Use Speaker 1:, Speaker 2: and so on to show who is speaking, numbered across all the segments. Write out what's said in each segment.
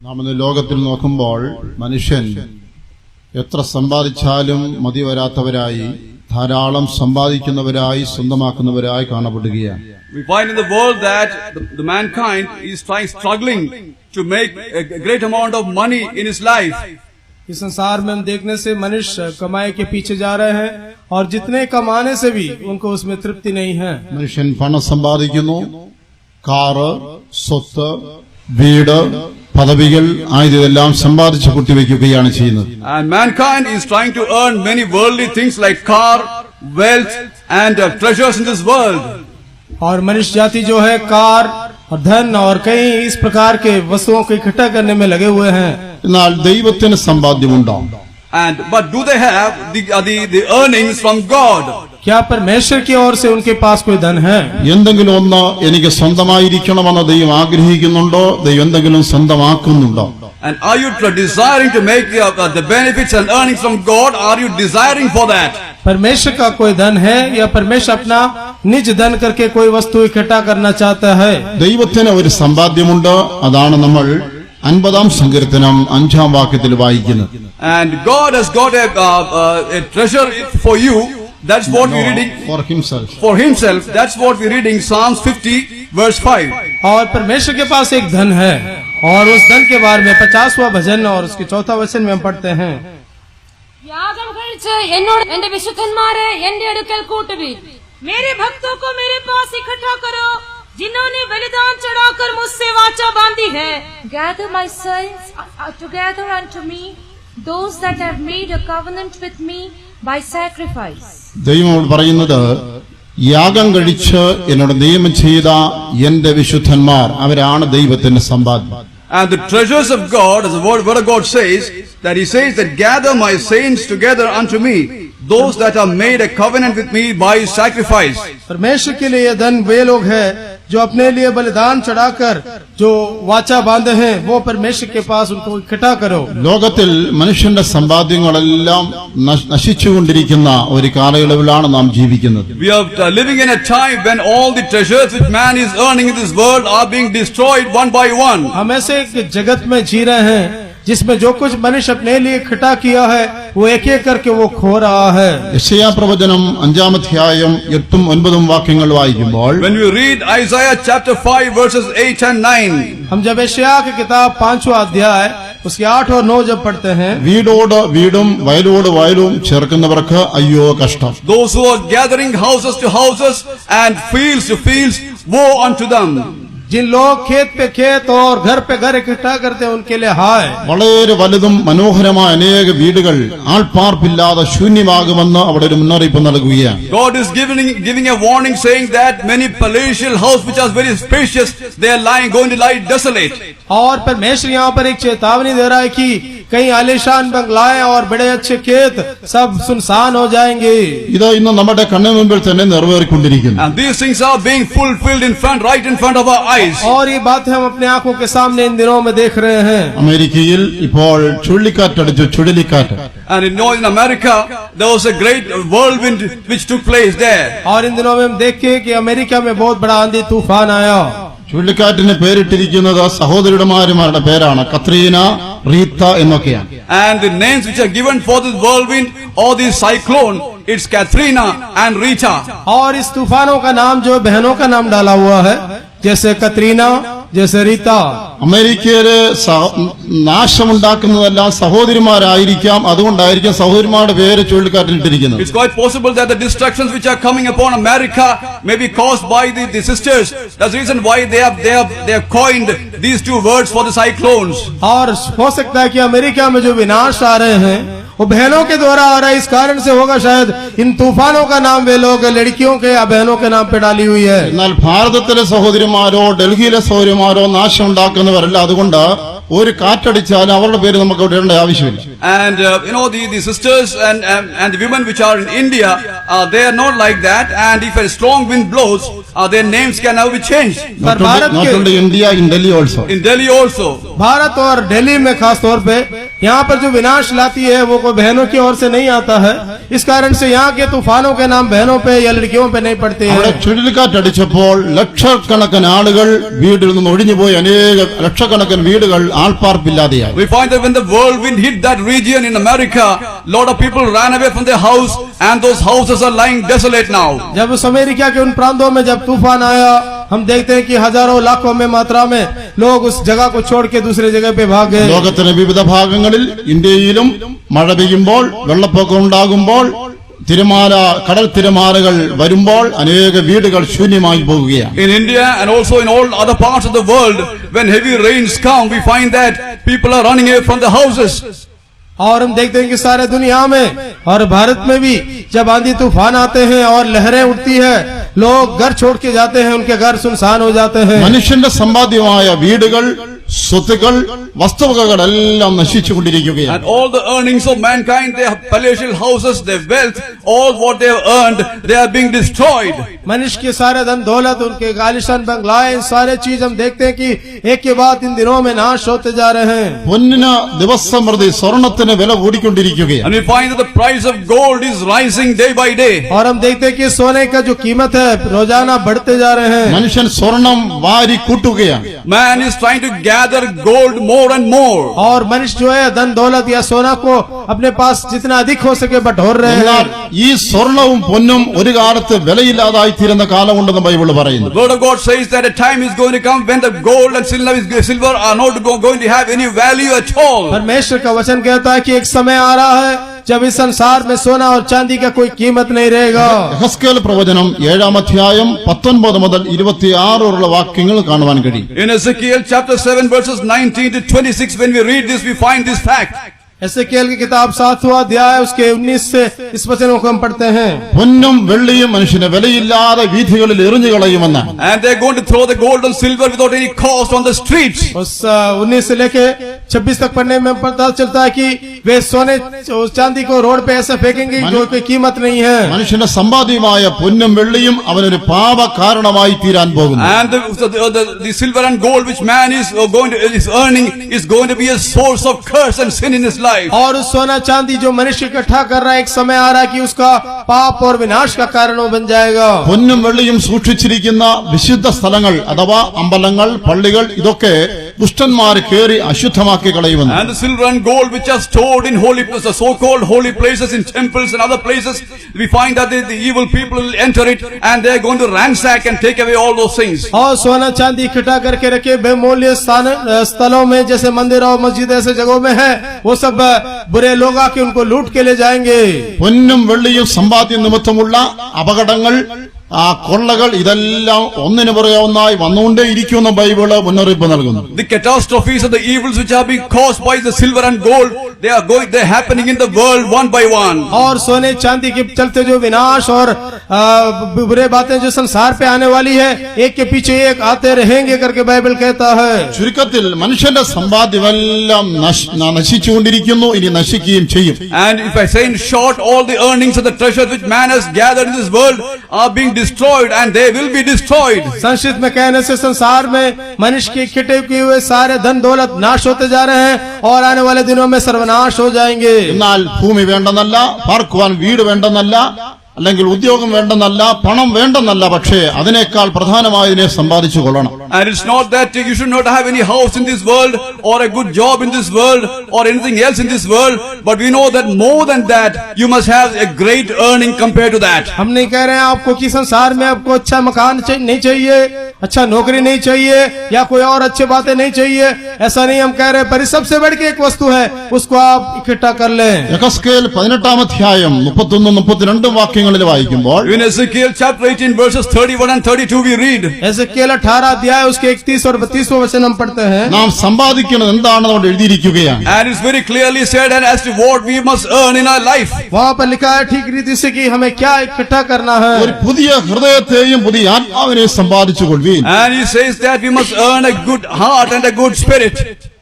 Speaker 1: നാം ഇന്ന് ലോകത്തിൽ നോക്കുമ്പോൾ മനുഷ്യൻ എത്ര സമ്പാദിച്ചാലും മതി വരാത്തവരായി ധാരാളം സമ്പാദിക്കുന്നവരായി സ്വന്തമാക്കുന്നവരായി കാണപ്പെടുകയാണ്.
Speaker 2: We find in the world that the mankind is struggling to make a great amount of money in his life.
Speaker 3: इस संसार में हम देखने से मनुष्य कमाई के पीछे जा रहे हैं और जितने कमाने से भी उनको उसमें तृप्ति नहीं है.
Speaker 1: മനുഷ്യൻ പണം സമ്പാദിക്കുന്നു, കാറ്, സ്വത്ത്, വീട്, പദവികൾ ആയതെല്ലാം സമ്പാദിച്ച് കൂട്ടിവെക്കുകയാണ് ചെയ്യുന്നത്.
Speaker 2: And mankind is trying to earn many worldly things like car, wealth and treasures in this world.
Speaker 3: और मनुष्य जाति जो है कार और धन और कई इस प्रकार के वस्तुओं को इकट्ठा करने में लगे हुए हैं.
Speaker 1: എന്നാൽ ദൈവത്തിന് സമ്പാദ്യമുണ്ടോ?
Speaker 2: But do they have the earnings from God?
Speaker 3: क्या परमेश्वर की ओर से उनके पास कोई धन है?
Speaker 1: എന്തെങ്കിലും ഒന്ന് എനിക്ക് സ്വന്തമായിരിക്കണമെന്ന് ദൈവം ആഗ്രഹിക്കുന്നുണ്ടോ? ദൈവം എന്തെങ്കിലും സ്വന്തമാക്കുന്നുണ്ടോ?
Speaker 2: And are you desiring to make the benefits and earnings from God? Are you desiring for that?
Speaker 3: परमेश्वर का कोई धन है या परमेश्वर अपना निज धन करके कोई वस्तु इकट्ठा करना चाहता है?
Speaker 1: ദൈവത്തിന് ഒരു സമ്പാദ്യമുണ്ട്. അതാണ് നമ്മൾ 50-ാം സങ്കീർത്തനം 5-ാം വാക്യത്തിൽ വായിക്കുന്നത്.
Speaker 2: And God has got a treasure for you. That's what we're reading.
Speaker 1: For himself.
Speaker 2: For himself. That's what we're reading. Psalms 50 verse 5.
Speaker 3: और परमेश्वर के पास एक धन है और उस धन के बारे में 50वां भजन और उसके 4वां वचन में हम पढ़ते हैं.
Speaker 4: यागम കഴിച്ച് എന്നോട് എന്റെ വിശുദ്ധന്മാരെ എന്റെ അടുക്കൽ കൂട്ടുവിൻ. मेरे भक्तों को मेरे पास इकट्ठा करो जिन्होंने बलिदान चढ़ाकर मुझसे वाचा बांधी है. Gather my saints together unto me, those that have made a covenant with me by sacrifice.
Speaker 1: ദൈവം പറയുന്നത്, യാഗം കഴിച്ച് എന്നോട് നിയമം ചെയ്ത എന്റെ വിശുദ്ധന്മാർ അവരാണ് ദൈവത്തിന്റെ സമ്പാദ്യം.
Speaker 2: And the treasures of God, as the word of God says, that he says that gather my saints together unto me, those that have made a covenant with me by sacrifice.
Speaker 3: परमेश्वर के लिए धन वे लोग हैं जो अपने लिए बलिदान चढ़ाकर जो वाचा बांधे हैं, वो परमेश्वर के पास उनको इकट्ठा करो.
Speaker 1: ലോകത്തിൽ മനുഷ്യന്റെ സമ്പാദ്യങ്ങളെല്ലാം നശിച്ചുകൊണ്ടിരിക്കുന്ന ഒരു കാലയളവിലാണ് നാം ജീവിക്കുന്നത്.
Speaker 2: We are living in a time when all the treasures which man is earning in this world are being destroyed one by one.
Speaker 3: हम ऐसे एक जगत में जी रहे हैं जिसमें जो कुछ मनुष्य अपने लिए इकट्ठा किया है वो एक एक करके वो खो रहा है.
Speaker 1: യെശയ്യാ പ്രവചനം 5-ാം അധ്യായം 8-ഉം 9-ഉം വാക്യങ്ങൾ വായിക്കുമ്പോൾ,
Speaker 2: When we read Isaiah chapter 5 verses 8 and 9,
Speaker 3: हम जब यशायाह की किताब 5वां अध्याय उसके 8 और 9 जब पढ़ते हैं,
Speaker 1: വീടോട് വീടും വയലോട് വയലും ചേർക്കുന്നവർക്ക് അയ്യോ കഷ്ടം.
Speaker 2: those who are gathering houses to houses and fields to fields, woe unto them.
Speaker 3: जिन लोग खेत पे खेत और घर पे घर इकट्ठा करते हैं उनके लिए हाय.
Speaker 1: വളരെ വലുതും മനോഹരമായ അനേക വീടുകൾ ആൾപ്പാർപ്പില്ലാതെ ശൂന്യമാകുമെന്ന് അവിടെ ഒരു മുന്നറിയിപ്പ് നൽകുകയാണ്.
Speaker 2: God is giving a warning saying that many palatial houses which are very spacious, they are going to lie desolate.
Speaker 3: और परमेश्वर यहाँ पर एक चेतावनी दे रहा है कि कई आलीशान बंगलाएं और बड़े अच्छे खेत सब सुनसान हो जाएंगे.
Speaker 1: ഇത് ഇന്ന് നമ്മുടെ കണ്ണിന് മുമ്പിൽ തന്നെ നിറവേറിക്കൊണ്ടിരിക്കുന്നു.
Speaker 2: And these things are being fulfilled right in front of our eyes.
Speaker 3: और ये बात हम अपने आंखों के सामने इन दिनों में देख रहे हैं.
Speaker 1: അമേരിക്കയിൽ ഇപ്പോൾ ചുഴലിക്കാറ്റടിച്ചു. ചുഴലിക്കാറ്റ്.
Speaker 2: And in America there was a great whirlwind which took place there.
Speaker 3: और इन दिनों में हम देखे कि अमेरिका में बहुत बड़ा आंधी तूफान आया.
Speaker 1: ചുഴലിക്കാറ്റിന് പേരിട്ടിരിക്കുന്നത് സഹോദരിമാരുടെ പേരാണ്, കത്രീന, റീത്ത എന്നൊക്കെയാണ്.
Speaker 2: And the names which are given for this whirlwind or this cyclone, it's Katrina and Rita.
Speaker 3: और इस तूफानों का नाम जो बहनों का नाम डाला हुआ है, जैसे कतरीना, जैसे रीता.
Speaker 1: അമേരിക്കയില് നാശമുണ്ടാക്കുന്നതെല്ലാം സഹോദരിമാരായിരിക്കാം. അതുകൊണ്ടായിരിക്കും സഹോദരിമാരുടെ പേര് ചുഴലിക്കാറ്റിലിട്ടിരിക്കുന്നത്.
Speaker 2: It's quite possible that the destructions which are coming upon America may be caused by the sisters. That's the reason why they have coined these two words for the cyclones.
Speaker 3: और हो सकता है कि अमेरिका में जो विनाश आ रहे हैं वो बहनों के द्वारा आ रहा है. इस कारण से होगा शायद इन तूफानों का नाम वे लोग लड़कियों के या बहनों के नाम पे डाली हुई है.
Speaker 1: എന്നാൽ ഭാരതത്തിലെ സഹോദരിമാരോ ഡൽഹിയിലെ സഹോദരിമാരോ നാശം ഉണ്ടാക്കുന്നവരല്ല. അതുകൊണ്ട് ഒരു കാറ്റടിച്ചാലും അവരുടെ പേര് നമുക്ക് അവിടെ ഇടേണ്ട ആവശ്യമില്ല.
Speaker 2: And the sisters and the women which are in India, they are not like that. And if a strong wind blows, their names can now be changed.
Speaker 3: पर Bharat
Speaker 1: Not only India, in Delhi also.
Speaker 2: In Delhi also.
Speaker 3: Bharat और दिल्ली में खास तौर पे यहाँ पर जो विनाश लाती है वो कोई बहनों की ओर से नहीं आता है। इस कारण से यहाँ के तूफानों के नाम बहनों पे या लड़कियों पे नहीं पड़ते
Speaker 1: അവിടെ
Speaker 3: हैं।
Speaker 1: ചുഴലിക്കാറ്റടിച്ചപ്പോൾ ലക്ഷക്കണക്കിന് ആളുകൾ വീട്ടിൽ നിന്ന് ഒഴിഞ്ഞുപോയി. ലക്ഷക്കണക്കിന് വീടുകൾ ആൾപ്പാർപ്പില്ലാതെയായി.
Speaker 2: We find that when the whirlwind hit that region in America, lot of people ran away from their house and those houses are lying desolate now.
Speaker 3: जब उस अमेरिका के उन प्रांतों में जब तूफान आया, हम देखते हैं कि हजारों लाखों में मात्रा में लोग उस जगह को छोड़ के दूसरे जगह पे भाग गए।
Speaker 1: ലോകത്തിന്റെ വിവിധ ഭാഗങ്ങളിൽ ഇന്ത്യയിലും മഴ പെയ്യുമ്പോൾ വെള്ളപ്പൊക്കം ഉണ്ടാകുമ്പോൾ കടൽ തിരമാലകൾ വരുമ്പോൾ അനേക വീടുകൾ ശൂന്യമായി പോകുകയാണ്.
Speaker 2: In India and also in all other parts of the world, when heavy rains come, we find that people are running away from the houses.
Speaker 3: और हम देखते हैं कि सारे दुनिया में और भारत में भी जब आंधी तूफान आते हैं और लहरें उठती है, लोग घर छोड़ के जाते हैं, उनके घर सुनसान हो जाते हैं।
Speaker 1: മനുഷ്യന്റെ സമ്പാദ്യമായ വീടുകൾ, സ്വത്തുക്കൾ, വസ്തുവകകളെല്ലാം നശിച്ചുകൊണ്ടിരിക്കുകയാണ്.
Speaker 2: And all the earnings of mankind, their palatial houses, their wealth, all what they have earned, they are being destroyed.
Speaker 3: मनुष्य के सारे धन दौलत, उनके गालिशान बंगलाएं, सारे चीज हम देखते हैं कि एक के बाद इन दिनों में नाश होते जा रहे हैं।
Speaker 1: പൊന്നിന് ദിവസം പ്രതി സ്വർണത്തിന് വില കൂടിക്കൊണ്ടിരിക്കുകയാണ്.
Speaker 2: And we find that the price of gold is rising day by day.
Speaker 3: और हम देखते हैं कि सोने का जो कीमत है रोजाना बढ़ते जा रहे हैं।
Speaker 1: മനുഷ്യൻ സ്വർണം വാരി കൂട്ടുകയാണ്.
Speaker 2: Man is trying to gather gold more and more.
Speaker 3: और मनुष्य जो है धन दौलत या सोना को अपने पास जितना अधिक हो सके बटोर रहे
Speaker 1: എന്നാൽ
Speaker 3: हैं।
Speaker 1: ഈ സ്വർണവും പൊന്നും ഒരു കാലത്ത് വിലയില്ലാതായി തീരുന്ന കാലമുണ്ടെന്ന് ബൈബിൾ പറയുന്നു.
Speaker 2: The word of God says that a time is going to come when the gold and silver are not going to have any value at all.
Speaker 3: परमेश्वर का वचन कहता है कि एक समय आ रहा है जब इस संसार में सोना और चांदी का कोई कीमत नहीं रहेगा।
Speaker 1: യഹസ്കേൽ പ്രവചനം 7-ാം അധ്യായം 19 മുതൽ 26 വരെയുള്ള വാക്യങ്ങൾ കാണുവാൻ കഴിയും.
Speaker 2: In Ezekiel chapter 7 verses 19 to 26, when we read this, we find this fact.
Speaker 3: एसेकियेल की किताब 7वां अध्याय उसके 19 से इस वचनों को हम पढ़ते हैं।
Speaker 1: പൊന്നും വെള്ളിയും മനുഷ്യനെ വിലയില്ലാതെ വീഥികളിൽ എറിഞ്ഞു കളയുമെന്ന്.
Speaker 2: And they're going to throw the gold and silver without any cost on the streets.
Speaker 3: उस 19 से लेके 26 तक पढ़ने में पता चलता है कि वे सोने चांदी को रोड पे ऐसे फेंकेंगे जो कोई कीमत नहीं है।
Speaker 1: മനുഷ്യന്റെ സമ്പാദ്യമായ പൊന്നും വെള്ളിയും അവനൊരു പാപ കാരണമായി തീരാൻ പോകുന്നു.
Speaker 2: And the silver and gold which man is earning is going to be a source of curse and sin in his life.
Speaker 3: और उस सोना चांदी जो मनुष्य इकट्ठा कर रहा है, एक समय आ रहा है कि उसका पाप और विनाश का कारण वो बन जाएगा।
Speaker 1: പൊന്നും വെള്ളിയും സൂക്ഷിച്ചിരിക്കുന്ന വിശുദ്ധ സ്ഥലങ്ങൾ അഥവാ അമ്പലങ്ങൾ, പള്ളികൾ ഇതൊക്കെ ദുഷ്ടന്മാർ കേറി അശുദ്ധമാക്കി കളയുമെന്ന്.
Speaker 2: And the silver and gold which are stored in holy places, the so-called holy places in temples and other places, we find that the evil people will enter it and they are going to ransack and take away all those things.
Speaker 3: और सोना चांदी इकट्ठा करके रखे बेमूल्य स्थलों में जैसे मंदिर और मस्जिद ऐसे जगहों में है, वो सब बुरे लोग आके उनको लूट के ले जाएंगे।
Speaker 1: പൊന്നും വെള്ളിയും സമ്പാദ്യ നിമിത്തമുള്ള അപകടങ്ങൾ, ആ കൊള്ളകൾ ഇതെല്ലാം ഒന്നിനു പുറകെ ഒന്നായി വന്നുകൊണ്ടേയിരിക്കുമെന്ന് ബൈബിള് മുന്നറിയിപ്പ് നൽകുന്നു.
Speaker 2: The catastrophes and the evils which are being caused by the silver and gold, they're happening in the world one by one.
Speaker 3: और सोने चांदी के चलते जो विनाश और बुरे बातें जो संसार पे आने वाली है, एक के पीछे एक आते रहेंगे करके बाइबल कहता है।
Speaker 1: ചുരുക്കത്തിൽ മനുഷ്യന്റെ സമ്പാദ്യമെല്ലാം നശിച്ചുകൊണ്ടിരിക്കുന്നു, ഇനി നശിക്കുകയും ചെയ്യും.
Speaker 2: And if I say in short, all the earnings and the treasures which man has gathered in this world are being destroyed and they will be destroyed.
Speaker 3: संक्षिप्त में कहने से संसार में मनुष्य के इकट्ठे किए हुए सारे धन दौलत नाश होते जा रहे हैं और आने वाले दिनों में सर्वनाश हो जाएंगे।
Speaker 1: എന്നാൽ ഭൂമി വേണ്ടെന്നല്ല, പാർക്കുവാൻ വീട് വേണ്ടെന്നല്ല, അല്ലെങ്കിൽ ഉദ്യോഗം വേണ്ടെന്നല്ല, പണം വേണ്ടെന്നല്ല, പക്ഷേ അതിനേക്കാൾ പ്രധാനമായതിനെ സമ്പാദിച്ചു കൊള്ളണം.
Speaker 2: And it's not that you should not have any house in this world or a good job in this world or anything else in this world, but we know that more than that you must have a great earning compared to that.
Speaker 3: हम नहीं कह रहे हैं आपको कि संसार में आपको अच्छा मकान नहीं चाहिए, अच्छा नौकरी नहीं चाहिए या कोई और अच्छी बातें नहीं चाहिए, ऐसा नहीं हम कह रहे, पर सबसे बढ़ के एक वस्तु है, उसको आप इकट्ठा कर लें।
Speaker 1: യഹസ്കേൽ 18-ാം അധ്യായം 31-32 വാക്യങ്ങളിൽ വായിക്കുമ്പോൾ
Speaker 2: In Ezekiel chapter 18 verses 31 and 32 we read.
Speaker 3: एजेकियेल 18 अध्याय उसके 31 और 32 वचन हम पढ़ते हैं।
Speaker 1: നാം സമ്പാദിക്കുന്നത് എന്താണെന്ന് അവിടെ എഴുതിയിരിക്കുകയാണ്.
Speaker 2: And it's very clearly said and as to what we must earn in our life.
Speaker 3: वहाँ पर लिखा है ठीक रीति से कि हमें क्या इकट्ठा करना है।
Speaker 1: ഒരു പുതിയ ഹൃദയത്തെയും പുതിയ ആത്മാവിനെയും സമ്പാദിച്ചു കൊള്ളുവീൻ.
Speaker 2: And he says that we must earn a good heart and a good spirit.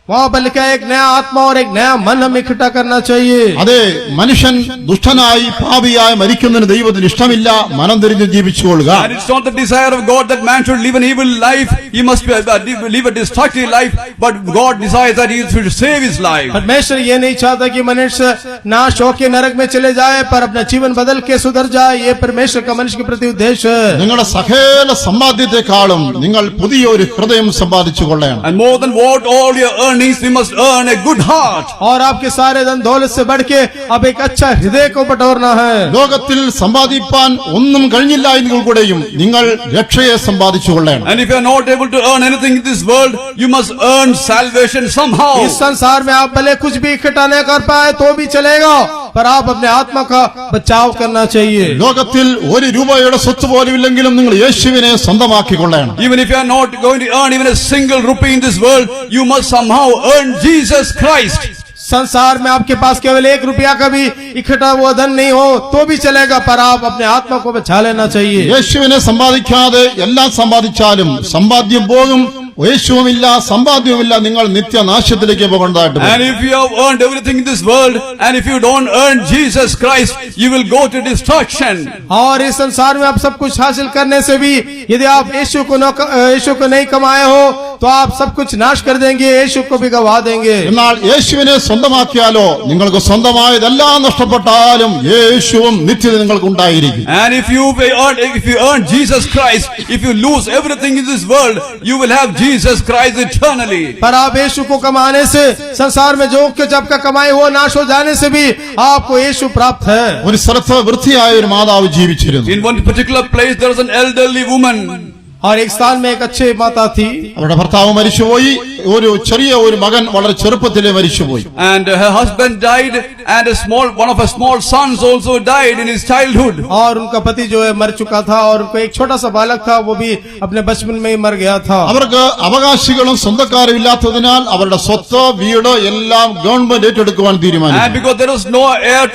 Speaker 3: वहाँ पर लिखा है एक नया आत्मा और एक नया मन हमें इकट्ठा करना चाहिए।
Speaker 1: അതെ, മനുഷ്യൻ ദുഷ്ടനായി പാപിയായി മരിക്കുന്നതിന് ദൈവത്തിന് ഇഷ്ടമില്ല. മനം തിരിഞ്ഞ് ജീവിച്ചുകൊള്ളുക.
Speaker 2: And it's not the desire of God that man should live an evil life. He must live a destructive life. But God desires that he should save his life.
Speaker 3: परमेश्वर ये नहीं चाहता कि मनुष्य नाश होकर नरक में चले जाए, पर अपना जीवन बदल के सुधर जाए। ये परमेश्वर का मनुष्य के प्रति उद्देश्य है।
Speaker 1: നിങ്ങളുടെ സകല സമ്പാദ്യത്തെക്കാളും നിങ്ങൾ പുതിയൊരു ഹൃദയം സമ്പാദിച്ചു കൊള്ളണം.
Speaker 2: And more than what all your earnings, we must earn a good heart.
Speaker 3: और आपके सारे धन दौलत से बढ़ के अब एक अच्छा हृदय को बटोरना है।
Speaker 1: ലോകത്തിൽ സമ്പാദിപ്പാൻ ഒന്നും കഴിഞ്ഞില്ല എങ്കിൽ കൂടെയും നിങ്ങൾ രക്ഷയെ സമ്പാദിച്ചു കൊള്ളണം.
Speaker 2: And if you are not able to earn anything in this world, you must earn salvation somehow.
Speaker 3: इस संसार में आप भले कुछ भी इकट्ठा नहीं कर पाए तो भी चलेगा, पर आप अपने आत्मा का बचाव करना चाहिए।
Speaker 1: ലോകത്തിൽ ഒരു രൂപയുടെ സ്വത്ത് പോലും ഇല്ലെങ്കിലും നിങ്ങൾ യേശുവിനെ സ്വന്തമാക്കി കൊള്ളണം.
Speaker 2: Even if you are not going to earn even a single rupee in this world, you must somehow earn Jesus Christ.
Speaker 3: संसार में आपके पास केवल 1 रुपया का भी इकट्ठा हुआ धन नहीं हो तो भी चलेगा, पर आप अपने आत्मा को बचा लेना चाहिए।
Speaker 1: യേശുവിനെ സമ്പാദിക്കാതെ എല്ലാം സമ്പാദിച്ചാലും സമ്പാദ്യം പോകും, യേശുവുമില്ല സമ്പാദ്യവുമില്ല, നിങ്ങൾ നിത്യനാശത്തിലേക്ക് പോകേണ്ടതായിട്ട് വരും.
Speaker 2: And if you have earned everything in this world, and if you don't earn Jesus Christ, you will go to destruction.
Speaker 3: और इस संसार में आप सब कुछ हासिल करने से भी यदि आप यीशु को नहीं कमाए हो तो आप सब कुछ नाश कर देंगे, यीशु को भी गवा देंगे।
Speaker 1: എന്നാൽ യേശുവിനെ സ്വന്തമാക്കിയാലോ നിങ്ങൾക്ക് സ്വന്തമായതെല്ലാം നഷ്ടപ്പെട്ടാലും യേശുവും നിത്യത നിങ്ങൾക്ക് ഉണ്ടായിരിക്കും.
Speaker 2: And if you earn Jesus Christ, if you lose everything in this world, you will have Jesus Christ eternally.
Speaker 3: पर आप यीशु को कमाने से संसार में जो कुछ आपका कमाई हुआ नाश हो जाने से भी आपको यीशु प्राप्त है।
Speaker 1: ഒരു സ്ഥലത്ത് വൃത്തിയായ ഒരു മാതാവ് ജീവിച്ചിരുന്നു.
Speaker 2: In one particular place, there was an elderly woman.
Speaker 3: और एक स्थान में एक अच्छी माता थी,
Speaker 1: അവരുടെ ഭർത്താവ് മരിച്ചുപോയി. ഒരു ചെറിയ ഒരു മകൻ വളരെ ചെറുപ്പത്തിലേ മരിച്ചുപോയി.
Speaker 2: And her husband died, and one of her small sons also died in his childhood.
Speaker 3: और उनका पति जो है मर चुका था, और उनको एक छोटा सा बालक था, वो भी अपने बचपन में ही मर गया था।
Speaker 1: അവർക്ക് അവകാശികളും സ്വന്തക്കാരും ഇല്ലാത്തതിനാൽ അവരുടെ സ്വത്ത് വീട് എല്ലാം ഗവൺമെന്റ് ഏറ്റെടുക്കുവാൻ
Speaker 2: And
Speaker 1: തീരുമാനിച്ചു.
Speaker 2: because there was no heir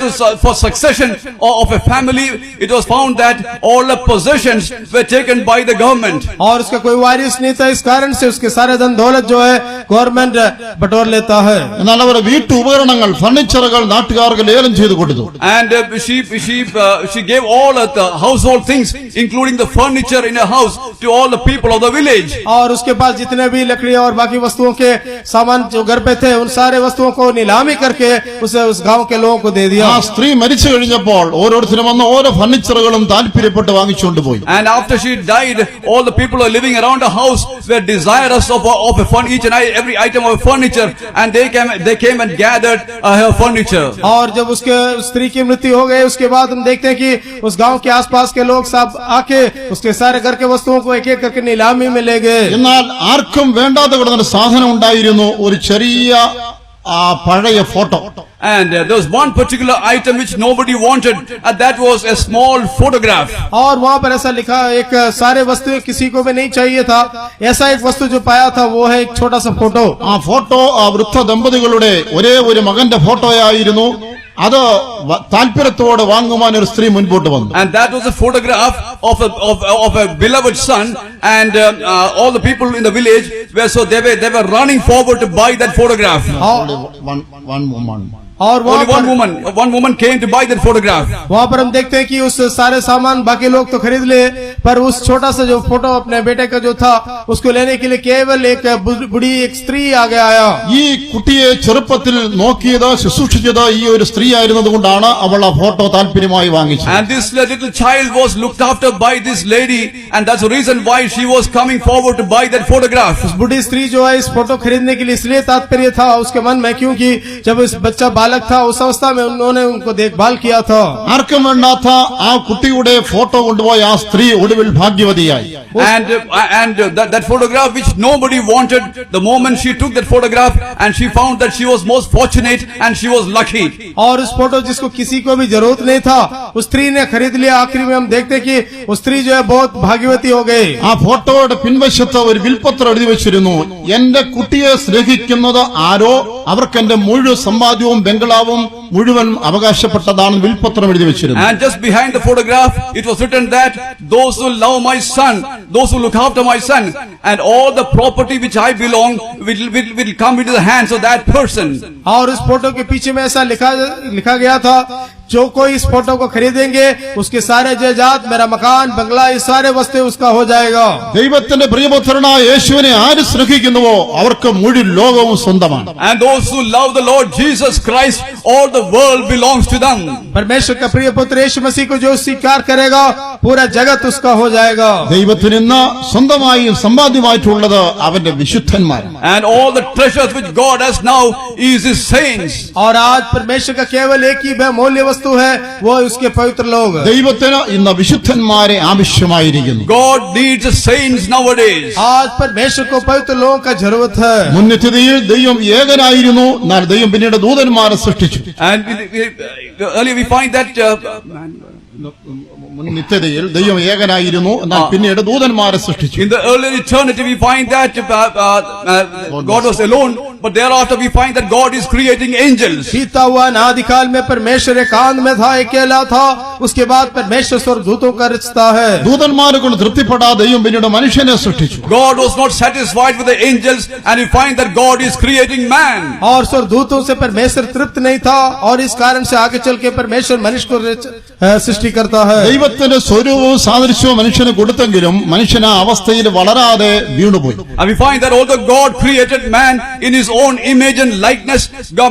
Speaker 2: for succession of a family, it was found that all the possessions were taken by the government.
Speaker 3: और उसका कोई वारिस नहीं था, इस कारण से उसके सारे धन दौलत जो है गवर्नमेंट बटोर लेता है।
Speaker 1: എന്നാൽ അവരുടെ വീട്ടു ഉപകരണങ്ങൾ ഫർണിച്ചറുകൾ നാട്ടുകാർക്ക് ലേലം ചെയ്തു കൊടുത്തു.
Speaker 2: And she gave all of the household things, including the furniture in her house, to all the people of the village.
Speaker 3: और उसके पास जितने भी लकड़ी और बाकी वस्तुओं के सामान जो घर पे थे, उन सारे वस्तुओं को नीलामी करके उसे उस गांव के लोगों को दे दिया।
Speaker 1: ആ സ്ത്രീ മരിച്ചു കഴിഞ്ഞപ്പോൾ ഓരോരുത്തരും വന്ന് ഓരോ ഫർണിച്ചറുകളും താല്പര്യപ്പെട്ട് വാങ്ങിച്ചുകൊണ്ട് പോയി.
Speaker 2: And after she died, all the people who are living around the house were desirous of each and every item of furniture, and they came and gathered her furniture.
Speaker 3: और जब उसके स्त्री की मृत्यु हो गई, उसके बाद हम देखते हैं कि उस गांव के आसपास के लोग सब आके उसके सारे घर के वस्तुओं को एक एक करके नीलामी में ले गए।
Speaker 1: എന്നാൽ ആർക്കും വേണ്ടാതെ കിടന്നൊരു സാധനം ഉണ്ടായിരുന്നു, ഒരു ചെറിയ പഴയ photo.
Speaker 2: And there was one particular item which nobody wanted, and that was a small photograph.
Speaker 3: और वहाँ पर ऐसा लिखा, एक सारे वस्तु किसी को भी नहीं चाहिए था, ऐसा एक वस्तु जो पाया था वो है एक छोटा सा फोटो।
Speaker 1: ആ ഫോട്ടോ ആ വൃദ്ധ ദമ്പതികളുടെ ഒരേ ഒരു മകന്റെ ഫോട്ടോയായിരുന്നു. അത് താല്പര്യത്തോടെ വാങ്ങുവാൻ ഒരു സ്ത്രീ മുൻപോട്ട് വന്നു.
Speaker 2: And that was a photograph of a beloved son, and all the people in the village they were running forward to buy that photograph.
Speaker 1: One woman.
Speaker 3: और
Speaker 2: Only one woman came to buy that photograph.
Speaker 3: वहाँ पर हम देखते हैं कि उस सारे सामान बाकी लोग तो खरीद ले, पर उस छोटा सा जो फोटो अपने बेटे का जो था उसको लेने के लिए केवल एक बुढ़ी एक स्त्री आगे आया।
Speaker 1: ഈ കുട്ടിയെ ചെറുപ്പത്തിൽ നോക്കിയത് ശുശ്രൂഷിച്ചത് ഈ ഒരു സ്ത്രീ ആയിരുന്നതുകൊണ്ടാണ് അവൾ ആ ഫോട്ടോ താല്പര്യമായി വാങ്ങിച്ചത്.
Speaker 2: And this little child was looked after by this lady, and that's the reason why she was coming forward to buy that photograph.
Speaker 3: बुढ़ी स्त्री जो है इस फोटो खरीदने के लिए इसलिए तात्पर्य था उसके मन में, क्योंकि जब इस बच्चा बालक था उस अवस्था में उन्होंने उनको देखभाल किया था।
Speaker 1: ആർക്കും വേണ്ടാത്ത ആ കുട്ടിയുടെ ഫോട്ടോ കൊണ്ടുപോയി ആ സ്ത്രീ ഒടുവിൽ ഭാഗ്യവതിയായി.
Speaker 2: And that photograph which nobody wanted, the moment she took that photograph, and she found that she was most fortunate and she was lucky.
Speaker 3: और उस फोटो जिसको किसी को भी जरूरत नहीं था उस स्त्री ने खरीद लिया। आखिरी में हम देखते कि उस स्त्री जो है बहुत भाग्यवती हो गई।
Speaker 1: ആ ഫോട്ടോയുടെ പിൻവശത്ത് ഒരു വിൽപത്രം എഴുതി വെച്ചിരുന്നു, എന്റെ കുട്ടിയെ സ്നേഹിക്കുന്നത് ആരോ അവർക്ക് എന്റെ മുഴുവൻ സമ്പാദ്യവും ബംഗ്ലാവും മുഴുവൻ അവകാശപ്പെട്ടതാണെന്ന് വിൽപത്രം എഴുതി വെച്ചിരുന്നു.
Speaker 2: And just behind the photograph, it was written that those who love my son, those who look after my son, and all the property which I belong will come into the hands of that person.
Speaker 3: और इस photo के पीछे में ऐसा लिखा गया था, जो कोई इस फोटो को खरीदेंगे उसके सारे जायदाद, मेरा मकान, बंगला, ये सारे वस्तु उसका हो जाएगा.
Speaker 1: ദൈവത്തിന്റെ പ്രിയപുത്രനായ യേശുവിനെ ആര് സ്നേഹിക്കുന്നുവോ അവർക്ക് മുഴുവൻ ലോകവും സ്വന്തമാണ്.
Speaker 2: And those who love the Lord Jesus Christ, all the world belongs to them.
Speaker 3: परमेश्वर का प्रिय पुत्र यीशु मसीह को जो स्वीकार करेगा पूरा जगत उसका हो जाएगा.
Speaker 1: ദൈവത്തിന് ഇന്ന് സ്വന്തമായി സമ്പാദ്യമായിട്ടുള്ളത് അവന്റെ വിശുദ്ധന്മാർ.
Speaker 2: And all the treasures which God has now is his saints.
Speaker 3: और आज परमेश्वर का केवल एक ही बहुमूल्य वस्तु है, वो उसके पवित्र लोग.
Speaker 1: ദൈവത്തിന് ഇന്ന് വിശുദ്ധന്മാരെ ആവശ്യമായിരിക്കുന്നു.
Speaker 2: God needs the saints nowadays.
Speaker 3: आज परमेश्वर को पवित्र लोगों का जरूरत है.
Speaker 1: മുൻനിത്യതയിൽ ദൈവം ഏകനായിരുന്നു, എന്നാൽ ദൈവം പിന്നീട് ദൂതന്മാരെ സൃഷ്ടിച്ചു.
Speaker 2: And earlier we find that
Speaker 1: മുൻനിത്യതയിൽ ദൈവം ഏകനായിരുന്നു, എന്നാൽ പിന്നീട് ദൂതന്മാരെ സൃഷ്ടിച്ചു.
Speaker 2: in the earlier eternity we find that God was alone, but thereafter we find that God is creating angels.
Speaker 3: बीता हुआ अनादिकाल में परमेश्वर एकांत में था, अकेला था. उसके बाद परमेश्वर स्वर्गदूतों का रचता है.
Speaker 1: ദൂതന്മാരെ കൊണ്ട് തൃപ്തിപ്പെടാതെ ദൈവം പിന്നീട് മനുഷ്യനെ സൃഷ്ടിച്ചു.
Speaker 2: God was not satisfied with the angels, and we find that God is creating man.
Speaker 3: और स्वर्गदूतों से परमेश्वर तृप्त नहीं था, और इस कारण से आगे चल के परमेश्वर मनुष्य को सृष्टि करता है.
Speaker 1: ദൈവത്തിന്റെ സ്വരൂപവും സാദൃശ്യവും മനുഷ്യന് കൊടുത്തെങ്കിലും മനുഷ്യൻ ആ അവസ്ഥയിൽ വളരാതെ വീണുപോയി.
Speaker 2: And we find that although God created man in his own image and likeness,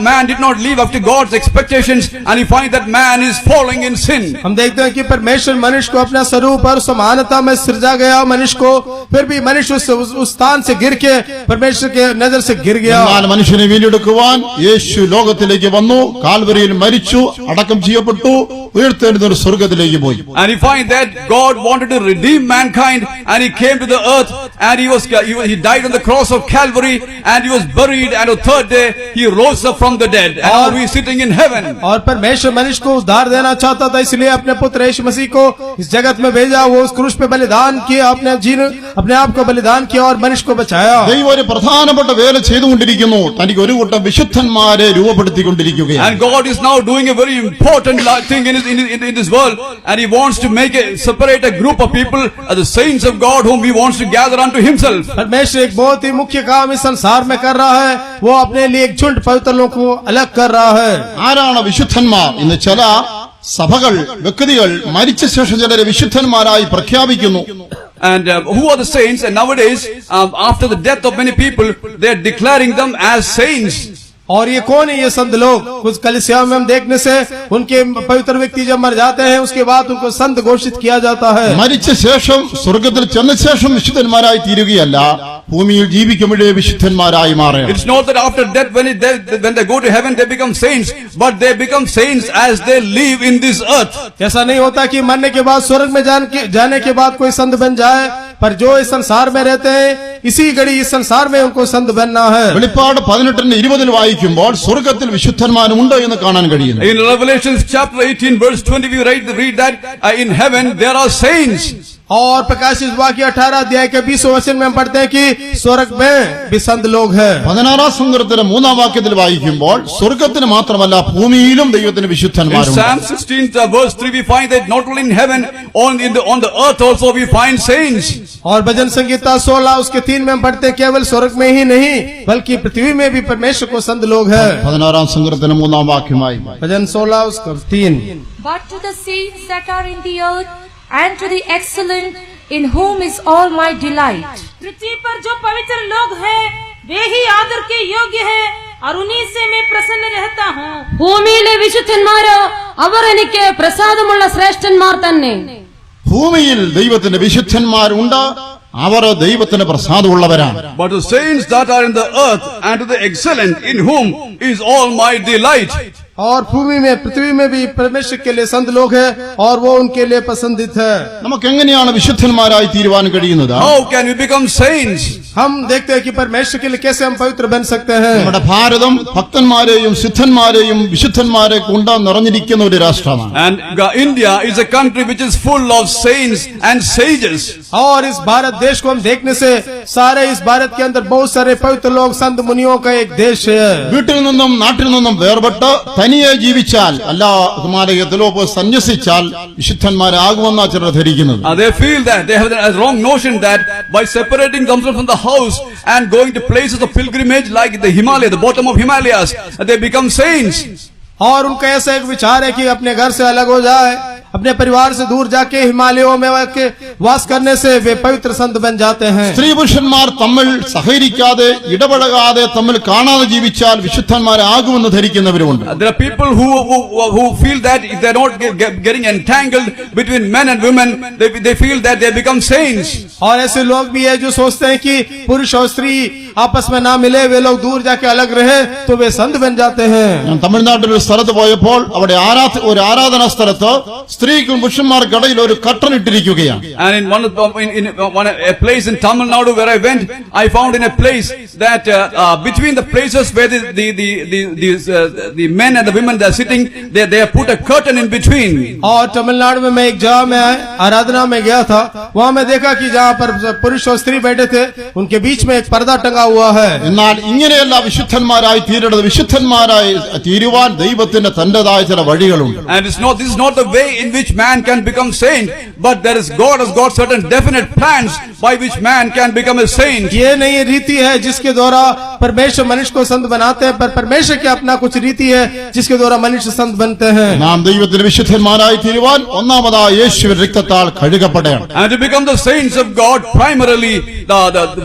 Speaker 2: man did not live up to God's expectations, and we find that man is falling in sin.
Speaker 3: हम देखते हैं कि परमेश्वर मनुष्य को अपना स्वरूप और समानता में सृजा गया मनुष्य को, फिर भी मनुष्य उस स्थान से गिर के परमेश्वर के नजर से गिर गया.
Speaker 1: എന്നാൽ മനുഷ്യനെ വീണ്ടെടുക്കുവാൻ യേശു ലോകത്തിലേക്ക് വന്നു, കാൽവരിയിൽ മരിച്ചു, അടക്കം ചെയ്യപ്പെട്ടു, ഉയർത്തെഴുന്നേറ്റ് സ്വർഗ്ഗത്തിലേക്ക് പോയി.
Speaker 2: And we find that God wanted to redeem mankind, and he came to the earth, and he died on the cross of Calvary, and he was buried, and on the third day he rose up from the dead, and now he is sitting in heaven.
Speaker 3: और परमेश्वर मनुष्य को उद्धार देना चाहता था, इसलिए अपने पुत्र यीशु मसीह को इस जगत में भेजा. वो उस क्रूस पे बलिदान किया, अपने आप को बलिदान किया और मनुष्य को बचाया.
Speaker 1: ദൈവം ഒരു പ്രധാനപ്പെട്ട വേല ചെയ്തുകൊണ്ടിരിക്കുന്നു, തനിക്ക് ഒരു കൂട്ടം വിശുദ്ധന്മാരെ രൂപപ്പെടുത്തിക്കൊണ്ടിരിക്കുകയാണ്.
Speaker 2: And God is now doing a very important thing in this world, and he wants to separate a group of people as the saints of God whom he wants to gather unto himself.
Speaker 3: परमेश्वर एक बहुत ही मुख्य काम इस संसार में कर रहा है, वो अपने लिए एक झुंड पवित्र लोगों को अलग कर रहा है.
Speaker 1: ആരാണ് വിശുദ്ധന്മാർ? ഇന്ന് ചില സഭകൾ, വ്യക്തികൾ മരിച്ച ശേഷം ചിലരെ വിശുദ്ധന്മാരായി പ്രഖ്യാപിക്കുന്നു.
Speaker 2: And who are the saints? And nowadays, after the death of many people, they are declaring them as saints.
Speaker 3: और ये कौन है ये संत लोग? कुछ कलीसिया में हम देखने से उनके पवित्र व्यक्ति जब मर जाते हैं उसके बाद उनको संत घोषित किया जाता है.
Speaker 1: മരിച്ച ശേഷം സ്വർഗ്ഗത്തിൽ ചെന്ന ശേഷം വിശുദ്ധന്മാരായി തീരുകയല്ല, ഭൂമിയിൽ ജീവിക്കുമ്പോഴേ വിശുദ്ധന്മാരായി മാറുക.
Speaker 2: It's not that after death when they go to heaven they become saints, but they become saints as they live in this earth.
Speaker 3: ऐसा नहीं होता कि मरने के बाद स्वर्ग में जाने के बाद कोई संत बन जाए, पर जो इस संसार में रहते हैं इसी घड़ी इस संसार में उनको संत बनना है.
Speaker 1: വെളിപ്പാട് 18:20 വായിക്കുമ്പോൾ സ്വർഗ്ഗത്തിൽ വിശുദ്ധന്മാരുണ്ട് എന്ന് കാണാൻ കഴിയുന്നു.
Speaker 2: In Revelation chapter 18 verse 20 we read that in heaven there are saints.
Speaker 3: और प्रकाशित वाक्य 18 अध्याय के 20 वचन में हम पढ़ते हैं कि स्वर्ग में भी संत लोग हैं.
Speaker 1: 16 സങ്കീർത്തനം 3 വാക്യത്തിൽ വായിക്കുമ്പോൾ സ്വർഗ്ഗത്തിന് മാത്രമല്ല ഭൂമിയിലും ദൈവത്തിന്
Speaker 2: In
Speaker 1: വിശുദ്ധന്മാരുണ്ട്.
Speaker 2: Psalm 16 verse 3 we find that not only in heaven, on the earth also we find saints.
Speaker 3: और भजन संगीता 16 उसके 3 में हम पढ़ते हैं केवल स्वर्ग में ही नहीं बल्कि पृथ्वी में भी परमेश्वर को संत लोग हैं.
Speaker 1: 16 സങ്കീർത്തനം 3 വാക്യമായി
Speaker 3: भजन 16 उसका 3.
Speaker 4: But to the saints that are in the earth, and to the excellent in whom is all my delight. पृथ्वी पर जो पवित्र लोग हैं वे ही आदर के योग्य हैं और उन्हीं से मैं प्रसन्न रहता हूँ. ഭൂമിയിലെ വിശുദ്ധന്മാരോ അവർ എനിക്ക് പ്രസാദമുള്ള ശ്രേഷ്ഠന്മാർ തന്നെ.
Speaker 1: ഭൂമിയിൽ ദൈവത്തിന്റെ വിശുദ്ധന്മാരുണ്ട്, അവർ ദൈവത്തിന് പ്രസാദമുള്ളവരാണ്.
Speaker 2: But the saints that are in the earth and to the excellent in whom is all my delight.
Speaker 3: और भूमि में पृथ्वी में भी परमेश्वर के लिए संत लोग हैं और वो उनके लिए पसंदीद है.
Speaker 1: നമുക്ക് എങ്ങനെയാണ് വിശുദ്ധന്മാരായി തീരുവാൻ കഴിയുന്നത്?
Speaker 2: How can we become saints?
Speaker 3: हम देखते हैं कि परमेश्वर के लिए कैसे हम पवित्र बन सकते हैं।
Speaker 1: നമ്മുടെ ഭാരതം ഭക്തന്മാരെയും സിദ്ധന്മാരെയും വിശുദ്ധന്മാരെ കൊണ്ട് നിറഞ്ഞിരിക്കുന്ന ഒരു രാഷ്ട്രമാണ്.
Speaker 2: And India is a country which is full of saints and sages.
Speaker 3: और इस भारत देश को हम देखने से सारे इस भारत के अंदर बहुत सारे पवित्र लोग संत मुनियों का एक देश है।
Speaker 1: വീട്ടിൽ നിന്നും നാട്ടിൽ നിന്നും വേർപെട്ട് തനിയെ ജീവിച്ചാൽ അല്ല ഹിമാലയത്തിലോ പോയി സന്യസിച്ചാൽ വിശുദ്ധന്മാരാകുമെന്നാണ് ചിലർ ധരിക്കുന്നത്.
Speaker 2: They feel that they have a wrong notion that by separating themselves from the house and going to places of pilgrimage like the Himalaya, the bottom of Himalayas, they become saints.
Speaker 3: और उनका ऐसा एक विचार है कि अपने घर से अलग हो जाए, अपने परिवार से दूर जाके हिमालयों में वास करने से वे पवित्र संत बन जाते हैं।
Speaker 1: സ്ത്രീ പുരുഷന്മാർ തമ്മിൽ സഹകരിക്കാതെ ഇടപഴകാതെ തമ്മിൽ കാണാതെ ജീവിച്ചാൽ വിശുദ്ധന്മാരാകുമെന്ന് ധരിക്കുന്നവരുമുണ്ട്.
Speaker 2: There are people who feel that if they are not getting entangled between men and women, they feel that they become saints.
Speaker 3: और ऐसे लोग भी है जो सोचते हैं कि पुरुष और स्त्री आपस में ना मिले, वे लोग दूर जाके अलग रहे तो वे संत बन जाते हैं।
Speaker 1: ഞാൻ തമിഴ്നാട്ടിൽ ഒരു സ്ഥലത്ത് പോയപ്പോൾ അവിടെ ഒരു ആരാധനാ സ്ഥലത്ത് സ്ത്രീക്കും പുരുഷന്മാർക്കിടയിൽ ഒരു കർട്ടൻ ഇട്ടിരിക്കുകയാണ്.
Speaker 2: And in a place in Tamil Nadu where I went, I found in a place that between the places where the men and the women they are sitting, they have put a curtain in between.
Speaker 3: और तमिलनाडु में मैं एक जगह में आराधना में गया था, वहाँ मैं देखा कि जहाँ पर पुरुष और स्त्री बैठे थे उनके बीच में एक पर्दा टंगा हुआ है.
Speaker 1: എന്നാൽ ഇങ്ങനെയല്ല വിശുദ്ധന്മാരായി തീരേണ്ടത്. വിശുദ്ധന്മാരായി തീരുവാൻ ദൈവത്തിന് തന്റേതായ ചില വഴികളുണ്ട്.
Speaker 2: And this is not the way in which man can become saint, but God has got certain definite plans by which man can become a saint.
Speaker 3: ये नहीं रीति है जिसके द्वारा परमेश्वर मनुष्य को संत बनाते हैं, पर परमेश्वर की अपना कुछ रीति है जिसके द्वारा मनुष्य संत बनते हैं.
Speaker 1: നാം ദൈവത്തിന് വിശുദ്ധന്മാരായി തീരുവാൻ ഒന്നാമതായി യേശുവിന്റെ രക്തത്താൽ കഴുകപ്പെടണം.
Speaker 2: And to become the saints of God, primarily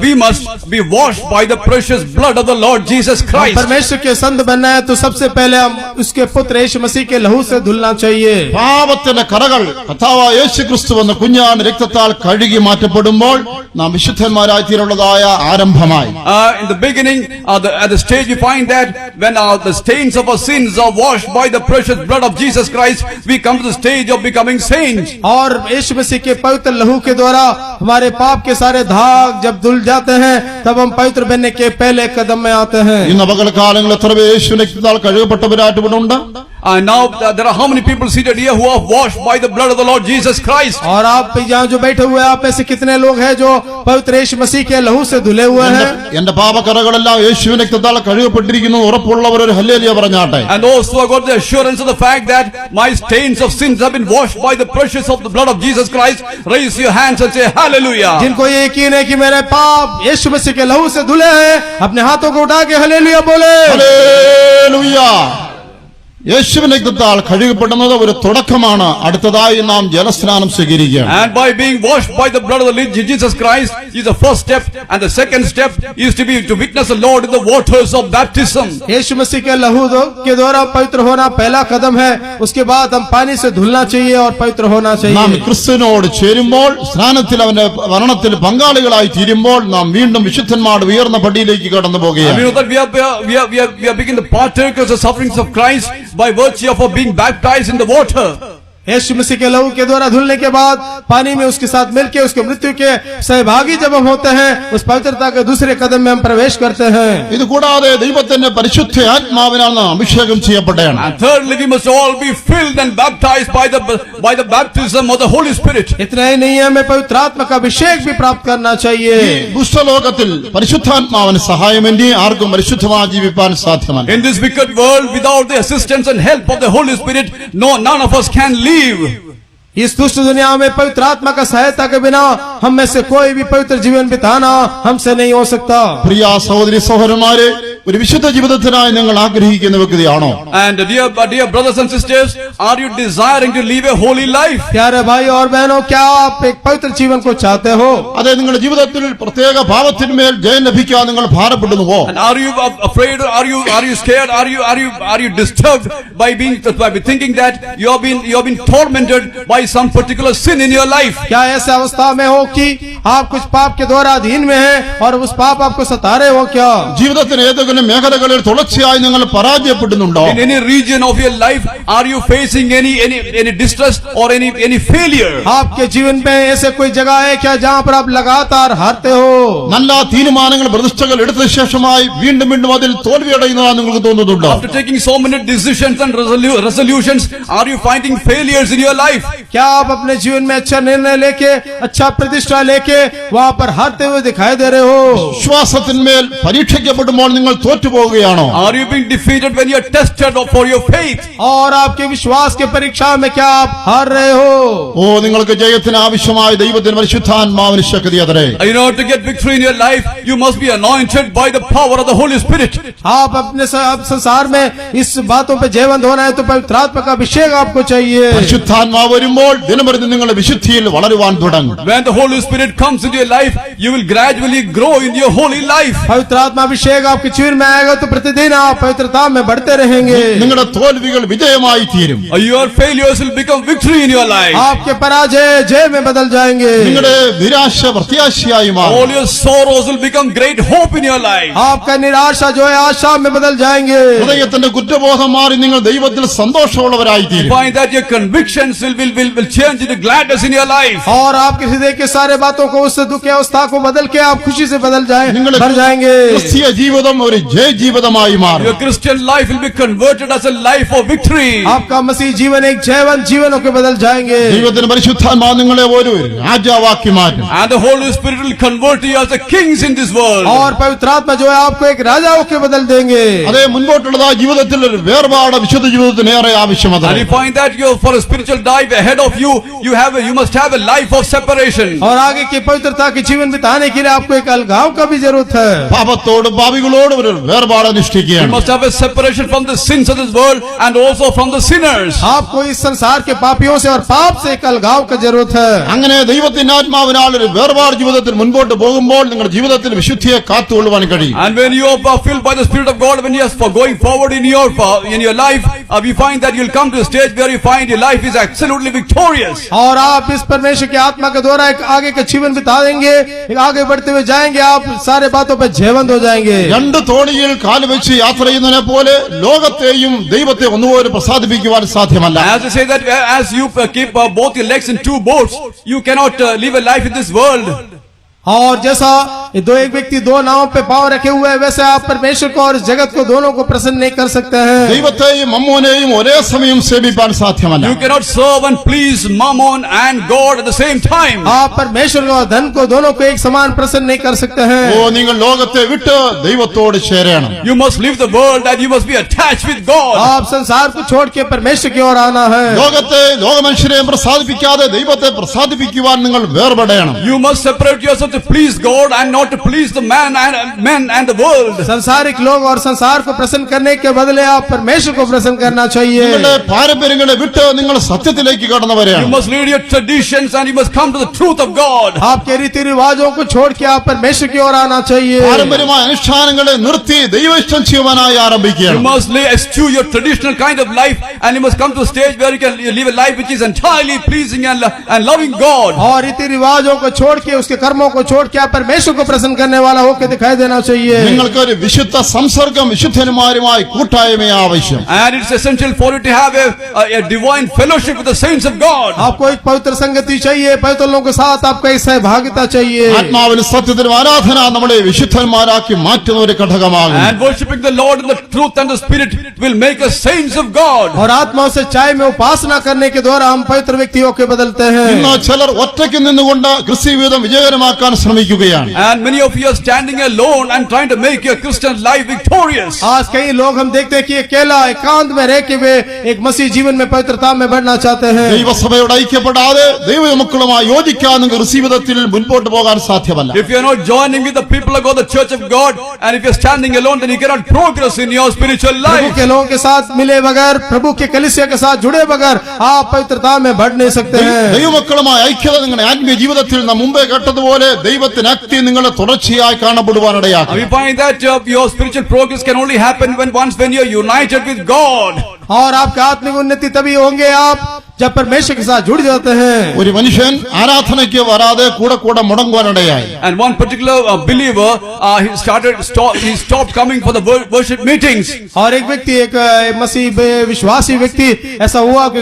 Speaker 2: we must be washed by the precious blood of the Lord Jesus Christ.
Speaker 3: परमेश्वर के संत बनना है तो सबसे पहले हम उसके पुत्र यीशु मसीह के लहू से धुलना चाहिए.
Speaker 1: പാപത്തിന്റെ കറകൾ കർത്താവായ യേശുക്രിസ്തു എന്ന കുഞ്ഞാണ് രക്തത്താൽ കഴുകി മാറ്റപ്പെടുമ്പോൾ നാം വിശുദ്ധന്മാരായി തീരുള്ളതായ ആരംഭമായി.
Speaker 2: In the beginning, at the stage we find that when the stains of our sins are washed by the precious blood of Jesus Christ, we come to the stage of becoming saints.
Speaker 3: और यीशु मसीह के पवित्र लहू के द्वारा हमारे पाप के सारे दाग जब धुल जाते हैं तब हम पवित्र बनने के पहले कदम में आते हैं.
Speaker 1: ഇന്ന് പകൽക്കാലങ്ങൾ എത്ര പേർ യേശുവിന്റെ രക്തത്താൽ കഴുകപ്പെട്ടവരായിട്ട് ഇവിടെ ഉണ്ട്?
Speaker 2: And now there are how many people seated here who are washed by the blood of the Lord Jesus Christ?
Speaker 3: और आप यहाँ जो बैठे हुए हैं आप में से कितने लोग हैं जो पवित्र यीशु मसीह के लहू से धुले हुए हैं?
Speaker 1: എന്റെ പാപക്കറകളെല്ലാം യേശുവിന്റെ രക്തത്താൽ കഴുകപ്പെട്ടിരിക്കുന്നു ഉറപ്പുള്ളവർ ഒരു ഹല്ലേലൂയ പറഞ്ഞാട്ടെ.
Speaker 2: And those who have got the assurance of the fact that my stains of sins have been washed by the precious of the blood of Jesus Christ, raise your hands and say hallelujah.
Speaker 3: जिनको ये यकीन है कि मेरे पाप यीशु मसीह के लहू से धुले हैं, अपने हाथों को उठा के हल्लेलुया बोले.
Speaker 1: ഹല്ലേലൂയ. യേശുവിന്റെ രക്തത്താൽ കഴുകപ്പെടുന്നത് ഒരു തുടക്കമാണ്. അടുത്തതായി നാം ജലസ്നാനം സ്വീകരിക്കുക.
Speaker 2: And by being washed by the blood of the Lord Jesus Christ is the first step, and the second step is to witness the Lord in the waters of baptism.
Speaker 3: यीशु मसीह के लहू के द्वारा पवित्र होना पहला कदम है. उसके बाद हम पानी से धुलना चाहिए और पवित्र होना
Speaker 1: നാം
Speaker 3: चाहिए.
Speaker 1: ക്രിസ്തുവിനോട് ചേരുമ്പോൾ സ്നാനത്തിൽ അവന്റെ മരണത്തിൽ പങ്കാളികളായി തീരുമ്പോൾ നാം വീണ്ടും വിശുദ്ധന്മാരുടെ ഉയർന്ന പടിയിലേക്ക് കടന്നു
Speaker 2: And we
Speaker 1: പോകുകയാണ്.
Speaker 2: know that we are becoming the partakers of the sufferings of Christ by virtue of being baptized in the water.
Speaker 3: यीशु मसीह के लहू के द्वारा धुलने के बाद पानी में उसके साथ मिलके उसके मृत्यु के सहभागी जब हम होते हैं उस पवित्रता के दूसरे कदम में हम प्रवेश करते हैं.
Speaker 1: ഇത് കൂടാതെ ദൈവത്തിന്റെ പരിശുദ്ധ ആത്മാവിനാൽ നാം അഭിഷേകം ചെയ്യപ്പെടണം.
Speaker 2: And thirdly, we must all be filled and baptized by the baptism of the Holy Spirit.
Speaker 3: इतना ही नहीं है, हमें पवित्र आत्मा का अभिषेक भी प्राप्त करना
Speaker 1: ഈ
Speaker 3: चाहिए.
Speaker 1: ദുഷ്ടലോകത്തിൽ പരിശുദ്ധാത്മാവിന് സഹായമെന്നി ആർക്കും പരിശുദ്ധമായി ജീവിപ്പാൻ സാധ്യമല്ല.
Speaker 2: In this wicked world, without the assistance and help of the Holy Spirit, none of us can live.
Speaker 3: इस दुष्ट दुनिया में पवित्र आत्मा का सहायता के बिना हम में से कोई भी पवित्र जीवन बिताना हमसे नहीं हो सकता.
Speaker 1: പ്രിയ സഹോദരി സഹോദരന്മാരെ, ഒരു വിശുദ്ധ ജീവിതത്തിനായി നിങ്ങൾ ആഗ്രഹിക്കുന്ന വ്യക്തിയാണോ?
Speaker 2: And dear brothers and sisters, are you desiring to live a holy life?
Speaker 3: प्यारे भाई और बहनों, क्या आप एक पवित्र जीवन को चाहते हो?
Speaker 1: അതെ, നിങ്ങളുടെ ജീവിതത്തിൽ പ്രത്യേക പാപത്തിന്മേൽ ജയം ലഭിക്കാൻ നിങ്ങൾ ഭാരപ്പെടുന്നുവോ?
Speaker 2: And are you afraid? Are you scared? Are you disturbed by thinking that you have been tormented by some particular sin in your life?
Speaker 3: क्या ऐसा अवस्था में हो कि आप कुछ पाप के द्वारा अधीन में हैं और उस पाप आपको सता रहे हो क्या?
Speaker 1: ജീവിതത്തിന് ഏത് ഏതെങ്കിലും മേഖലകളിൽ തുടർച്ചയായി നിങ്ങൾ പരാജയപ്പെടുന്നുണ്ടോ?
Speaker 2: In any region of your life, are you facing any distress or any failure?
Speaker 3: आपके जीवन में ऐसे कोई जगह है क्या जहाँ पर आप लगातार हारते हो?
Speaker 1: നല്ല തീരുമാനങ്ങൾ പ്രതിഷ്ഠകൾ എടുത്ത ശേഷമായി വീണ്ടും വീണ്ടും അതിൽ തോൽവിയടയുന്നതാണ് നിങ്ങൾക്ക് തോന്നുന്നുണ്ടോ?
Speaker 2: After taking so many decisions and resolutions, are you finding failures in your life?
Speaker 3: क्या आप अपने जीवन में अच्छा निर्णय लेके अच्छा प्रतिष्ठा लेके वहाँ पर हारते हुए दिखाई दे रहे हो?
Speaker 1: വിശ്വാസത്തിന്മേൽ പരീക്ഷിക്കപ്പെടുമ്പോൾ നിങ്ങൾ തോറ്റുപോകുകയാണോ?
Speaker 2: Are you being defeated when you are tested for your faith?
Speaker 3: और आपके विश्वास के परीक्षा में क्या आप हार रहे हो?
Speaker 1: ഓ, നിങ്ങൾക്ക് ജയത്തിന് ആവശ്യമായ ദൈവത്തിന്റെ പരിശുദ്ധാത്മാവിന് ശക്തി അത്രേ.
Speaker 2: In order to get victory in your life, you must be anointed by the power of the Holy Spirit.
Speaker 3: आप अपने संसार में इस बातों पे जयवंत होना है तो पवित्र आत्मा का अभिषेक आपको चाहिए।
Speaker 1: പരിശുദ്ധാത്മാവ് വരുമ്പോൾ ദിനംപ്രതി നിങ്ങൾ വിശുദ്ധിയിൽ വളരുവാൻ തുടങ്ങും.
Speaker 2: When the Holy Spirit comes into your life, you will gradually grow in your holy life.
Speaker 3: पवित्र आत्मा अभिषेक आपके जीवन में आएगा तो प्रतिदिन आप पवित्रता में बढ़ते रहेंगे।
Speaker 1: നിങ്ങളുടെ തോൽവികൾ വിജയമായി തീരും.
Speaker 2: Your failures will become victory in your life.
Speaker 3: आपके पराजय जय में बदल जाएंगे।
Speaker 1: നിങ്ങളുടെ നിരാശ പ്രത്യാശയായി
Speaker 2: All
Speaker 1: മാറും.
Speaker 2: your sorrows will become great hope in your life.
Speaker 3: आपका निराशा जो है आशा में बदल जाएंगे।
Speaker 1: ഹൃദയത്തിന്റെ കുറ്റബോധം മാറി നിങ്ങൾ ദൈവത്തിൽ സന്തോഷമുള്ളവരായി തീരും.
Speaker 2: Find that your convictions will change into gladness in your life.
Speaker 3: और आपके हृदय के सारे बातों को उस दुख की अवस्था को बदल के आप खुशी से भर जाएंगे।
Speaker 1: ക്രിസ്തീയ ജീവിതം ഒരു ജയ ജീവിതമായി മാറും.
Speaker 2: Your Christian life will be converted as a life of victory.
Speaker 3: आपका मसीह जीवन एक जयवंत जीवन होकर बदल जाएंगे।
Speaker 1: ദൈവത്തിന്റെ പരിശുദ്ധാത്മാവ് നിങ്ങളെ ഒരു രാജാവാക്കി മാറ്റും.
Speaker 2: And the Holy Spirit will convert you as the kings in this world.
Speaker 3: और पवित्र आत्मा जो है आपको एक राजा होकर बदल देंगे।
Speaker 1: അതേ മുൻപോട്ടുള്ളതാ ജീവിതത്തിൽ ഒരു വേർപാട് വിശുദ്ധ ജീവിതത്തിന് ഏറെ ആവശ്യമാണ്.
Speaker 2: And you find that for a spiritual life ahead of you, you must have a life of separation.
Speaker 3: और आगे की पवित्रता के जीवन बिताने के लिए आपको एक अलगाव का भी जरूरत है।
Speaker 1: പാപത്തോട് പാപികളോട് ഒരു വേർപാട്
Speaker 2: You
Speaker 1: അനുഷ്ഠിക്കുകയാണ്.
Speaker 2: must have a separation from the sins of this world and also from the sinners.
Speaker 3: आपको इस संसार के पापियों से और पाप से एक अलगाव का जरूरत है।
Speaker 1: അങ്ങനെ ദൈവത്തിന്റെ ആത്മാവിനാൽ ഒരു വേർപാട് ജീവിതത്തിൽ മുൻപോട്ട് പോകുമ്പോൾ നിങ്ങളുടെ ജീവിതത്തിൽ വിശുദ്ധിയെ കാത്തുകൊള്ളുവാൻ കഴിയും.
Speaker 2: And when you are filled by the Spirit of God, when you are going forward in your life, we find that you will come to a stage where you find your life is absolutely victorious.
Speaker 3: और आप इस परमेश्वर की आत्मा के द्वारा एक आगे का जीवन बिता देंगे, एक आगे बढ़ते हुए जाएंगे, आप सारे बातों पे जयवंत हो जाएंगे।
Speaker 1: രണ്ട് തോണിയിൽ കാല് വെച്ച് യാത്ര ചെയ്യുന്നതിനെ പോലെ ലോകത്തെയും ദൈവത്തെ ഒന്നുപോലെ പ്രസാദിപ്പിക്കുവാൻ സാധ്യമല്ല.
Speaker 2: As they say that as you keep both your legs in two boats, you cannot live a life in this world.
Speaker 3: और जैसा ये एक व्यक्ति दो नाव पे पांव रखे हुए है, वैसे आप परमेश्वर को और इस जगत को दोनों को प्रसन्न नहीं कर सकते हैं।
Speaker 1: ദൈവത്തെയും മമ്മോനെയും ഒരേ സമയം സേവിപ്പാൻ സാധ്യമല്ല.
Speaker 2: You cannot serve and please Mammon and God at the same time.
Speaker 3: आप परमेश्वर और धन को दोनों को एक समान प्रसन्न नहीं कर सकते हैं।
Speaker 1: ഓ, നിങ്ങൾ ലോകത്തെ വിട്ട് ദൈവത്തോട് ചേരണം.
Speaker 2: You must leave the world and you must be attached with God.
Speaker 3: आप संसार को छोड़ के परमेश्वर की ओर आना है।
Speaker 1: ലോകത്തെ ലോകമനുഷ്യരെയും പ്രസാദിപ്പിക്കാതെ ദൈവത്തെ പ്രസാദിപ്പിക്കുവാൻ നിങ്ങൾ വേർപെടണം.
Speaker 2: You must separate yourself to please God and not to please the men and the world.
Speaker 3: संसारिक लोग और संसार को प्रसन्न करने के बदले आप परमेश्वर को प्रसन्न करना चाहिए।
Speaker 1: നിങ്ങളുടെ പാരമ്പര്യങ്ങളെ വിട്ട് നിങ്ങൾ സത്യത്തിലേക്ക് കടന്നവരാണ്.
Speaker 2: You must lead your traditions and you must come to the truth of God.
Speaker 3: आपके रीति रिवाजों को छोड़ के आप परमेश्वर की ओर आना चाहिए।
Speaker 1: പാരമ്പര്യമായ അനുഷ്ഠാനങ്ങളെ നിർത്തി ദൈവഇഷ്ടം ചെയ്യുവാനായി
Speaker 2: You
Speaker 1: ആരംഭിക്കുകയാണ്.
Speaker 2: must eschew your traditional kind of life and you must come to a stage where you can live a life which is entirely pleasing and loving God.
Speaker 3: और रीति रिवाजों को छोड़ के उसके कर्मों को छोड़ के आप परमेश्वर को प्रसन्न करने वाला होकर दिखाई देना चाहिए।
Speaker 1: നിങ്ങൾക്ക് ഒരു വിശുദ്ധ സംസർഗം വിശുദ്ധന്മാരുമായി കൂട്ടായ്മ ആവശ്യം.
Speaker 2: And it's essential for you to have a divine fellowship with the saints of God.
Speaker 3: आपको एक पवित्र संगति चाहिए, पवित्र लोगों के साथ आपका एक सहभागिता चाहिए।
Speaker 1: ആത്മാവിന് സത്യത്തിനും ആരാധന നമ്മളെ വിശുദ്ധന്മാരാക്കി മാറ്റുന്ന ഒരു ഘടകമാകും.
Speaker 2: And worshiping the Lord in the truth and the Spirit will make us saints of God.
Speaker 3: और आत्मा से चाय में उपासना करने के द्वारा हम पवित्र व्यक्तियों के बदलते हैं।
Speaker 1: ഇന്ന് ചിലർ ഒറ്റയ്ക്ക് നിന്നുകൊണ്ട് ക്രിസ്തീയ ജീവിതം വിജയകരമാക്കാൻ ശ്രമിക്കുകയാണ്.
Speaker 2: And many of you are standing alone and trying to make your Christian life victorious.
Speaker 3: आज कई लोग हम देखते हैं कि अकेला एकांत में रह के वे एक मसीह जीवन में पवित्रता में बढ़ना चाहते हैं।
Speaker 1: ദൈവസഭയോട് ഐക്യപ്പെടാതെ ദൈവമക്കളുമായി യോജിക്കാതെ ജീവിതത്തിൽ മുൻപോട്ട് പോകാൻ സാധ്യമല്ല.
Speaker 2: If you are not joining with the people of God, the church of God, and if you are standing alone, then you cannot progress in your spiritual
Speaker 3: Prabhu
Speaker 2: life.
Speaker 3: के लोगों के साथ मिले बगैर, प्रभु के कलीसिया के साथ जुड़े बगैर आप पवित्रता में बढ़ नहीं सकते हैं।
Speaker 1: ദൈവമക്കളുമായി ഐക്യത നിങ്ങളുടെ ആത്മീയ ജീവിതത്തിൽ നാം മുമ്പേ കേട്ടതുപോലെ ദൈവത്തിന് അക്തി നിങ്ങളെ തുടർച്ചയായി കാണപ്പെടുവാനിടയാക്കും.
Speaker 2: We find that your spiritual progress can only happen when you are united with God.
Speaker 3: और आपकी आत्मिक उन्नति तभी होंगे आप जब परमेश्वर के साथ जुड़ जाते हैं,
Speaker 1: ഒരു മനുഷ്യൻ ആരാധനയ്ക്ക് വരാതെ കൂടെ കൂടെ മുടങ്ങുവാനിടയായി.
Speaker 2: And one particular believer, he stopped coming for the worship meetings.
Speaker 3: और एक व्यक्ति, एक मसीह विश्वासी व्यक्ति, ऐसा हुआ कि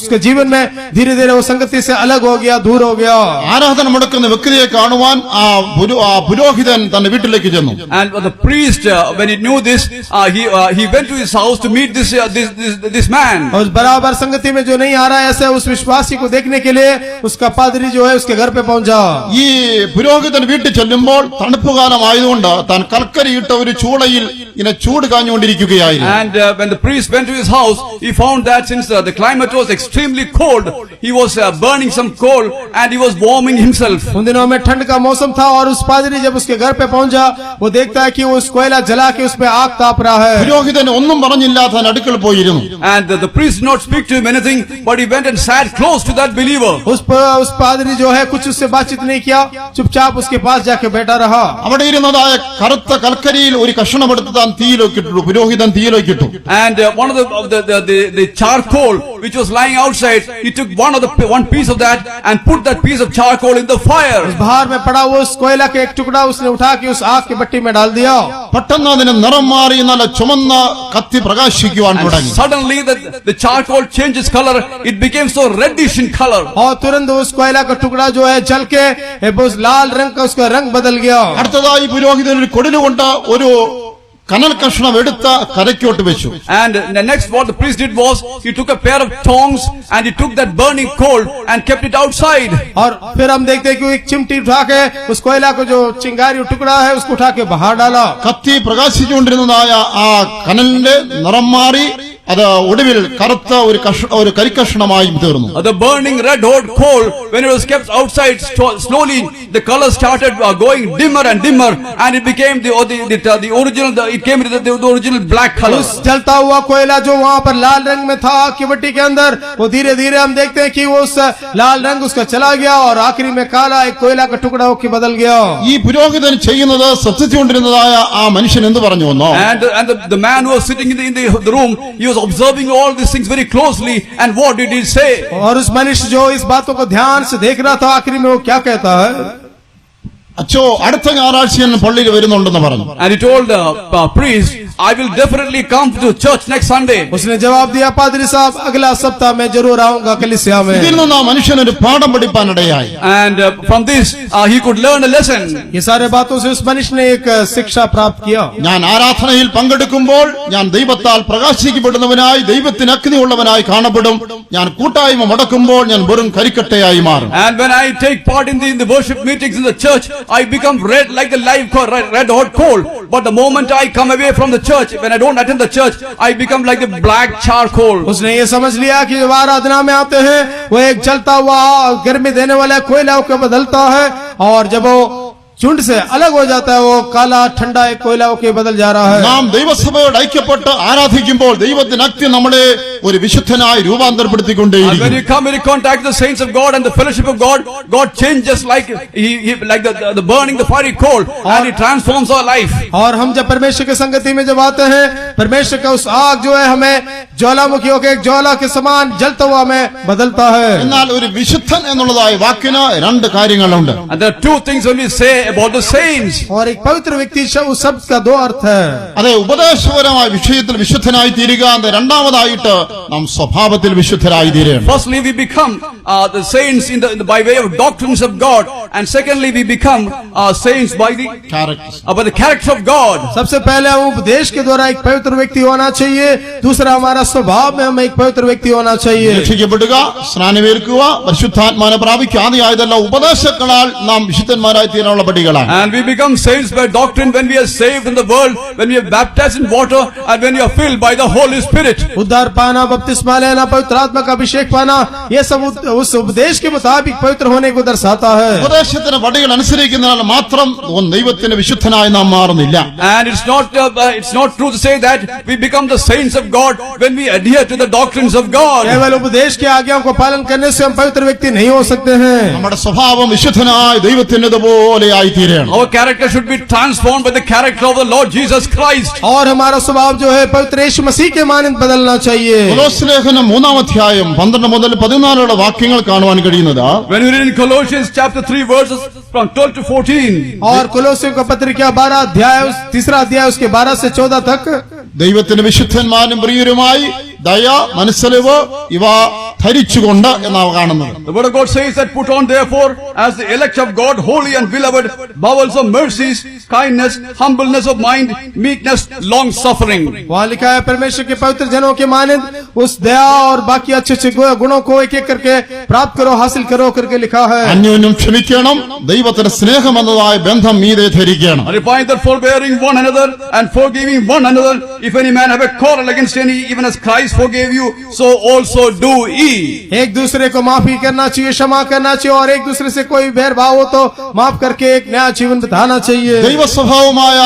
Speaker 3: उसके जीवन में धीरे धीरे वो संगति से अलग हो गया, दूर हो गया.
Speaker 1: ആരാധന മുടക്കുന്ന വ്യക്തിയെ കാണുവാൻ ആ പുരോഹിതൻ തന്റെ വീട്ടിലേക്ക് ചെന്നു.
Speaker 2: And the priest, when he knew this, he went to his house to meet this man.
Speaker 3: और बराबर संगति में जो नहीं आ रहा है, ऐसे उस विश्वासी को देखने के लिए उसका पादरी जो है उसके घर पे पहुंचा.
Speaker 1: ഈ പുരോഹിതൻ വീട്ടിൽ ചെല്ലുമ്പോൾ തണുപ്പുകാലം ആയതുകൊണ്ട് താൻ കൽക്കരിയിട്ട ഒരു ചൂളയിൽ ഇങ്ങനെ ചൂട് കാഞ്ഞുകൊണ്ടിരിക്കുകയായിരുന്നു.
Speaker 2: And when the priest went to his house, he found that since the climate was extremely cold, he was burning some coal and he was warming himself.
Speaker 3: उन दिनों में ठंड का मौसम था और उस पादरी जब उसके घर पे पहुंचा, वो देखता है कि वो उस कोयला जला के उसमें आग ताप रहा है.
Speaker 1: പുരോഹിതൻ ഒന്നും പറഞ്ഞില്ല, താൻ അടുക്കൽ പോയിരുന്നു.
Speaker 2: And the priest did not speak to him anything, but he went and sat close to that believer.
Speaker 3: उस पादरी जो है कुछ उससे बातचीत नहीं किया, चुपचाप उसके पास जाके बैठा रहा.
Speaker 1: അവിടെ ഇരുന്നതായ കറുത്ത കൽക്കരിയിൽ ഒരു കഷണമെടുത്ത് താൻ തീയിലേക്കിട്ടു. പുരോഹിതൻ തീയിലേക്കിട്ടു.
Speaker 2: And one of the charcoal which was lying outside, he took one piece of that and put that piece of charcoal in the fire.
Speaker 3: बाहर में पड़ा हुआ उस कोयला के एक टुकड़ा उसने उठा के उस आग की भट्टी में डाल दिया.
Speaker 1: പെട്ടെന്ന് അതിന് നിറം മാറി നല്ല ചുമന്ന കത്തി പ്രകാശിക്കുവാൻ തുടങ്ങി.
Speaker 2: Suddenly the charcoal changed its color, it became so reddish in color.
Speaker 3: और तुरंत उस कोयला का टुकड़ा जो है जल के उस लाल रंग का उसका रंग बदल गया.
Speaker 1: അടുത്തതായി പുരോഹിതൻ ഒരു കൊടിലുകൊണ്ട് ഒരു കനൽ കഷ്ണം എടുത്ത് കരയ്ക്കോട്ട് വെച്ചു.
Speaker 2: And the next what the priest did was he took a pair of tongs and he took that burning coal and kept it outside.
Speaker 3: और फिर हम देखते हैं कि एक चिमटी उठा के उस कोयला को जो चिंगारी टुकड़ा है उसको उठा के बाहर डाला.
Speaker 1: കത്തി പ്രകാശിച്ചുകൊണ്ടിരുന്നതായ ആ കനലിന്റെ നിറം മാറി അത് ഒടുവിൽ കറുത്ത ഒരു കരിക്കഷ്ണമായി തീർന്നു.
Speaker 2: The burning red hot coal, when it was kept outside, slowly the color started going dimmer and dimmer, and it became the original. It came to the original black color.
Speaker 3: उस जलता हुआ कोयला जो वहाँ पर लाल रंग में था आग की भट्टी के अंदर, वो धीरे धीरे हम देखते हैं कि वो उस लाल रंग उसका चला गया और आखिरी में काला एक कोयला का टुकड़ा होकर बदल गया.
Speaker 1: ഈ പുരോഹിതൻ ചെയ്യുന്നത് ശ്രദ്ധിച്ചുകൊണ്ടിരുന്നതായ ആ മനുഷ്യൻ എന്ത് പറഞ്ഞു വന്നോ?
Speaker 2: And the man who was sitting in the room, he was observing all these things very closely, and what did he say?
Speaker 3: और उस मनुष्य जो इस बातों को ध्यान से देख रहा था, आखिरी में वो क्या कहता है?
Speaker 1: അച്ചോ അടുത്ത ഞായറാഴ്ച ഞാൻ പള്ളിയിൽ വരുന്നുണ്ടെന്ന് പറഞ്ഞു.
Speaker 2: And he told the priest, I will definitely come to church next Sunday.
Speaker 3: उसने जवाब दिया, पादरी साहब अगला सप्ताह मैं जरूर आऊंगा कलीसिया में.
Speaker 1: ഇതിൽ നിന്ന് ആ മനുഷ്യൻ ഒരു പാഠം പഠിപ്പാനിടയായി.
Speaker 2: And from this he could learn a lesson.
Speaker 3: ये सारे बातों से उस मनुष्य ने एक शिक्षा प्राप्त किया.
Speaker 1: ഞാൻ ആരാധനയിൽ പങ്കെടുക്കുമ്പോൾ ഞാൻ ദൈവത്താൽ പ്രകാശിക്കപ്പെടുന്നവനായി ദൈവത്തിന് അഗ്നിയുള്ളവനായി കാണപ്പെടും. ഞാൻ കൂട്ടായ്മ മുടക്കുമ്പോൾ ഞാൻ വെറും കരിക്കട്ടയായി മാറും.
Speaker 2: And when I take part in the worship meetings in the church, I become red like the red hot coal. But the moment I come away from the church, when I don't attend the church, I become like the black charcoal.
Speaker 3: उसने ये समझ लिया कि जब आराधना में आते हैं वो एक जलता हुआ गर्मी देने वाला कोयला को बदलता है, और जब वो झुंड से अलग हो जाता है वो काला ठंडा एक कोयला होकर बदल जा रहा है.
Speaker 1: നാം ദൈവസഭയോട് ഐക്യപ്പെട്ട് ആരാധിക്കുമ്പോൾ ദൈവത്തിന് അഗ്നി നമ്മളെ ഒരു വിശുദ്ധനായി രൂപാന്തരപ്പെടുത്തിക്കൊണ്ടേയിരിക്കും.
Speaker 2: And when you come in contact with the saints of God and the fellowship of God, God changes like the burning the fiery coal, and He transforms our life.
Speaker 3: और हम जब परमेश्वर की संगति में जब आते हैं, परमेश्वर का उस आग जो है हमें ज्वालामुखियों के एक ज्वाला के समान जलता हुआ हमें बदलता है.
Speaker 1: എന്നാൽ ഒരു വിശുദ്ധൻ എന്നുള്ളതായ വാക്കിന് രണ്ട് കാര്യങ്ങളുണ്ട്.
Speaker 2: And there are two things when we say about the saints.
Speaker 3: और एक पवित्र व्यक्ति उस शब्द का दो अर्थ है.
Speaker 1: അതെ, ഉപദേശപരമായ വിഷയത്തിൽ വിശുദ്ധനായി തീരുക. രണ്ടാമതായിട്ട് നാം സ്വഭാവത്തിൽ വിശുദ്ധരായി തീരുക.
Speaker 2: Firstly, we become the saints by way of doctrines of God, and secondly, we become saints by the character of God.
Speaker 3: सबसे पहले हम उपदेश के द्वारा एक पवित्र व्यक्ति होना चाहिए, दूसरा हमारा स्वभाव में हम एक पवित्र व्यक्ति होना चाहिए.
Speaker 1: രക്ഷിക്കപ്പെടുക, സ്നാനമേൽക്കുക, പരിശുദ്ധാത്മാവിനെ പ്രാപിക്കുക, ആദിയായതെല്ലാം ഉപദേശങ്ങളാൽ നാം വിശുദ്ധന്മാരായി തീരാനുള്ള പടികളാണ്.
Speaker 2: And we become saints by doctrine when we are saved in the world, when we are baptized in water, and when we are filled by the Holy Spirit.
Speaker 3: उद्धार पाना, बपतिस्मा लेना, पवित्र आत्मा का अभिषेक पाना, ये सब उस उपदेश के मुताबिक पवित्र होने को दर्शाता है.
Speaker 1: ഉപദേശത്തിന്റെ പടികൾ അനുസരിക്കുന്നതിനാൽ മാത്രം ദൈവത്തിന്റെ വിശുദ്ധനായി നാം മാറുന്നില്ല.
Speaker 2: And it's not true to say that we become the saints of God when we adhere to the doctrines of God.
Speaker 3: केवल उपदेश की आज्ञाओं को पालन करने से हम पवित्र व्यक्ति नहीं हो सकते हैं.
Speaker 1: നമ്മുടെ സ്വഭാവം വിശുദ്ധനായി ദൈവത്തിൻ്റെതുപോലെ ആയിത്തീരണം.
Speaker 2: Our character should be transformed by the character of the Lord Jesus Christ.
Speaker 3: और हमारा स्वभाव जो है पवित्र यीशु मसीह के मानंद बदलना चाहिए.
Speaker 1: കൊലോസ്യ ലേഖനം 3-ാം അധ്യായം 12 മുതൽ 14 വാക്യങ്ങൾ കാണുവാൻ കഴിയുന്നത്
Speaker 2: When we read in Colossians chapter 3 verses from 12 to 14.
Speaker 3: और कोलोसियों का पत्रिका 12 अध्याय 3 अध्याय उसके 12 से 14 तक
Speaker 1: ദൈവത്തിന്റെ വിശുദ്ധന്മാരും പ്രിയരുമായി ദയ, മനസ്സലിവ് ഇവ ധരിച്ചുകൊണ്ട് എന്നാണ് കാണുന്നത്.
Speaker 2: The word of God says that put on therefore as the elect of God, holy and beloved, bowels of mercies, kindness, humbleness of mind, meekness, long suffering.
Speaker 3: वहाँ लिखा है परमेश्वर के पवित्र जनों के मानंद उस दया और बाकी अच्छे अच्छे गुणों को एक एक करके प्राप्त करो, हासिल करो करके लिखा है।
Speaker 1: അന്യോന്യം ക്ഷമിക്കണം, ദൈവത്തിന്റെ സ്നേഹമെന്നതായ ബന്ധം മീതെ ധരിക്കണം.
Speaker 2: And we find that forbearing one another and forgiving one another, if any man have a quarrel against any, even as Christ forgave you, so also do ye.
Speaker 3: एक दूसरे को माफी करना चाहिए, क्षमा करना चाहिए, और एक दूसरे से कोई बैर भाव हो तो माफ करके एक नया जीवन बिताना चाहिए।
Speaker 1: ദൈവ സ്വഭാവമായ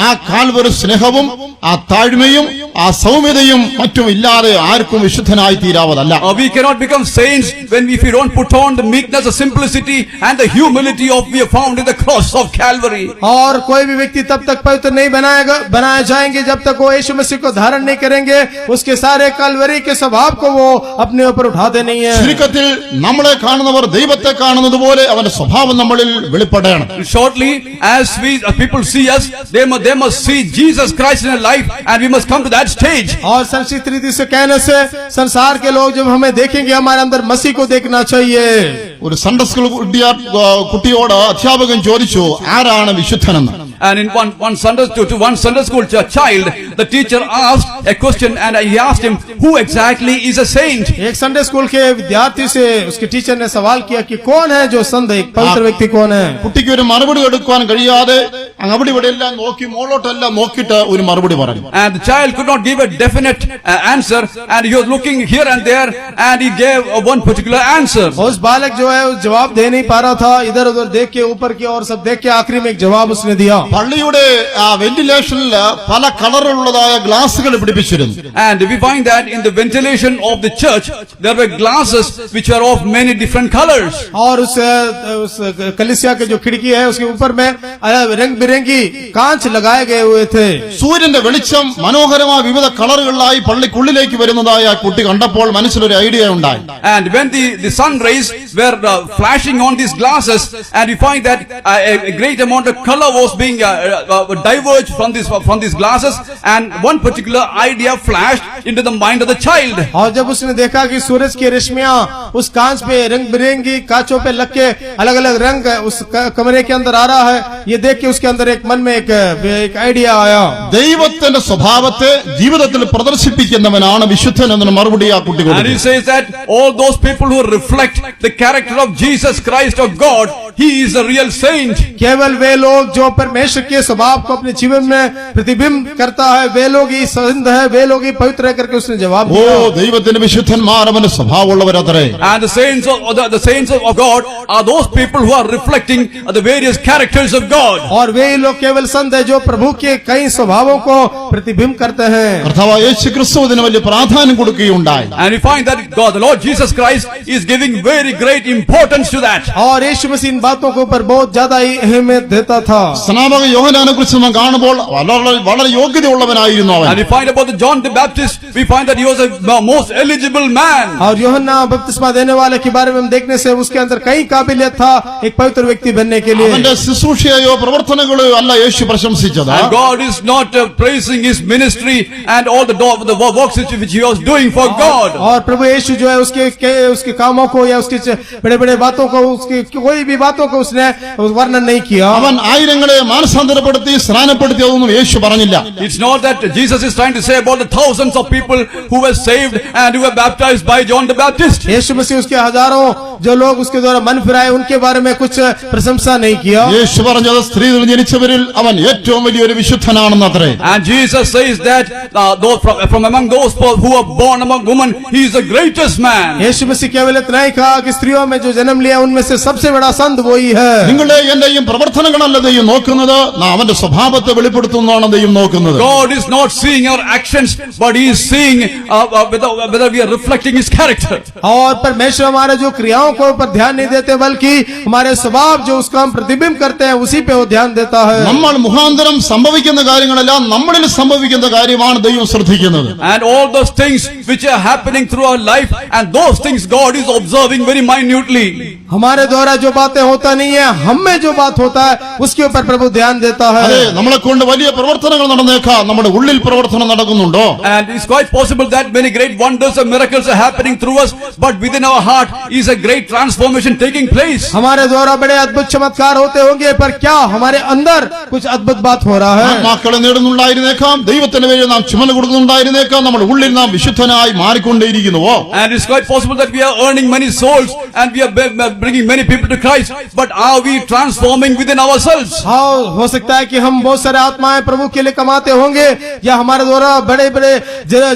Speaker 1: ആ കാൽവരി സ്നേഹവും ആ താഴ്മയും ആ സൗമ്യതയും മറ്റും ഇല്ലാതെ ആർക്കും വിശുദ്ധനായി തീരാവതല്ല.
Speaker 2: We cannot become saints if we don't put on the meekness, the simplicity and the humility of we have found in the cross of Calvary.
Speaker 3: और कोई भी व्यक्ति तब तक पवित्र नहीं बनाए जाएंगे जब तक वो यीशु मसीह को धारण नहीं करेंगे, उसके सारे कलवरी के स्वभाव को वो अपने ऊपर उठाते नहीं है।
Speaker 1: ചുരുക്കത്തിൽ നമ്മളെ കാണുന്നവർ ദൈവത്തെ കാണുന്നത് പോലെ അവന്റെ സ്വഭാവം നമ്മളിൽ വെളിപ്പെടണം.
Speaker 2: Shortly, as people see us, they must see Jesus Christ in our life, and we must come to that stage.
Speaker 3: और संक्षिप्त रीति से कहने से संसार के लोग जब हमें देखेंगे हमारे अंदर मसीह को देखना चाहिए।
Speaker 1: ഒരു സൺഡേ സ്കൂൾ കുട്ടിയോട് അധ്യാപകൻ ചോദിച്ചു ആരാണ് വിശുദ്ധനെന്ന്.
Speaker 2: And in one Sunday school child, the teacher asked a question, and he asked him, who exactly is a saint?
Speaker 3: एक संडे स्कूल के विद्यार्थी से उसके टीचर ने सवाल किया कि कौन है जो संत, एक पवित्र व्यक्ति कौन है।
Speaker 1: കുട്ടിക്ക് ഒരു മറുപടി എടുക്കാൻ കഴിയാതെ അവിടെ ഇവിടെ എല്ലാം നോക്കി മോളോട്ടെല്ലാം നോക്കിയിട്ട് ഒരു മറുപടി പറഞ്ഞു.
Speaker 2: And the child could not give a definite answer, and he was looking here and there, and he gave one particular answer.
Speaker 3: उस बालक जो है उस जवाब दे नहीं पा रहा था, इधर उधर देख के ऊपर की और सब देख के आखिरी में एक जवाब उसने दिया।
Speaker 1: പള്ളിയുടെ വെന്റിലേഷനിൽ പല കളറുള്ളതായ ഗ്ലാസുകൾ പിടിപ്പിച്ചിരുന്നു.
Speaker 2: And we find that in the ventilation of the church there were glasses which are of many different colors.
Speaker 3: और उस कलीसिया के जो खिड़की है उसके ऊपर में रंग बिरंगी कांच लगाए गए हुए थे.
Speaker 1: സൂര്യന്റെ വെളിച്ചം മനോഹരമായ വിവിധ കളറുകളിലായി പള്ളിക്കുള്ളിലേക്ക് വരുന്നതായ കുട്ടി കണ്ടപ്പോൾ മനസ്സിലൊരു ഐഡിയ ഉണ്ടായി.
Speaker 2: And when the sun rays were flashing on these glasses, and we find that a great amount of color was being diverged from these glasses, and one particular idea flashed into the mind of the child.
Speaker 3: और जब उसने देखा कि सूरज की रश्मियां उस कांच पे रंग बिरंगी कांचों पे लग के अलग अलग रंग उस कमरे के अंदर आ रहा है, ये देख के उसके अंदर एक मन में एक आइडिया आया.
Speaker 1: ദൈവത്തിന്റെ സ്വഭാവത്തെ ജീവിതത്തിൽ പ്രദർശിപ്പിക്കുന്നവനാണ് വിശുദ്ധൻ എന്ന മറുപടി ആ കുട്ടി കൊടുത്തു.
Speaker 2: And he says that all those people who reflect the character of Jesus Christ of God, he is a real saint.
Speaker 3: केवल वे लोग जो परमेश्वर के स्वभाव को अपने जीवन में प्रतिबिंब करता है, वे लोग ही संत है, वे लोग ही पवित्र है करके उसने जवाब
Speaker 1: ഓ
Speaker 3: दिया.
Speaker 1: ദൈവത്തിന്റെ വിശുദ്ധന്മാർ അവന്റെ സ്വഭാവമുള്ളവരത്രേ.
Speaker 2: And the saints of God are those people who are reflecting the various characters of God.
Speaker 3: और वे लोग केवल संत है जो प्रभु के कई स्वभावों को प्रतिबिंब करते हैं.
Speaker 1: കർത്താവായ യേശു ക്രിസ്തു ഇതിന് വലിയ പ്രാധാന്യം കൊടുക്കുകയുണ്ടായി.
Speaker 2: And we find that God, the Lord Jesus Christ, is giving very great importance to that.
Speaker 3: और यीशु मसीह इन बातों के ऊपर बहुत ज्यादा ही अहमियत देता था.
Speaker 1: സ്നാപക യോഹന്നാനെ കുറിച്ച് നാം കാണുമ്പോൾ വളരെ യോഗ്യതയുള്ളവനായിരുന്നു അവൻ.
Speaker 2: And we find about the John the Baptist, we find that he was a most eligible man.
Speaker 3: और यूहन्ना बपतिस्मा देने वाले के बारे में हम देखने से उसके अंदर कई काबिलियत था एक पवित्र व्यक्ति बनने के लिए.
Speaker 1: അവന്റെ ശുശ്രൂഷയോ പ്രവർത്തനങ്ങളോ അല്ല യേശു പ്രശംസിച്ചത്.
Speaker 2: And God is not praising his ministry and all the works which he was doing for God.
Speaker 3: और प्रभु यीशु जो है उसके कामों को या उसके बड़े बड़े बातों को, उसकी कोई भी बातों को उसने वर्णन नहीं किया.
Speaker 1: അവൻ ആയിരങ്ങളെ മാനസാന്തരപ്പെടുത്തി സ്നാനപ്പെടുത്തിയതൊന്നും യേശു പറഞ്ഞില്ല.
Speaker 2: It's not that Jesus is trying to say about the thousands of people who were saved and who were baptized by John the Baptist.
Speaker 3: यीशु मसीह उसके हजारों जो लोग उसके द्वारा मन फिराए उनके बारे में कुछ प्रशंसा नहीं किया.
Speaker 1: യേശു പറഞ്ഞത് സ്ത്രീകൾ ജനിച്ചവരിൽ അവൻ ഏറ്റവും വലിയൊരു വിശുദ്ധനാണെന്നത്രേ.
Speaker 2: And Jesus says that from among those who are born among women, he is the greatest man.
Speaker 3: यीशु मसीह केवल इतना ही कहा कि स्त्रियों में जो जन्म लिया उनमें से सबसे बड़ा संत वही है.
Speaker 1: നിങ്ങളുടെ എന്റെയും പ്രവർത്തനങ്ങളല്ല ദൈവം നോക്കുന്നത്, അവന്റെ സ്വഭാവത്തെ വെളിപ്പെടുത്തുന്നതാണ് ദൈവം നോക്കുന്നത്.
Speaker 2: God is not seeing our actions, but he is seeing whether we are reflecting his character.
Speaker 3: और परमेश्वर हमारे जो क्रियाओं क्रियाओं को ऊपर ध्यान नहीं देते, बल्कि हमारे स्वभाव जो उसका हम प्रतिबिंब करते हैं उसी पे वो ध्यान देता है।
Speaker 1: നമ്മൾ മുഖാന്തരം സംഭവിക്കുന്ന കാര്യങ്ങളെല്ലാം നമ്മളിൽ സംഭവിക്കുന്ന കാര്യമാണ് ദൈവം ശ്രദ്ധിക്കുന്നത്.
Speaker 2: And all those things which are happening through our life, and those things God is observing very minutely.
Speaker 3: हमारे द्वारा जो बातें होता नहीं है, हम में जो बात होता है उसके ऊपर प्रभु ध्यान देता
Speaker 1: അതെ,
Speaker 3: है।
Speaker 1: നമ്മളെ കൊണ്ട് വലിയ പ്രവർത്തനങ്ങൾ നടന്നേക്കാം, നമ്മുടെ ഉള്ളിൽ പ്രവർത്തനം നടക്കുന്നുണ്ടോ?
Speaker 2: And it's quite possible that many great wonders and miracles are happening through us, but within our heart is a great transformation taking place.
Speaker 3: हमारे द्वारा बड़े अद्भुत चमत्कार होते होंगे, पर क्या हमारे अंदर कुछ अद्भुत बात हो रहा है?
Speaker 1: മക്കളെ നേടുന്നുണ്ടായിരുന്നേക്കാം, ദൈവത്തിന് വേണ്ടി നാം ചുമല് കൊടുക്കുന്നുണ്ടായിരുന്നേക്കാം, നമ്മുടെ ഉള്ളിൽ നാം വിശുദ്ധനായി മാറിക്കൊണ്ടേയിരിക്കുന്നുവോ?
Speaker 2: And it's quite possible that we are earning many souls and we are bringing many people to Christ, but are we transforming within ourselves?
Speaker 3: हाँ, हो सकता है कि हम बहुत सारे आत्माएं प्रभु के लिए कमाते होंगे, या हमारे द्वारा बड़े बड़े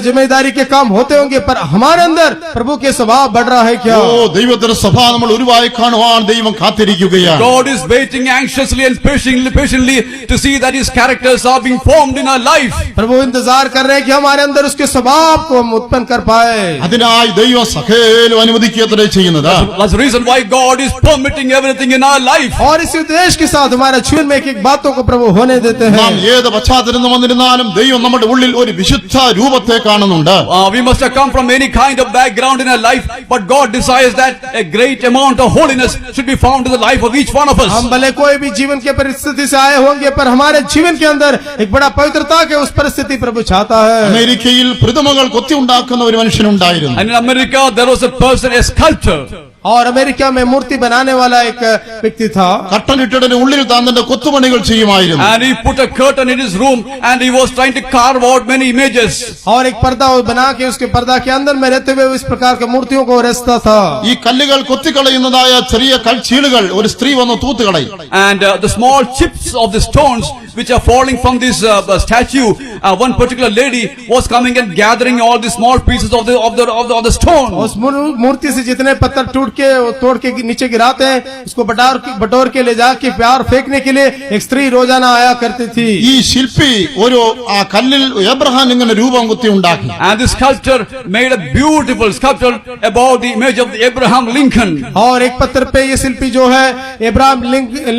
Speaker 3: जिम्मेदारी के काम होते होंगे, पर हमारे अंदर प्रभु के स्वभाव बढ़ रहा है क्या?
Speaker 1: ഓ, ദൈവത്തിന്റെ സഭ നമ്മൾ ഉരുവായി കാണുവാൻ ദൈവം കാത്തിരിക്കുകയാണ്.
Speaker 2: God is waiting anxiously and patiently to see that His characters are being formed in our life.
Speaker 3: प्रभु इंतजार कर रहे हैं कि हमारे अंदर उसके स्वभाव को हम उत्पन्न कर पाए।
Speaker 1: അതിനായി ദൈവം സകലം അനുവദിക്കുകയത്രേ ചെയ്യുന്നത്.
Speaker 2: That's the reason why God is permitting everything in our life.
Speaker 3: और इस उद्देश्य के साथ हमारे जीवन में एक बातों को प्रभु होने देते
Speaker 1: നാം
Speaker 3: हैं।
Speaker 1: ഏത് പശ്ചാത്തലത്തിൽ വന്നിരുന്നാലും ദൈവം നമ്മുടെ ഉള്ളിൽ ഒരു വിശുദ്ധ രൂപത്തെ കാണുന്നുണ്ട്.
Speaker 2: We must have come from any kind of background in our life, but God desires that a great amount of holiness should be found in the life of each one of us.
Speaker 3: हम भले कोई भी जीवन के परिस्थिति से आए होंगे, पर हमारे जीवन के अंदर एक बड़ा पवित्रता के उस परिस्थिति प्रभु चाहता है।
Speaker 1: അമേരിക്കയിൽ പ്രതിമകൾ കൊത്തി ഉണ്ടാക്കുന്ന ഒരു മനുഷ്യനുണ്ടായിരുന്നു.
Speaker 2: And in America there was a person, a sculptor.
Speaker 3: और अमेरिका में मूर्ति बनाने वाला एक व्यक्ति था।
Speaker 1: കട്ടനിട്ടതിന് ഉള്ളിൽ താൻ തന്റെ കൊത്തുപണികൾ ചെയ്യുമായിരുന്നു.
Speaker 2: And he put a curtain in his room and he was trying to carve out many images.
Speaker 3: और एक पर्दा बना के उसके पर्दा के अंदर में रहते हुए इस प्रकार के मूर्तियों को रचता था।
Speaker 1: ഈ കല്ലുകൾ കൊത്തിക്കളയുന്നതായ ചെറിയ കൽച്ചീളുകൾ ഒരു സ്ത്രീ വന്ന് തൂത്തുകളയും.
Speaker 2: And the small chips of the stones which are falling from this statue, one particular lady was coming and gathering all the small pieces of the stone.
Speaker 3: उस मूर्ति से जितने पत्थर टूट के तोड़ के नीचे गिराते हैं, उसको बटोर के ले जाके प्यार फेंकने के लिए एक स्त्री रोजाना आया करती थी।
Speaker 1: ഈ ശില്പി ഒരു ആ കല്ലിൽ എബ്രഹാം ഇങ്ങനെ രൂപം കുത്തി ഉണ്ടാക്കി.
Speaker 2: And the sculptor made a beautiful sculpture about the image of Abraham Lincoln.
Speaker 3: और एक पत्थर पे ये शिल्पी जो है इब्राहिम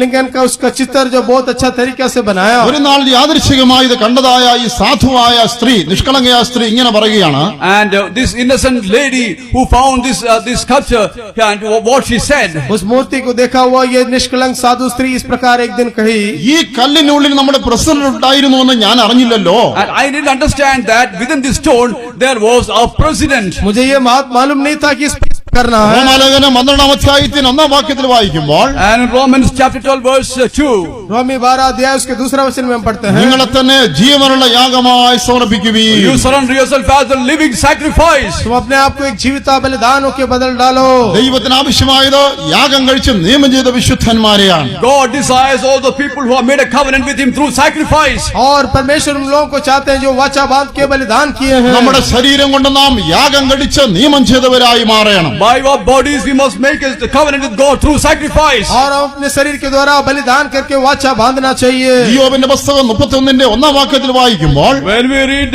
Speaker 3: लिंकन का उसका चित्र जो बहुत अच्छा तरीके से बनाया।
Speaker 1: ഒരു നാൾ യാദൃശ്ചികമായി ഇത് കണ്ടതായ ഈ സാധുവായ സ്ത്രീ, നിഷ്കളങ്കയായ സ്ത്രീ ഇങ്ങനെ പറയുകയാണ്,
Speaker 2: And this innocent lady who found this sculpture, and what she said,
Speaker 3: उस मूर्ति को देखा हुआ ये निष्कलंक साधु स्त्री इस प्रकार एक दिन कही,
Speaker 1: ഈ കല്ലിനുള്ളിൽ നമ്മുടെ പ്രസിഡന്റ് ഉണ്ടായിരുന്നു എന്ന് ഞാൻ അറിഞ്ഞില്ലല്ലോ.
Speaker 2: and I didn't understand that within this stone there was a president.
Speaker 3: मुझे ये मालूम नहीं था कि इस पर करना है।
Speaker 1: റോമാലേഖനം 12-ാം അധ്യായത്തിന് 1-ാം വാക്യത്തിൽ വായിക്കുമ്പോൾ,
Speaker 2: And in Romans chapter 12 verse 2,
Speaker 3: रोमी 12 अध्याय उसके दूसरा वचन में हम पढ़ते हैं,
Speaker 1: നിങ്ങളെ തന്നെ ജീവനുള്ള യാഗമായി സമർപ്പിക്കുവീൻ.
Speaker 2: you surrender yourself as a living sacrifice.
Speaker 3: तुम अपने आप को एक जीवित बलिदानों के बदल डालो।
Speaker 1: ദൈവത്തിന് ആവശ്യമായത് യാഗം കഴിച്ച് നിയമം ചെയ്ത വിശുദ്ധന്മാരെയാണ്.
Speaker 2: God desires all the people who have made a covenant with Him through sacrifice.
Speaker 3: और परमेश्वर उन लोगों को चाहते हैं जो वाचा बांध के बलिदान किए हैं।
Speaker 1: നമ്മുടെ ശരീരം കൊണ്ട് നാം യാഗം കഴിച്ച് നിയമം ചെയ്തവരായി മാറണം.
Speaker 2: By our bodies we must make a covenant with God through sacrifice.
Speaker 3: और हम अपने शरीर के द्वारा बलिदान करके वाचा बांधना चाहिए।
Speaker 1: യോബിന്റെ പുസ്തകം 31-ന്റെ 1-ാം വാക്യത്തിൽ വായിക്കുമ്പോൾ,
Speaker 2: When we read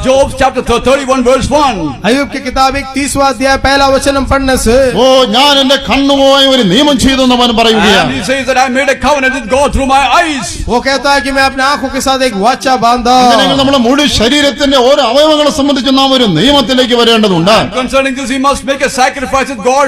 Speaker 2: Job chapter 31 verse 1,
Speaker 3: अय्यूब की किताब 31वां अध्याय पहला वचन हम पढ़ने से,
Speaker 1: ഓ ഞാൻ എന്റെ കണ്ണുമായി ഒരു നിയമം ചെയ്തു എന്ന് അവൻ
Speaker 2: and
Speaker 1: പറയുകയാണ്.
Speaker 2: he says that I made a covenant with God through my eyes.
Speaker 3: वो कहता है कि मैं अपने आंखों के साथ एक वाचा बांधा।
Speaker 1: അങ്ങനെയെങ്കിൽ നമ്മുടെ മുഴുവൻ ശരീരത്തിന്റെ ഓരോ അവയവങ്ങളെ സംബന്ധിച്ച് നാം ഒരു നിയമത്തിലേക്ക് വരേണ്ടതുണ്ട്.
Speaker 2: Concerning this, we must make a sacrifice with God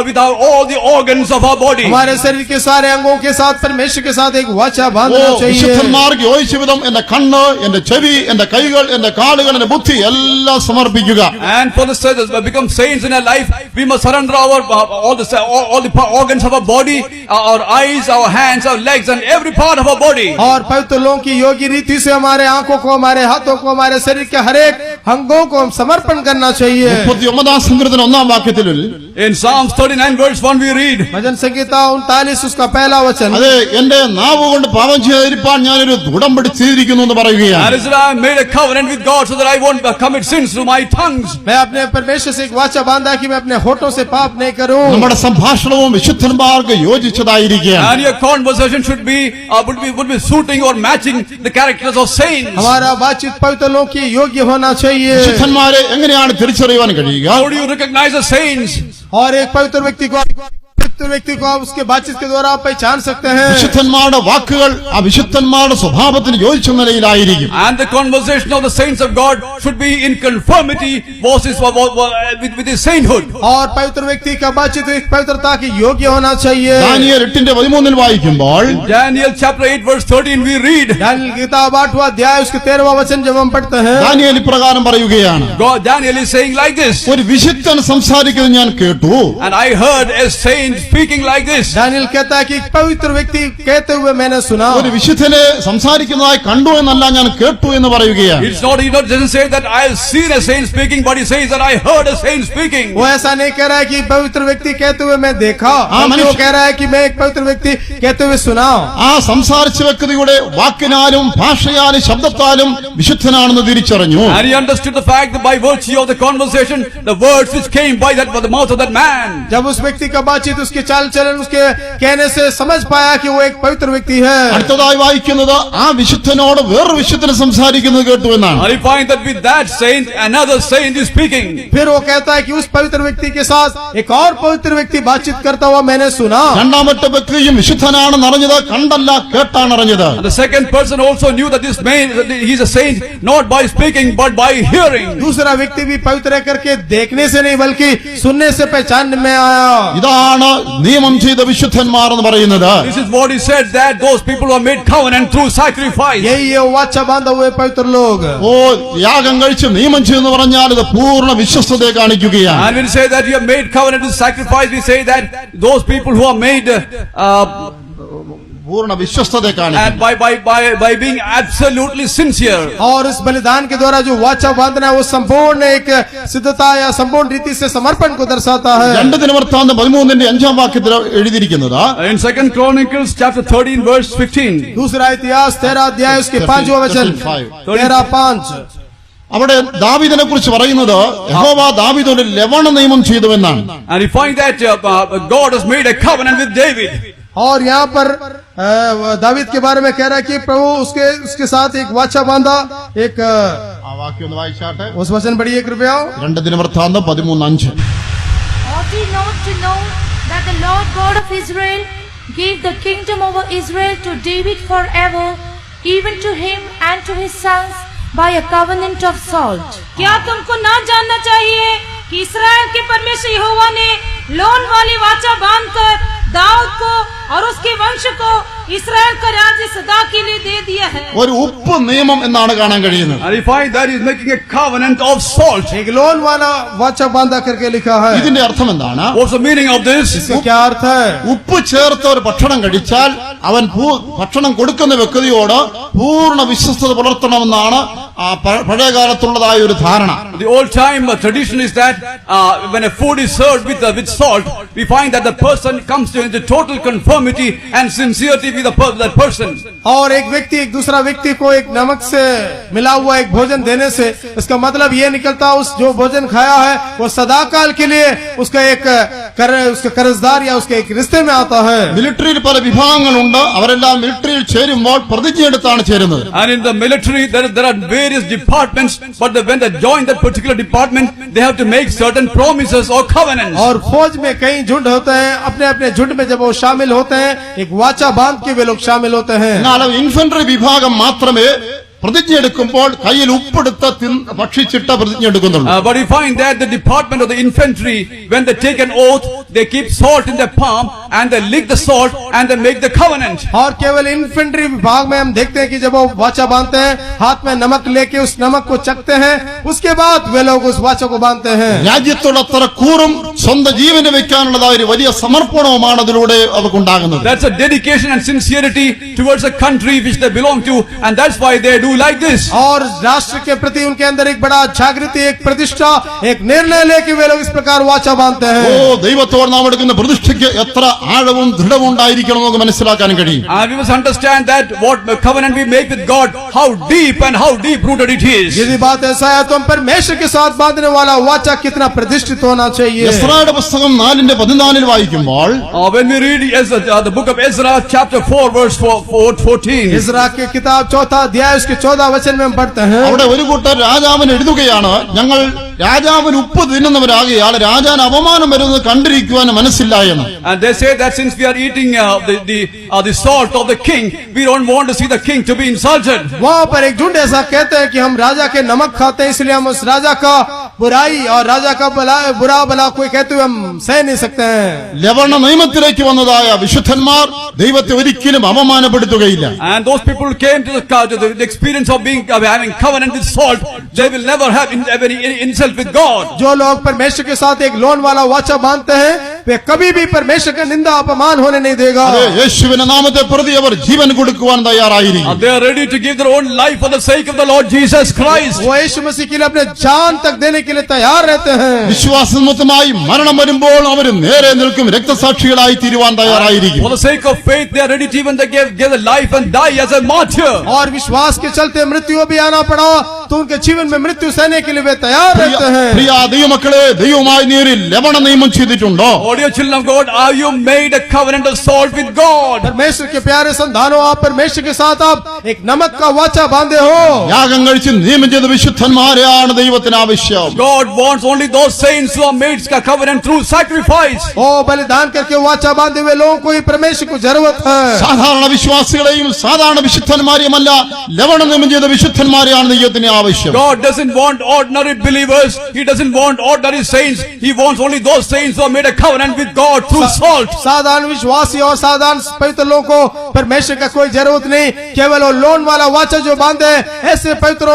Speaker 2: with all the organs of our body.
Speaker 3: हमारे शरीर के सारे अंगों के साथ परमेश्वर के साथ एक वाचा बांधना
Speaker 1: ഓ
Speaker 3: चाहिए।
Speaker 1: വിശുദ്ധന്മാർക്ക് യോജിച്ച വിധം എന്റെ കണ്ണ്, എന്റെ ചെവി, എന്റെ കൈകൾ, എന്റെ കാലുകൾ, എന്റെ ബുദ്ധി എല്ലാം സമർപ്പിക്കുക.
Speaker 2: And for the saints to become saints in our life, we must surrender all the organs of our body, our eyes, our hands, our legs, and every part of our body.
Speaker 3: और पवित्र लोगों की योगी रीति से हमारे आंखों को, हमारे हाथों को, हमारे शरीर के हर एक अंगों को हम समर्पण करना चाहिए।
Speaker 1: 39-ാം സങ്കീർത്തനം 1-ാം വാക്യത്തിൽ,
Speaker 2: In Psalms 39 verse 1 we read,
Speaker 3: भजन संगीता 39 उसका पहला वचन,
Speaker 1: അതെ എന്റെ നാവ് കൊണ്ട് പാപം ചെയ്യാതിരിക്കാൻ ഞാനൊരു ഉടമ്പടി ചെയ്തിരിക്കുന്നു എന്ന് പറയുകയാണ്.
Speaker 2: and is that I made a covenant with God so that I won't commit sins through my tongues.
Speaker 3: मैं अपने परमेश्वर से एक वाचा बांधा कि मैं अपने होठों से पाप नहीं करूं।
Speaker 1: നമ്മുടെ സംഭാഷണവും വിശുദ്ധന്മാർക്ക് യോജിച്ചതായിരിക്കുകയാണ്.
Speaker 2: And your conversation should be suiting or matching the characters of saints.
Speaker 3: हमारा बातचीत पवित्र लोगों की योग्य होना चाहिए।
Speaker 1: വിശുദ്ധന്മാരെ എങ്ങനെയാണ് തിരിച്ചറിയുവാൻ കഴിയുക?
Speaker 2: How do you recognize the saints?
Speaker 3: और एक पवित्र व्यक्ति को आप उसके बातचीत के द्वारा आप पहचान सकते हैं।
Speaker 1: വിശുദ്ധന്മാരുടെ വാക്കുകൾ ആ വിശുദ്ധന്മാരുടെ സ്വഭാവത്തിന് യോജിച്ച നിലയിലായിരിക്കും.
Speaker 2: And the conversation of the saints of God should be in conformity with his sainthood.
Speaker 3: और पवित्र व्यक्ति का बातचीत एक पवित्रता की योग्य होना चाहिए।
Speaker 1: ദാനിയേൽ 8:13 വായിക്കുമ്പോൾ
Speaker 2: Daniel chapter 8 verse 13 we read.
Speaker 3: Daniel की किताब 8वां अध्याय उसके 13वां वचन जब हम पढ़ते हैं,
Speaker 1: ദാനിയേൽ ഇപ്രകാരം പറയുകയാണ്,
Speaker 2: Daniel is saying like this.
Speaker 1: ഒരു വിശുദ്ധൻ സംസാരിക്കുന്നത് ഞാൻ കേട്ടു.
Speaker 2: And I heard a saint speaking like this.
Speaker 3: Daniel कहता है कि एक पवित्र व्यक्ति कहते हुए मैंने सुना।
Speaker 1: ഒരു വിശുദ്ധനെ സംസാരിക്കുന്നതായി കണ്ടു എന്നല്ല, ഞാൻ കേട്ടു എന്ന് പറയുകയാണ്.
Speaker 2: It's not, he doesn't say that I have seen a saint speaking, but he says that I heard a saint speaking.
Speaker 3: वो ऐसा नहीं कह रहा है कि पवित्र व्यक्ति कहते हुए मैं देखा, बल्कि वो कह रहा है कि मैं एक पवित्र व्यक्ति कहते हुए सुना।
Speaker 1: ആ സംസാരിച്ച വ്യക്തിയുടെ വാക്കിനാലും ഭാഷയാലും ശബ്ദത്താലും വിശുദ്ധനാണെന്ന് തിരിച്ചറിഞ്ഞു.
Speaker 2: And he understood the fact that by virtue of the conversation, the words which came by the mouth of that man.
Speaker 3: जब उस व्यक्ति का बातचीत, उसके चाल चलन, उसके कहने से समझ पाया कि वो एक पवित्र व्यक्ति है।
Speaker 1: അടുത്തതായി വായിക്കുന്നത് ആ വിശുദ്ധനോട് വേറൊരു വിശുദ്ധന് സംസാരിക്കുന്നത് കേട്ടു എന്നാണ്.
Speaker 2: And we find that with that saint, another saint is speaking.
Speaker 3: फिर वो कहता है कि उस पवित्र व्यक्ति के साथ एक और पवित्र व्यक्ति बातचीत करता हुआ मैंने सुना।
Speaker 1: രണ്ടാമത്തെ വ്യക്തിയും വിശുദ്ധനാണെന്ന് അറിഞ്ഞത് കണ്ടല്ല കേട്ടാണ് അറിഞ്ഞത്.
Speaker 2: And the second person also knew that this man, he's a saint, not by speaking but by hearing.
Speaker 3: दूसरा व्यक्ति भी पवित्र है करके देखने से नहीं बल्कि सुनने से पहचान में आया।
Speaker 1: ഇതാണ് നിയമം ചെയ്ത വിശുദ്ധന്മാർ എന്ന് പറയുന്നത്.
Speaker 2: This is what he said, that those people who are made covenant through sacrifice.
Speaker 3: यही है वाचा बांधा हुए पवित्र लोग।
Speaker 1: ഓ യാഗം കഴിച്ച് നിയമം ചെയ്തെന്ന് പറഞ്ഞാൽ ഇത് പൂർണ്ണ വിശ്വസ്തതയെ കാണിക്കുകയാണ്.
Speaker 2: And when we say that you have made covenant with sacrifice, we say that those people who are made
Speaker 1: പൂർണ്ണ വിശ്വസ്തതയെ
Speaker 2: and
Speaker 1: കാണിക്കും.
Speaker 2: by being absolutely sincere.
Speaker 3: और इस बलिदान के द्वारा जो वाचा बांधना है वो संपूर्ण एक सिद्धता या संपूर्ण रीति से समर्पण को दर्शाता है।
Speaker 1: 2 ദിനവൃത്താന്തം 13:5 വാക്യത്തിൽ എഴുതിയിരിക്കുന്നത്,
Speaker 2: In 2 Chronicles chapter 13 verse 15.
Speaker 3: दूसरा इतिहास 13 अध्याय उसके 5वां वचन 13:5।
Speaker 1: അവിടെ ദാവീദിനെ കുറിച്ച് പറയുന്നത് യഹോവ ദാവീദോട് ലവണ നിയമം ചെയ്തുവെന്നാണ്.
Speaker 2: And we find that God has made a covenant with David.
Speaker 3: और यहाँ पर दावीद के बारे में कह रहा है कि प्रभु उसके साथ एक वाचा बांधा। एक
Speaker 1: ആ വാക്യം ഒന്ന് വായിച്ചാട്ടെ.
Speaker 3: उस वचन पढ़िए कृपया।
Speaker 1: 2 ദിനവൃത്താന്തം 13:5.
Speaker 4: Ought ye not to know that the Lord God of Israel gave the kingdom over Israel to David forever, even to him and to his sons by a covenant of salt? क्या तुमको ना जानना चाहिए कि इस्राएल के परमेश्वर यहोवा ने loan वाली वाचा बांधकर दाऊद को और उसके वंश को इस्राएल का राज्य सदा के लिए दे दिया है।
Speaker 1: ഒരു ഉപ്പ് നിയമം എന്നാണ് കാണാൻ കഴിയുന്നത്.
Speaker 2: And we find that he is making a covenant of salt.
Speaker 3: एक लोन वाला वाचा बांधा करके लिखा है।
Speaker 1: ഇതിന്റെ അർത്ഥം എന്താണ്?
Speaker 2: What's the meaning of this?
Speaker 3: इसका क्या अर्थ है?
Speaker 1: ഉപ്പ് ചേർത്ത ഒരു ഭക്ഷണം കഴിച്ചാൽ അവൻ ഭക്ഷണം കൊടുക്കുന്ന വ്യക്തിയോട് പൂർണ്ണ വിശ്വസ്തത പുലർത്തണമെന്നാണ് പഴയകാലത്തുള്ളതായ ഒരു ധാരണ.
Speaker 2: The old time tradition is that when a food is served with salt, we find that the person comes to into total conformity and sincerity with that person.
Speaker 3: और एक व्यक्ति एक दूसरा व्यक्ति को एक नमक से मिला हुआ एक भोजन देने से इसका मतलब ये निकलता उस जो भोजन खाया है वो सदाकाल के लिए उसका कर्जदार या उसके एक रिश्ते में आता है।
Speaker 1: മിലിറ്ററിയിൽ പല വിഭാഗങ്ങളുണ്ട്. അവരെല്ലാം മിലിറ്ററിയിൽ ചേരുമ്പോൾ പ്രതിജ്ഞ എടുത്താണ് ചേരുന്നത്.
Speaker 2: And in the military there are various departments, but when they join that particular department, they have to make certain promises or covenants.
Speaker 3: और फौज में कई झुंड होते हैं, अपने अपने झुंड में जब वो शामिल होते हैं एक वाचा बांध के वे लोग शामिल होते हैं।
Speaker 1: എന്നാൽ ഇൻഫൻട്രി വിഭാഗം മാത്രമേ പ്രതിജ്ഞ എടുക്കുമ്പോൾ കയ്യിൽ ഉപ്പെടുത്ത് ഭക്ഷിച്ചിട്ട പ്രതിജ്ഞ എടുക്കുന്നുള്ളൂ.
Speaker 2: But we find that the department of the infantry, when they take an oath, they keep salt in their palm and they lick the salt and they make the covenant.
Speaker 3: और केवल infantry विभाग में हम देखते हैं कि जब वो वाचा बांधते हैं हाथ में नमक लेके उस नमक को चखते हैं, उसके बाद वे लोग उस वाचा को बांधते हैं।
Speaker 1: രാജ്യത്തോടത്ര കൂറും സ്വന്തം ജീവനെ വെക്കാനുള്ളതായ ഒരു വലിയ സമർപ്പണവുമാണ് അതിലൂടെ അവർക്കുണ്ടാകുന്നത്.
Speaker 2: That's a dedication and sincerity towards a country which they belong to, and that's why they do like this.
Speaker 3: और राष्ट्र के प्रति उनके अंदर एक बड़ा जागृति, एक प्रतिष्ठा, एक निर्णय लेके वे लोग इस प्रकार वाचा बांधते हैं।
Speaker 1: ഓ ദൈവത്തോട് നാം എടുക്കുന്ന പ്രതിഷ്ഠയ്ക്ക് എത്ര ആഴവും ദൃഢവും ഉണ്ടായിരിക്കണം എന്ന് മനസ്സിലാക്കാൻ കഴിയും.
Speaker 2: And we must understand that what covenant we make with God, how deep and how deep rooted it is.
Speaker 3: यदि बात ऐसा है तो हम परमेश्वर के साथ बांधने वाला वाचा कितना प्रतिष्ठित होना चाहिए।
Speaker 1: എസ്രായുടെ പുസ്തകം 4:14 വായിക്കുമ്പോൾ
Speaker 2: When we read the book of Ezra chapter 4 verse 14,
Speaker 3: इज़रा की किताब 4 अध्याय उसके 14 वचन में हम पढ़ते हैं।
Speaker 1: അവിടെ ഒരു കൂട്ടർ രാജാവിന് എഴുതുകയാണ്, ഞങ്ങൾ രാജാവിന് ഉപ്പ് തിന്നുന്നവരാകയാൽ രാജാവിന് അപമാനം വരുന്നത് കണ്ടിരിക്കുവാൻ മനസ്സില്ല എന്ന്.
Speaker 2: And they say that since we are eating the salt of the king, we don't want to see the king to be insulted.
Speaker 3: वहाँ पर एक झुंड ऐसा कहते हैं कि हम राजा के नमक खाते हैं, इसलिए हम उस राजा का बुराई और राजा का बुरा भला कोई कहते हुए हम सह नहीं सकते हैं.
Speaker 1: ലവണ നിയമത്തിലേക്ക് വന്നതായ വിശുദ്ധന്മാർ ദൈവത്തെ ഒരിക്കലും അപമാനപ്പെടുത്തുകയില്ല.
Speaker 2: And those people who came to the experience of having covenant with salt, they will never have any insult with God.
Speaker 3: जो लोग परमेश्वर के साथ एक लोन वाला वाचा बांधते हैं, वे कभी भी परमेश्वर का निंदा अपमान होने नहीं देगा.
Speaker 1: അതെ, യേശുവിന്റെ നാമത്തെ പ്രതി അവർ ജീവൻ കൊടുക്കുവാൻ തയ്യാറായിരിക്കും.
Speaker 2: They are ready to give their own life for the sake of the Lord Jesus Christ.
Speaker 3: वो यीशु मसीह के लिए अपने जान तक देने के लिए तैयार रहते हैं.
Speaker 1: വിശ്വാസനിമിത്തമായി മരണം വരുമ്പോൾ അവർ നേരെ നിൽക്കും, രക്തസാക്ഷികളായി തീരുവാൻ തയ്യാറായിരിക്കും.
Speaker 2: For the sake of faith, they are ready to even give their life and die as a martyr.
Speaker 3: और विश्वास के चलते मृत्यु भी आना पड़ा तो उनके जीवन में मृत्यु सहने के लिए वे तैयार रहते हैं.
Speaker 1: പ്രിയ ദൈവമക്കളെ, ദൈവമായി നീരിൽ ലവണ നിയമം ചെയ്തിട്ടുണ്ടോ?
Speaker 2: Oh dear children of God, are you made a covenant of salt with God?
Speaker 3: परमेश्वर के प्यारे संतानों, आप परमेश्वर के साथ आप एक नमक का वाचा बांधे हो.
Speaker 1: യാഗം കഴിച്ച് നിയമം ചെയ്ത വിശുദ്ധന്മാരെയാണ് ദൈവത്തിന് ആവശ്യം.
Speaker 2: God wants only those saints who are made a covenant through sacrifice.
Speaker 3: ओ बलिदान करके वाचा बांधे हुए लोगों को ही परमेश्वर को जरूरत है.
Speaker 1: സാധാരണ വിശ്വാസികളെയും സാധാരണ വിശുദ്ധന്മാരെയുമല്ല, ലവണ നിയമം ചെയ്ത വിശുദ്ധന്മാരെയാണ് ദൈവത്തിന് ആവശ്യം.
Speaker 2: God doesn't want ordinary believers. He doesn't want ordinary saints. He wants only those saints who have made a covenant with God through salt.
Speaker 3: साधारण विश्वासी और साधारण पवित्र लोगों को परमेश्वर का कोई जरूरत नहीं, केवल वो लोन वाला वाचा जो बांधे, ऐसे पवित्र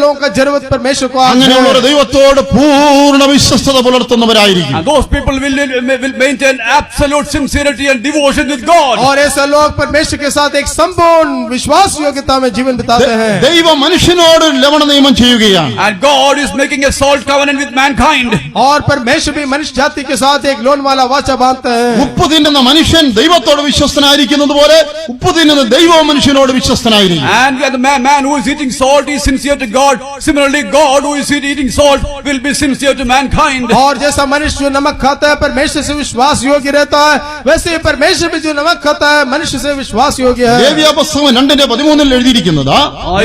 Speaker 3: लोगों का जरूरत परमेश्वर को
Speaker 1: അങ്ങനെയുള്ള ഒരു ദൈവത്തോട് പൂർണ്ണ വിശ്വസ്തത പുലർത്തുന്നവരായിരിക്കും.
Speaker 2: And those people will maintain absolute sincerity and devotion with God.
Speaker 3: और ऐसे लोग परमेश्वर के साथ एक संपूर्ण विश्वास योग्यता में जीवन बिताते हैं.
Speaker 1: ദൈവ മനുഷ്യനോട് ലവണ നിയമം ചെയ്യുകയാണ്.
Speaker 2: And God is making a salt covenant with mankind.
Speaker 3: और परमेश्वर भी मनुष्य जाति के साथ एक लोन वाला वाचा बांधते हैं.
Speaker 1: ഉപ്പ് തിന്നുന്ന മനുഷ്യൻ ദൈവത്തോട് വിശ്വസ്തനായിരിക്കുന്നത് പോലെ ഉപ്പ് തിന്നുന്ന ദൈവവും മനുഷ്യനോട് വിശ്വസ്തനായിരിക്കും.
Speaker 2: And the man who is eating salt is sincere to God. Similarly, God who is eating salt will be sincere to mankind.
Speaker 3: और जैसा मनुष्य जो नमक खाता है परमेश्वर से विश्वास योग्य रहता है, वैसे ही परमेश्वर भी जो नमक खाता है मनुष्य से विश्वास योग्य है.
Speaker 1: ലേവ്യാപുസ്തകം 2:13 എഴുതിയിരിക്കുന്നത്,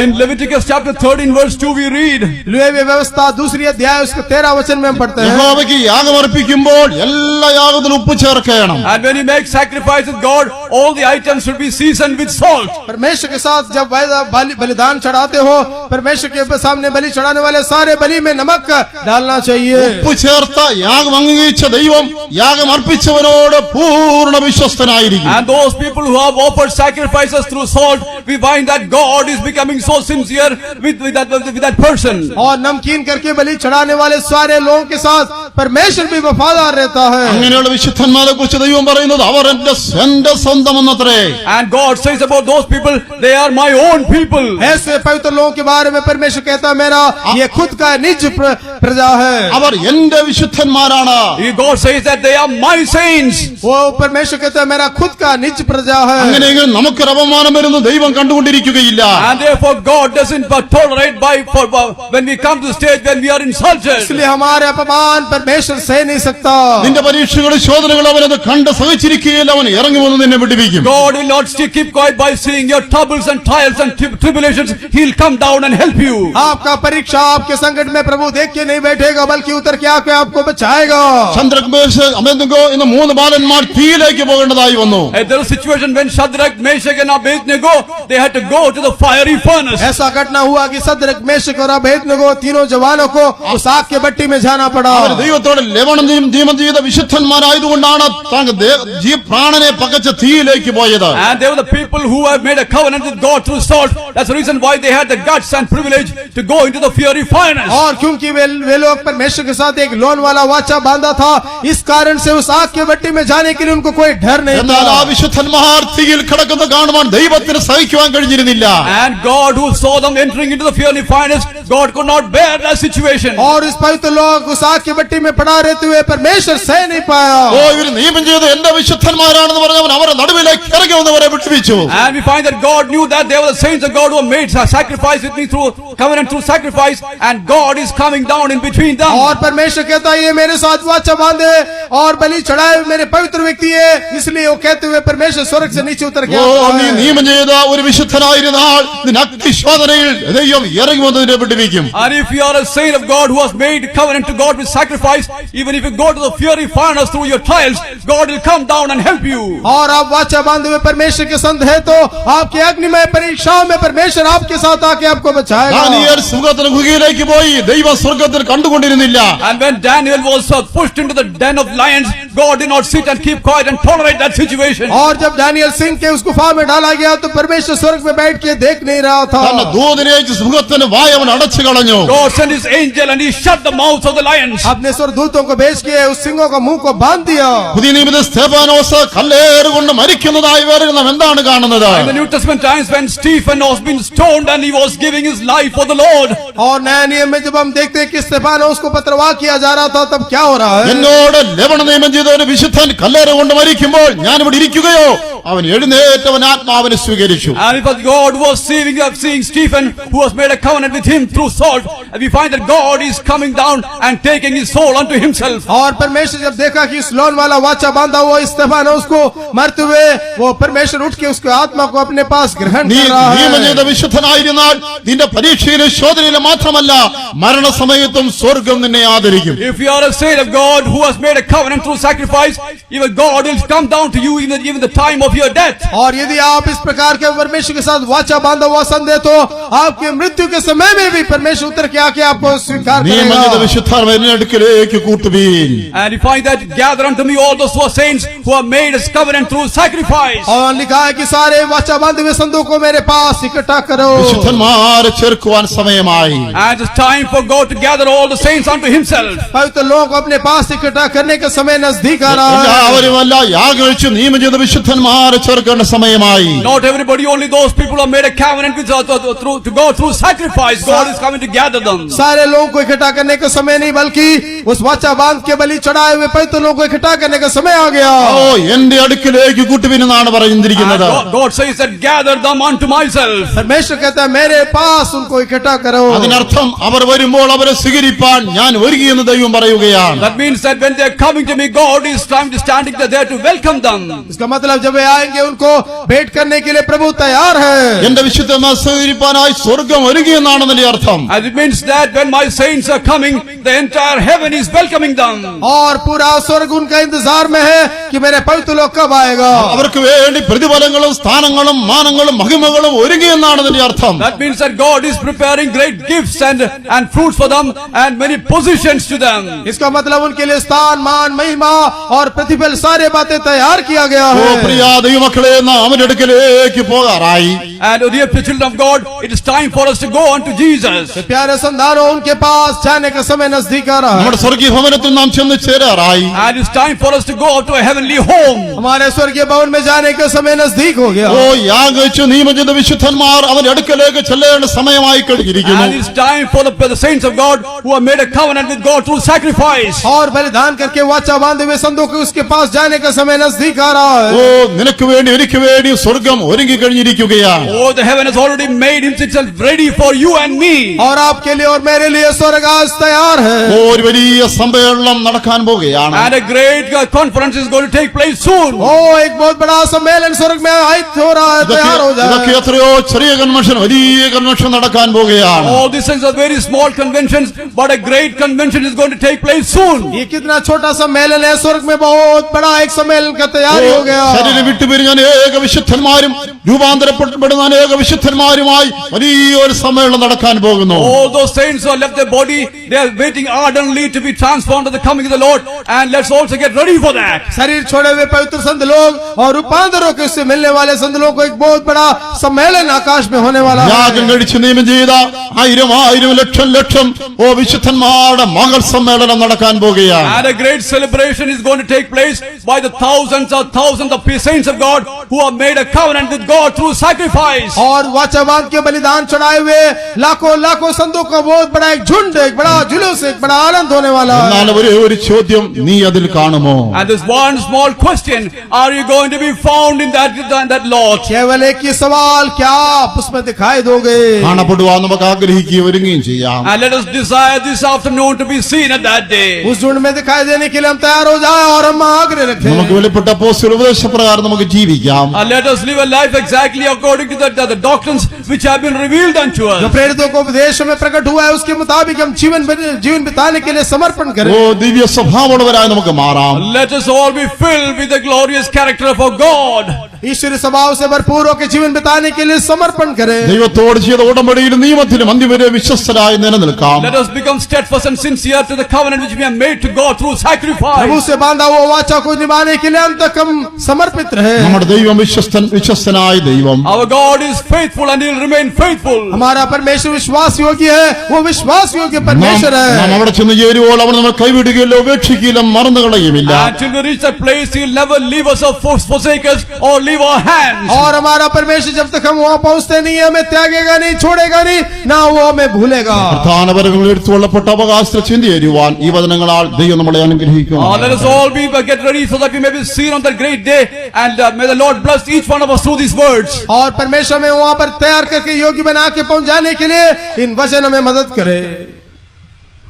Speaker 2: In Leviticus chapter 13 verse 2 we read,
Speaker 3: levy व्यवस्था 2 अध्याय उसके 13 वचन में हम पढ़ते हैं.
Speaker 1: യഹോവയ്ക്ക് യാഗമർപ്പിക്കുമ്പോൾ എല്ലാ യാഗത്തിലും ഉപ്പ് ചേർക്കണം.
Speaker 2: and when you make sacrifice with God, all the items should be seasoned with salt.
Speaker 3: परमेश्वर के साथ जब बलिदान चढ़ाते हो, परमेश्वर के सामने बलि चढ़ाने वाले सारे बलि में नमक डालना चाहिए.
Speaker 1: ഉപ്പ് ചേർത്ത യാഗം അംഗീകരിച്ച ദൈവം യാഗം അർപ്പിച്ചവനോട് പൂർണ്ണ വിശ്വസ്തനായിരിക്കും.
Speaker 2: And those people who have offered sacrifices through salt, we find that God is becoming so sincere with that person.
Speaker 3: और नमकीन करके बलि चढ़ाने वाले सारे लोगों के साथ परमेश्वर भी वफादार रहता है.
Speaker 1: അങ്ങനെയുള്ള വിശുദ്ധന്മാരെ കുറിച്ച് ദൈവം പറയുന്നത് അവർ എന്റെ സ്വന്തം എന്നത്രേ.
Speaker 2: And God says about those people, they are my own people.
Speaker 3: ऐसे पवित्र लोगों के बारे में परमेश्वर कहता है मेरा ये खुद का निज प्रजा है.
Speaker 1: അവർ എന്റെ വിശുദ്ധന്മാരാണ്.
Speaker 2: God says that they are my saints.
Speaker 3: वो परमेश्वर कहता है मेरा खुद का निज प्रजा है.
Speaker 1: അങ്ങനെയെങ്കിൽ നമുക്കൊരു അപമാനം വരുന്നു ദൈവം കണ്ടുകൊണ്ടിരിക്കുകയില്ല.
Speaker 2: And therefore God doesn't tolerate when we come to the stage when we are insulted.
Speaker 3: इसलिए हमारे अपमान परमेश्वर सह नहीं सकता.
Speaker 1: നിന്റെ പരീക്ഷകളും ശോധനകളും അവനത് കണ്ട് സഹിച്ചിരിക്കുകയില്ല, അവൻ ഇറങ്ങി വന്ന് നിന്നെ വിടുവിക്കും.
Speaker 2: God will not keep quiet by seeing your troubles and trials and tribulations. He'll come down and help you.
Speaker 3: आपका परीक्षा आपके संकट में प्रभु देख के नहीं बैठेगा, बल्कि उतर के आके आपको बचाएगा.
Speaker 1: ശദ്രക് മേശക് അബേദ്നെഗോ എന്ന 3 ബാലന്മാർ തീയിലേക്ക് പോകേണ്ടതായി വന്നു.
Speaker 2: There was a situation when Shadrach, Meshach and Abednego, they had to go to the fiery furnace.
Speaker 3: ऐसा घटना हुआ कि सदरक मेशक और अबेदनगो तीनों जवानों को उस आग के भट्टी में जाना पड़ा.
Speaker 1: അവർ ദൈവത്തോട് ലവണം നിയമം ചെയ്ത വിശുദ്ധന്മാരായതുകൊണ്ടാണ് പ്രാണനെ പകച്ച തീയിലേക്ക് പോയത്.
Speaker 2: And they were the people who have made a covenant with God through salt. That's the reason why they had the guts and privilege to go into the fiery furnace.
Speaker 3: और क्योंकि वे लोग परमेश्वर के साथ एक लोन वाला वाचा बांधा था, इस कारण से उस आग के भट्टी में जाने के लिए उनको कोई डर नहीं
Speaker 1: എന്നാൽ ആ
Speaker 3: था.
Speaker 1: വിശുദ്ധന്മാർ തീയിൽ കിടക്കുന്നത് കാണുവാൻ ദൈവത്തിന് സഹിക്കുവാൻ കഴിഞ്ഞിരുന്നില്ല.
Speaker 2: And God who saw them entering into the fiery furnace, God could not bear that situation.
Speaker 3: और इस पवित्र लोग उस आग के भट्टी में पड़ा रहते हुए परमेश्वर सह नहीं पाया।
Speaker 1: ഓ ഇവർ നിയമം ചെയ്ത് എന്റെ വിശുദ്ധന്മാരാണെന്ന് പറഞ്ഞവൻ അവരെ നടുവിലേക്ക് ഇറങ്ങി വന്നവരെ വിട്ടുവീച്ചു.
Speaker 2: And we find that God knew that they were the saints of God who made sacrifice with me through covenant, through sacrifice, and God is coming down in between them.
Speaker 3: और परमेश्वर कहता है ये मेरे साथ वाचा बांधे और बलि चढ़ाए मेरे पवित्र व्यक्ति है, इसलिए वो कहते हुए परमेश्वर स्वर्ग से नीचे उतर
Speaker 1: ഓ
Speaker 3: गया।
Speaker 1: നീ നിയമം ചെയ്ത ഒരു വിശുദ്ധനായിരുന്നാൽ നിന്റെ അഗ്നിശോധനയിൽ ദൈവം ഇറങ്ങി വന്നതിനെ വിട്ടുവീക്കും.
Speaker 2: And if you are a saint of God who has made covenant to God with sacrifice, even if you go to the fiery furnace through your trials, God will come down and help you.
Speaker 3: और आप वाचा बांधे हुए परमेश्वर के संत है तो आपकी अग्निमय परीक्षाओं में परमेश्वर आपके साथ आके आपको बचाएगा।
Speaker 1: ദാനിയേൽ സിംഹത്തിന് ഗുഹയിലേക്ക് പോയി ദൈവം സ്വർഗ്ഗത്തിൽ കണ്ടുകൊണ്ടിരുന്നില്ല.
Speaker 2: And when Daniel was pushed into the den of lions, God did not sit and keep quiet and tolerate that situation.
Speaker 3: और जब दानियल सिंह के उस गुफा में डाला गया तो परमेश्वर स्वर्ग में बैठ के देख नहीं रहा
Speaker 1: തന്റെ
Speaker 3: था।
Speaker 1: ദൂതനെ അയച്ച് സിംഹത്തിന് വായ അവൻ അടച്ചു കളഞ്ഞു.
Speaker 2: God sent his angel and he shut the mouths of the lions.
Speaker 3: अपने स्वर्गदूतों को भेज के उस सिंहों का मुंह को बांध दिया।
Speaker 1: പുതിയ നിയമത്തിൽ സ്തെഫാനോസ് കല്ലേറുകൊണ്ട് മരിക്കുന്നതായി വേറെ നാം എന്താണ് കാണുന്നത്?
Speaker 2: In the New Testament times when Stephen was being stoned and he was giving his life for the Lord.
Speaker 3: और नया नियम में जब हम देखते हैं कि स्तेफानोस को पत्रवाह किया जा रहा था तब क्या हो रहा है?
Speaker 1: എന്നോട് ലെബണ നിയമം ചെയ്ത ഒരു വിശുദ്ധൻ കല്ലേറുകൊണ്ട് മരിക്കുമ്പോൾ ഞാൻ ഇവിടെ ഇരിക്കുകയോ? അവൻ എഴുന്നേറ്റവൻ ആത്മാവിനെ സ്വീകരിച്ചു.
Speaker 2: And it was God who was seeing Stephen, who has made a covenant with him through salt. And we find that God is coming down and taking his soul unto himself.
Speaker 3: और परमेश्वर जब देखा कि इस loan वाला वाचा बांधा हुआ स्तेफानोस को मरते हुए वो परमेश्वर उठ के उसके आत्मा को अपने पास ग्रहण
Speaker 1: നീ
Speaker 3: कर रहा
Speaker 1: നിയമം
Speaker 3: है।
Speaker 1: ചെയ്ത വിശുദ്ധനായിരുന്നാൽ നിന്റെ പരീക്ഷയിലെ ശോധനയിലെ മാത്രമല്ല മരണസമയത്തും സ്വർഗം നിന്നെ ആദരിക്കും.
Speaker 2: If you are a saint of God who has made a covenant through sacrifice, even God will come down to you even the time of your death.
Speaker 3: और यदि आप इस प्रकार के परमेश्वर के साथ वाचा बांधा हुआ संदेह तो आपके मृत्यु के समय में भी परमेश्वर उतर के आके आपको स्वीकार
Speaker 1: നിയമം ചെയ്ത
Speaker 3: करेगा।
Speaker 1: വിശുദ്ധർ എന്നെ അടുക്കലേക്ക് കൂട്ടുവീൻ.
Speaker 2: And you find that gather unto me all those who are saints who have made a covenant through sacrifice.
Speaker 3: और लिखा है कि सारे वाचा बांधे हुए संतों को मेरे पास इकट्ठा करो।
Speaker 1: വിശുദ്ധന്മാരെ ചേർക്കുവാൻ സമയമായി.
Speaker 2: And it's time for God to gather all the saints unto himself.
Speaker 3: पवित्र लोगों को अपने पास इकट्ठा करने का समय नजदीक आ रहा है।
Speaker 1: എല്ലാവരുമല്ല യാഗം കഴിച്ച് നിയമം ചെയ്ത വിശുദ്ധന്മാരെ ചേർക്കേണ്ട സമയമായി.
Speaker 2: Not everybody, only those people who have made a covenant with to God through sacrifice. God is coming to gather them.
Speaker 3: सारे लोगों को इकट्ठा करने का समय नहीं बल्कि उस वाचा बांध के बलि चढ़ाए हुए पवित्र लोगों को इकट्ठा करने का समय आ गया।
Speaker 1: ഓ എന്റെ അടുക്കിലേക്ക് കൂട്ടുവീനെന്നാണ്
Speaker 2: And
Speaker 1: പറഞ്ഞിരിക്കുന്നത്.
Speaker 2: God says that gather them unto myself.
Speaker 3: परमेश्वर कहता है मेरे पास उनको इकट्ठा करो।
Speaker 1: അതിനർത്ഥം അവർ വരുമ്പോൾ അവരെ സ്വീകരിപ്പാൻ ഞാൻ ഒരുങ്ങിയെന്ന് ദൈവം പറയുകയാണ്.
Speaker 2: That means that when they are coming to me, God is standing there to welcome them.
Speaker 3: इसका मतलब जब वे आएंगे उनको भेंट करने के लिए प्रभु तैयार है।
Speaker 1: എന്റെ വിശുദ്ധന്മാർ സ്വീകരിപ്പാനായി സ്വർഗം ഒരുങ്ങിയെന്നാണ് അതിന്റെ അർത്ഥം.
Speaker 2: And it means that when my saints are coming, the entire heaven is welcoming them.
Speaker 3: और पूरा स्वर्ग उनका इंतजार में है कि मेरे पवित्र लोग कब आएगा।
Speaker 1: അവർക്ക് വേണ്ടി പ്രതിഫലങ്ങളും സ്ഥാനങ്ങളും മാനങ്ങളും മഹിമകളും ഒരുങ്ങിയെന്നാണ് അതിന്റെ അർത്ഥം.
Speaker 2: That means that God is preparing great gifts and fruits for them and many positions to them.
Speaker 3: इसका मतलब उनके लिए स्थान मान महिमा और प्रतिफल सारे बातें तैयार किया गया
Speaker 1: ഓ
Speaker 3: है।
Speaker 1: പ്രിയ ദൈവമക്കളെ നാം അവന്റെ അടുക്കലേക്ക് പോകാറായി.
Speaker 2: And dear children of God, it is time for us to go unto Jesus.
Speaker 3: प्यारे संतानों उनके पास जाने का समय नजदीक आ रहा है।
Speaker 1: നമ്മുടെ സ്വർഗീയ ഭവനത്തിൽ നാം ചെന്ന് ചേരാറായി.
Speaker 2: And it's time for us to go out to a heavenly home.
Speaker 3: हमारे स्वर्गीय भवन में जाने का समय नजदीक हो गया।
Speaker 1: ഓ യാഗം കഴിച്ച് നിയമം ചെയ്ത വിശുദ്ധന്മാർ അവന്റെ അടുക്കലേക്ക് ചെല്ലേണ്ട സമയമായി കഴിഞ്ഞിരിക്കുന്നു.
Speaker 2: And it's time for the saints of God who have made a covenant with God through sacrifice.
Speaker 3: और बलिदान करके वाचा बांधे हुए संतों को उसके पास जाने का समय नजदीक आ रहा है।
Speaker 1: ഓ നിനക്ക് വേണ്ടി എനിക്ക് വേണ്ടി സ്വർഗം ഒരുങ്ങി കഴിഞ്ഞിരിക്കുകയാണ്.
Speaker 2: Oh, the heaven has already made himself ready for you and me.
Speaker 3: और आपके लिए और मेरे लिए स्वर्ग आज तैयार है।
Speaker 1: ഓ ഒരു വലിയ സമ്മേളനം നടക്കാൻ പോവുകയാണ്.
Speaker 2: And a great conference is going to take place soon.
Speaker 3: ओ एक बहुत बड़ा सम्मेलन स्वर्ग में आयत हो रहा है, तैयार हो
Speaker 1: ഇതൊക്കെ
Speaker 3: जाए।
Speaker 1: എത്രയോ ചെറിയ കൺവെൻഷൻ വലിയ കൺവെൻഷൻ നടക്കാൻ പോവുകയാണ്.
Speaker 2: All these things are very small conventions, but a great convention is going to take place soon.
Speaker 3: ये कितना छोटा सम्मेलन है, स्वर्ग में बहुत बड़ा एक सम्मेलन का तैयारी हो गया।
Speaker 1: ശരീരം വിട്ടുപിരിഞ്ഞ അനേക വിശുദ്ധന്മാരും രൂപാന്തരപ്പെടുന്ന അനേക വിശുദ്ധന്മാരുമായി വലിയൊരു സമ്മേളനം നടക്കാൻ പോകുന്നു.
Speaker 2: All those saints who have left their body, they are waiting ardently to be transformed at the coming of the Lord. And let's also get ready for that.
Speaker 3: शरीर छोड़े हुए पवित्र संत लोग और रूपांतरों के उससे मिलने वाले संत लोगों को एक बहुत बड़ा सम्मेलन आकाश में होने वाला
Speaker 1: യാഗം
Speaker 3: है।
Speaker 1: കഴിച്ച് നിയമം ചെയ്ത ആയിരം ആയിരം ലക്ഷം ലക്ഷം ഓ വിശുദ്ധന്മാരുടെ മകൾ സമ്മേളനം നടക്കാൻ പോകുകയാണ്.
Speaker 2: And a great celebration is going to take place by the thousands of saints of God who have made a covenant with God through sacrifice.
Speaker 3: और वाचा बांध के बलिदान चढ़ाए हुए लाखों लाखों संतों का बहुत बड़ा एक झुंड, एक बड़ा जुलूस, एक बड़ा आनंद होने वाला है।
Speaker 1: എന്നാൽ ഒരേ ഒരു ചോദ്യം, നീ അതിൽ കാണുമോ?
Speaker 2: And there's one small question, are you going to be found in that lot?
Speaker 3: केवल एक ही सवाल, क्या आप उसमें दिखाई दोगे?
Speaker 1: കാണപ്പെടുവാൻ നമുക്ക് ആഗ്രഹിക്കുകയും ഒരുങ്ങുകയും ചെയ്യാം.
Speaker 2: And let us desire this afternoon to be seen at that day.
Speaker 3: उस झुंड में दिखाई देने के लिए हम तैयार हो जाए और हम आग्रह रखें।
Speaker 1: നമുക്ക് വെളിപ്പെട്ട അപ്പോസ്തല ഉപദേശപ്രകാരം നമുക്ക് ജീവിക്കാം.
Speaker 2: And let us live a life exactly according to the doctrines which have been revealed unto
Speaker 3: जो
Speaker 2: us.
Speaker 3: प्रेरितों को उपदेश में प्रकट हुआ है उसके मुताबिक हम जीवन बिताने के लिए समर्पण करें।
Speaker 1: ഓ ദിവ്യ സ്വഭാവമുള്ളവരായി നമുക്ക് മാറാം.
Speaker 2: Let us all be filled with the glorious character of our God.
Speaker 3: ईश्वरीय स्वभाव से भरपूर होकर जीवन बिताने के लिए समर्पण करें।
Speaker 1: ദൈവത്തോട് ചെയ്ത ഉടമ്പടിയിലും നിയമത്തിലും അന്ത്യവരെ വിശ്വസ്തരായി നിലനിൽക്കാം.
Speaker 2: Let us become steadfast and sincere to the covenant which we have made to God through
Speaker 3: Prabhu
Speaker 2: sacrifice.
Speaker 3: से बांधा हुआ वाचा को निभाने के लिए अंत तक हम समर्पित रहे।
Speaker 1: നമ്മുടെ ദൈവം വിശ്വസ്തനായ ദൈവം.
Speaker 2: Our God is faithful and He'll remain faithful.
Speaker 3: हमारा परमेश्वर विश्वास योग्य है, वो विश्वास योग्य परमेश्वर
Speaker 1: നാം
Speaker 3: है।
Speaker 1: അവിടെ ചെന്ന് ചേരുവോൾ അവൻ നമ്മൾ കൈവിടുകയില്ല, ഉപേക്ഷിക്കുകയില്ല, മറന്നു കളയുമില്ല.
Speaker 2: Until we reach that place, He'll never leave us or forsake us or leave our hands.
Speaker 3: और हमारा परमेश्वर जब तक हम वहाँ पहुँचते नहीं है, हमें त्यागेगा नहीं, छोड़ेगा नहीं, ना वो हमें भूलेगा।
Speaker 1: പ്രധാന പരങ്ങൾ എടുത്തുകൊള്ളപ്പെട്ട അവകാശത്തിൽ ചിന്തയേരുവാൻ ഈ വചനങ്ങളാൽ ദൈവം നമ്മളെ അനുഗ്രഹിക്കും.
Speaker 2: Let us all get ready so that we may be seen on that great day, and may the Lord bless each one of us through these words.
Speaker 3: और परमेश्वर में वहाँ पर तैयार करके योग्य बना के पहुँच जाने के लिए इन वचनों में मदद करे।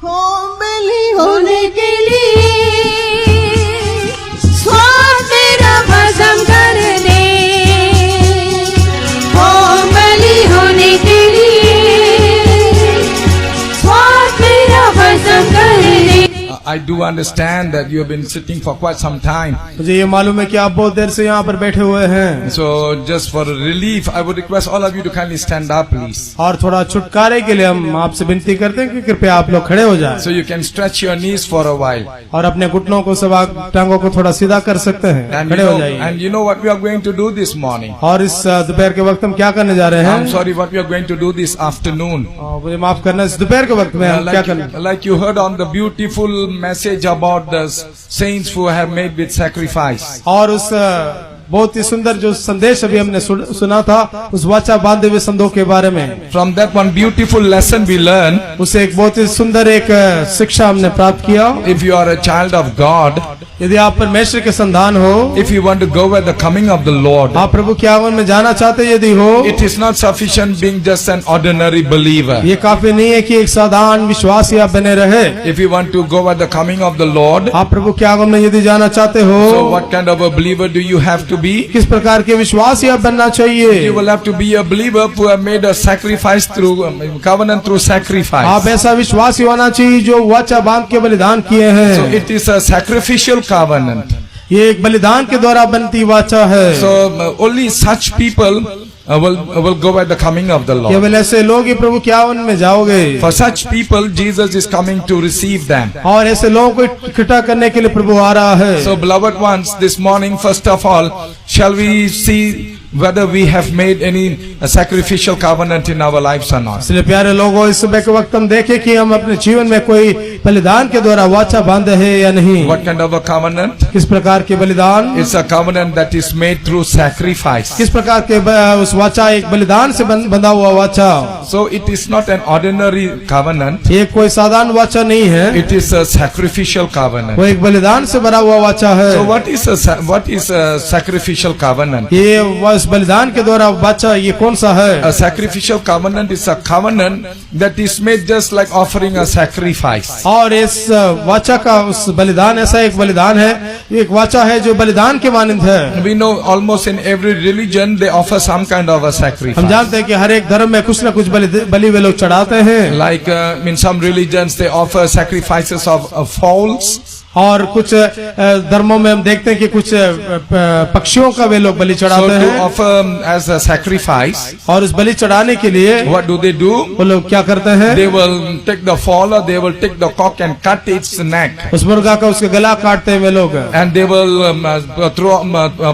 Speaker 5: होम बलि होने के लिए स्वाद मेरा भस्म कर दे। होम बलि होने के लिए स्वाद मेरा भस्म कर दे।
Speaker 6: I do understand that you have been sitting for quite some time.
Speaker 3: मुझे ये मालूम है कि आप बहुत देर से यहाँ पर बैठे हुए हैं,
Speaker 6: So just for relief, I would request all of you to kindly stand up, please.
Speaker 3: और थोड़ा छुटकारे के लिए हम आपसे विनती करते हैं कि कृपया आप लोग खड़े हो जाएं
Speaker 6: So you can stretch your knees for a while.
Speaker 3: और अपने घुटनों को सब टांगों को थोड़ा सीधा कर सकते हैं। खड़े हो जाइए।
Speaker 6: And you know what we are going to do this morning?
Speaker 3: और इस दोपहर के वक्त हम क्या करने जा रहे
Speaker 6: I'm
Speaker 3: हैं?
Speaker 6: sorry, what we are going to do this afternoon.
Speaker 3: मुझे माफ करना, इस दोपहर के वक्त में हम क्या करना?
Speaker 6: Like you heard on the beautiful message about the saints who have made with sacrifice.
Speaker 3: और उस बहुत ही सुंदर जो संदेश अभी हमने सुना था उस वाचा बांधे हुए संतों के बारे में,
Speaker 6: From that one beautiful lesson we learn,
Speaker 3: उसे एक बहुत ही सुंदर एक शिक्षा हमने प्राप्त किया।
Speaker 6: if you are a child of God,
Speaker 3: यदि आप परमेश्वर के संतान हो,
Speaker 6: if you want to go at the coming of the Lord,
Speaker 3: आप प्रभु के आगमन में जाना चाहते यदि हो,
Speaker 6: it is not sufficient being just an ordinary believer.
Speaker 3: ये काफी नहीं है कि एक साधारण विश्वासी आप बने रहे।
Speaker 6: If you want to go at the coming of the Lord,
Speaker 3: आप प्रभु के आगमन में यदि जाना चाहते हो,
Speaker 6: so what kind of a believer do you have to be?
Speaker 3: किस प्रकार के विश्वासी आप बनना चाहिए?
Speaker 6: You will have to be a believer who have made a sacrifice through covenant through sacrifice.
Speaker 3: आप ऐसा विश्वासी होना चाहिए जो वाचा बांध के बलिदान किए
Speaker 6: So
Speaker 3: हैं।
Speaker 6: it is a sacrificial covenant.
Speaker 3: ये एक बलिदान के द्वारा बनती वाचा है।
Speaker 6: So only such people will go at the coming of the Lord.
Speaker 3: केवल ऐसे लोग ही प्रभु के आगमन में जाओगे।
Speaker 6: For such people, Jesus is coming to receive them.
Speaker 3: और ऐसे लोगों को इकट्ठा करने के लिए प्रभु आ रहा है।
Speaker 6: So beloved ones, this morning, first of all, shall we see whether we have made any sacrificial covenant in our lives or not?
Speaker 3: इसलिए प्यारे लोगों, इस सुबह के वक्त हम देखें कि हम अपने जीवन में कोई बलिदान के द्वारा वाचा बांधे हैं या नहीं।
Speaker 6: What kind of a covenant?
Speaker 3: किस प्रकार के बलिदान?
Speaker 6: It's a covenant that is made through sacrifice.
Speaker 3: किस प्रकार के उस वाचा एक बलिदान से बंधा हुआ वाचा।
Speaker 6: So it is not an ordinary covenant.
Speaker 3: ये कोई साधारण वाचा नहीं है,
Speaker 6: It is a sacrificial covenant.
Speaker 3: वो एक बलिदान से भरा हुआ वाचा है।
Speaker 6: So what is a sacrificial covenant?
Speaker 3: ये उस बलिदान के द्वारा वाचा ये कौन सा है?
Speaker 6: A sacrificial covenant is a covenant that is made just like offering a sacrifice.
Speaker 3: और इस वाचा का उस बलिदान ऐसा एक बलिदान है, एक वाचा है जो बलिदान के मानंद है।
Speaker 6: We know almost in every religion they offer some kind of a
Speaker 3: हम
Speaker 6: sacrifice.
Speaker 3: जानते हैं कि हर एक धर्म में कुछ न कुछ बलि वे लोग चढ़ाते हैं।
Speaker 6: Like in some religions they offer sacrifices of fowls.
Speaker 3: और कुछ धर्मों में हम देखते हैं कि कुछ पक्षियों का वे लोग बलि
Speaker 6: So
Speaker 3: चढ़ाते
Speaker 6: to
Speaker 3: हैं।
Speaker 6: offer as a sacrifice,
Speaker 3: और उस बलि चढ़ाने के लिए
Speaker 6: what do?
Speaker 3: वो लोग क्या करते हैं?
Speaker 6: They will take the fowl or they will take the cock and cut its neck.
Speaker 3: उस मुर्गा का उसके गला काटते हैं वे लोग,
Speaker 6: And they will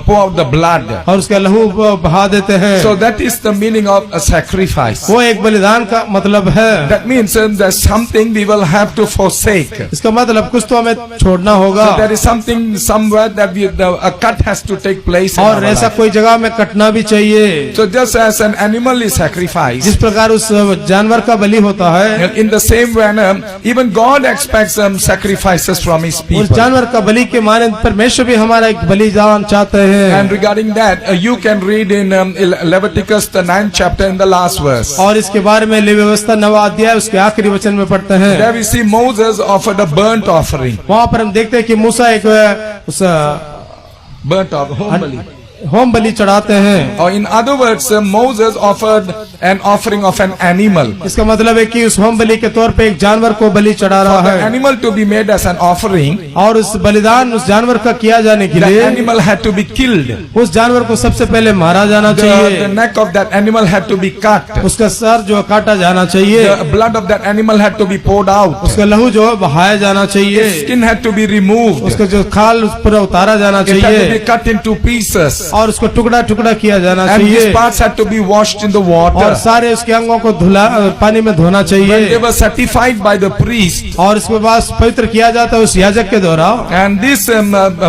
Speaker 6: pour out the blood.
Speaker 3: और उसका लहू बहा देते हैं।
Speaker 6: So that is the meaning of a sacrifice.
Speaker 3: वो एक बलिदान का मतलब है।
Speaker 6: That means there's something we will have to forsake.
Speaker 3: इसका मतलब कुछ तो हमें छोड़ना होगा।
Speaker 6: So there is something somewhere that a cut has to take place in
Speaker 3: और
Speaker 6: our
Speaker 3: ऐसा
Speaker 6: life.
Speaker 3: कोई जगह में कटना भी चाहिए।
Speaker 6: So just as an animal is sacrificed,
Speaker 3: जिस प्रकार उस जानवर का बलि होता है,
Speaker 6: in the same manner, even God expects some sacrifices from His
Speaker 3: उस
Speaker 6: people.
Speaker 3: जानवर का बलि के माने परमेश्वर भी हमारा एक बलिदान चाहते हैं।
Speaker 6: And regarding that, you can read in Leviticus the 9th chapter in the last verse.
Speaker 3: और इसके बारे में लेवी व्यवस्था 9वां अध्याय उसके आखिरी वचन में पढ़ते हैं।
Speaker 6: There we see Moses offered a burnt offering.
Speaker 3: वहाँ पर हम देखते हैं कि मूसा एक उस
Speaker 6: Burnt offering, home bali.
Speaker 3: होम बलि चढ़ाते हैं।
Speaker 6: Or in other words, Moses offered an offering of an animal.
Speaker 3: इसका मतलब है कि उस होम बलि के तौर पे एक जानवर को बलि चढ़ा रहा
Speaker 6: The
Speaker 3: है
Speaker 6: animal to be made as an offering,
Speaker 3: और उस बलिदान उस जानवर का किया जाने के
Speaker 6: the
Speaker 3: लिए
Speaker 6: animal had to be killed.
Speaker 3: उस जानवर को सबसे पहले मारा जाना
Speaker 6: The
Speaker 3: चाहिए।
Speaker 6: neck of that animal had to be cut.
Speaker 3: उसका सर जो काटा जाना चाहिए,
Speaker 6: The blood of that animal had to be poured out.
Speaker 3: उसका लहू जो बहाया जाना चाहिए,
Speaker 6: Its skin had to be removed.
Speaker 3: उसका जो खाल उस पर उतारा जाना
Speaker 6: It had to
Speaker 3: चाहिए
Speaker 6: be cut into pieces.
Speaker 3: और उसको टुकड़ा टुकड़ा किया जाना
Speaker 6: And these
Speaker 3: चाहिए
Speaker 6: parts had to be washed in the
Speaker 3: और
Speaker 6: water.
Speaker 3: सारे उसके अंगों को धुला पानी में धोना
Speaker 6: When they
Speaker 3: चाहिए
Speaker 6: were certified by the priest,
Speaker 3: और इसके बाद पवित्र किया जाता है उस याजक के द्वारा
Speaker 6: and these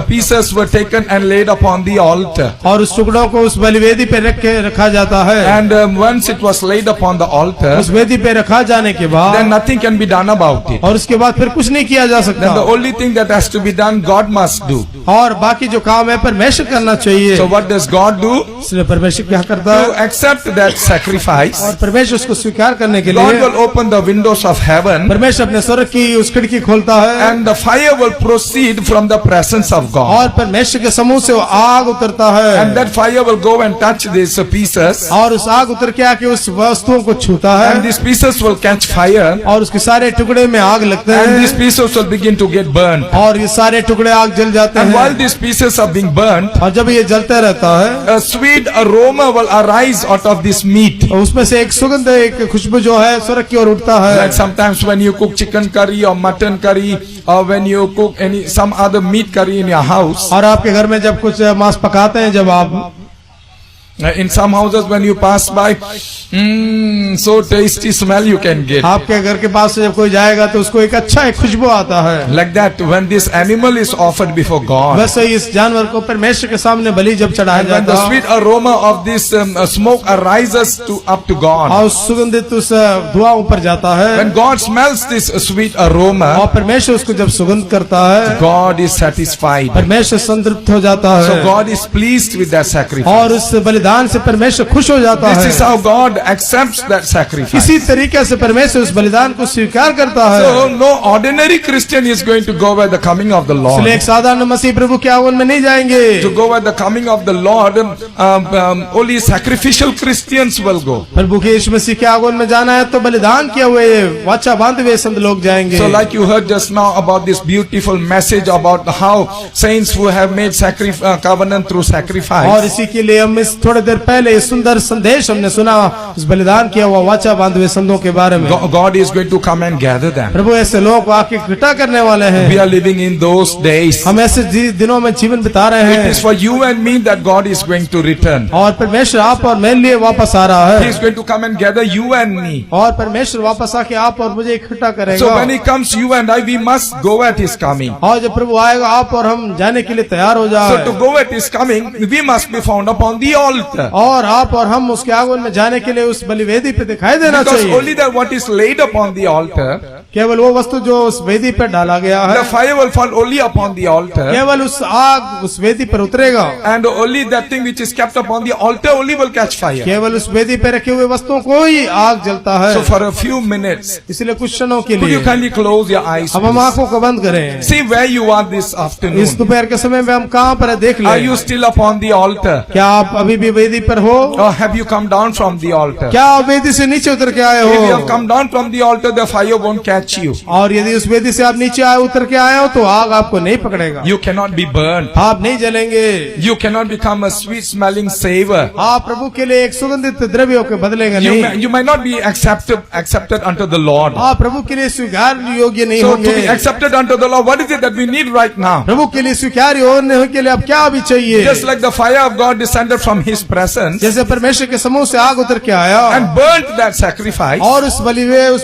Speaker 6: pieces were taken and laid upon the altar.
Speaker 3: और उस टुकड़ों को उस बलिवेदी पे रख के रखा जाता है।
Speaker 6: And once it was laid upon the altar,
Speaker 3: उस वेदी पे रखा जाने के
Speaker 6: then
Speaker 3: बाद
Speaker 6: nothing can be done about it.
Speaker 3: और उसके बाद फिर कुछ नहीं किया जा
Speaker 6: Then the
Speaker 3: सकता
Speaker 6: only thing that has to be done, God must do.
Speaker 3: और बाकी जो काम है परमेश्वर करना चाहिए।
Speaker 6: So what does God do?
Speaker 3: इसलिए परमेश्वर क्या करता
Speaker 6: To
Speaker 3: है
Speaker 6: accept that sacrifice,
Speaker 3: और परमेश्वर उसको स्वीकार करने के
Speaker 6: God
Speaker 3: लिए
Speaker 6: will open the windows of heaven
Speaker 3: परमेश्वर अपने स्वर्ग की उस खिड़की खोलता है
Speaker 6: and the fire will proceed from the presence of God.
Speaker 3: और परमेश्वर के समूह से वो आग उतरता है
Speaker 6: And that fire will go and touch these pieces,
Speaker 3: और उस आग उतर के आके उस वस्तुओं को छूता
Speaker 6: and
Speaker 3: है
Speaker 6: these pieces will catch fire,
Speaker 3: और उसके सारे टुकड़े में आग लगते
Speaker 6: and these
Speaker 3: हैं
Speaker 6: pieces will begin to get burned.
Speaker 3: और ये सारे टुकड़े आग जल जाते
Speaker 6: And while
Speaker 3: हैं
Speaker 6: these pieces are being burnt,
Speaker 3: और जब ये जलते रहता है
Speaker 6: a sweet aroma will arise out of this meat.
Speaker 3: तो उसमें से एक सुगंध एक खुशबू जो है स्वर्ग की ओर उठता है।
Speaker 6: Like sometimes when you cook chicken curry or mutton curry, or when you cook some other meat curry in your house,
Speaker 3: और आपके घर में जब कुछ मांस पकाते हैं जब आप
Speaker 6: in some houses when you pass by, so tasty smell you can get.
Speaker 3: आपके घर के पास से जब कोई जाएगा तो उसको एक अच्छा एक खुशबू आता है।
Speaker 6: Like that, when this animal is offered before God,
Speaker 3: वैसे ही इस जानवर को परमेश्वर के सामने बलि जब चढ़ाया
Speaker 6: when the
Speaker 3: जाता है
Speaker 6: sweet aroma of this smoke arises up to God,
Speaker 3: और सुगंधित उस धुआं ऊपर जाता है
Speaker 6: when God smells this sweet aroma,
Speaker 3: और परमेश्वर उसको जब सुगंध करता है
Speaker 6: God is satisfied.
Speaker 3: परमेश्वर संतृप्त हो जाता
Speaker 6: So
Speaker 3: है
Speaker 6: God is pleased with that sacrifice.
Speaker 3: और उस बलिदान से परमेश्वर खुश हो जाता
Speaker 6: This is
Speaker 3: है।
Speaker 6: how God accepts that sacrifice.
Speaker 3: इसी तरीके से परमेश्वर उस बलिदान को स्वीकार करता है।
Speaker 6: So no ordinary Christian is going to go by the coming of the Lord.
Speaker 3: इसलिए एक साधारण मसीह प्रभु के आगमन में नहीं जाएंगे।
Speaker 6: To go by the coming of the Lord, only sacrificial Christians will go.
Speaker 3: प्रभु के यीशु मसीह के आगमन में जाना है तो बलिदान किए हुए वाचा बांधे हुए संत लोग जाएंगे।
Speaker 6: So like you heard just now about this beautiful message about how saints who have made covenant through
Speaker 3: और
Speaker 6: sacrifice,
Speaker 3: इसी के लिए हम इस थोड़े देर पहले इस सुंदर संदेश हमने सुना इस बलिदान किया हुआ वाचा बांधे हुए संतों के बारे में।
Speaker 6: God is going to come and gather them.
Speaker 3: प्रभु ऐसे लोगों को आके इकट्ठा करने वाले
Speaker 6: We
Speaker 3: हैं।
Speaker 6: are living in those days.
Speaker 3: हम ऐसे दिनों में जीवन बिता रहे
Speaker 6: It
Speaker 3: हैं
Speaker 6: is for you and me that God is going to return.
Speaker 3: और परमेश्वर आप और मेरे लिए वापस आ रहा
Speaker 6: He
Speaker 3: है
Speaker 6: is going to come and gather you and me.
Speaker 3: और परमेश्वर वापस आके आप और मुझे इकट्ठा
Speaker 6: So
Speaker 3: करेगा
Speaker 6: when He comes, you and I, we must go at His coming.
Speaker 3: और जब प्रभु आएगा आप और हम जाने के लिए तैयार हो
Speaker 6: So
Speaker 3: जाए
Speaker 6: to go at His coming, we must be found upon the altar.
Speaker 3: और आप और हम उसके आगमन में जाने के लिए उस बलिवेदी पे दिखाई देना
Speaker 6: Because
Speaker 3: चाहिए।
Speaker 6: only that what is laid upon the altar,
Speaker 3: केवल वो वस्तु जो उस वेदी पर डाला गया
Speaker 6: the
Speaker 3: है
Speaker 6: fire will fall only upon the altar,
Speaker 3: केवल उस आग उस वेदी पर उतरेगा
Speaker 6: and only that thing which is kept upon the altar only will catch fire.
Speaker 3: केवल उस वेदी पे रखे हुए वस्तुओं को ही आग जलता है।
Speaker 6: So for a few minutes,
Speaker 3: इसलिए कुछ क्षणों के
Speaker 6: could you
Speaker 3: लिए
Speaker 6: kindly close your eyes?
Speaker 3: अब हम
Speaker 6: please?
Speaker 3: आंखों को बंद करें।
Speaker 6: See where you are this
Speaker 3: इस
Speaker 6: afternoon.
Speaker 3: दोपहर के समय में हम कहाँ पर है देख
Speaker 6: Are you
Speaker 3: लें।
Speaker 6: still upon the altar?
Speaker 3: क्या आप अभी भी वेदी पर हो?
Speaker 6: Or have you come down from the altar?
Speaker 3: क्या आप वेदी से नीचे उतर के आए
Speaker 6: If you have
Speaker 3: हो?
Speaker 6: come down from the altar, the fire won't catch you.
Speaker 3: और यदि उस वेदी से आप नीचे आए उतर के आए हो तो आग आपको नहीं पकड़ेगा।
Speaker 6: You cannot be burned.
Speaker 3: आप नहीं जलेंगे।
Speaker 6: You cannot become a sweet smelling savor.
Speaker 3: आप प्रभु के लिए एक सुगंधित द्रव्यों के बदलेंगे नहीं।
Speaker 6: You might not be accepted unto the Lord.
Speaker 3: आप प्रभु के लिए स्वीकार योग्य नहीं
Speaker 6: So to
Speaker 3: होंगे।
Speaker 6: be accepted unto the Lord, what is it that we need right now?
Speaker 3: प्रभु के लिए स्वीकार होने के लिए अब क्या अभी चाहिए?
Speaker 6: Just like the fire of God descended from His presence
Speaker 3: जैसे परमेश्वर के समूह से आग उतर के आया
Speaker 6: and burnt that sacrifice,
Speaker 3: और उस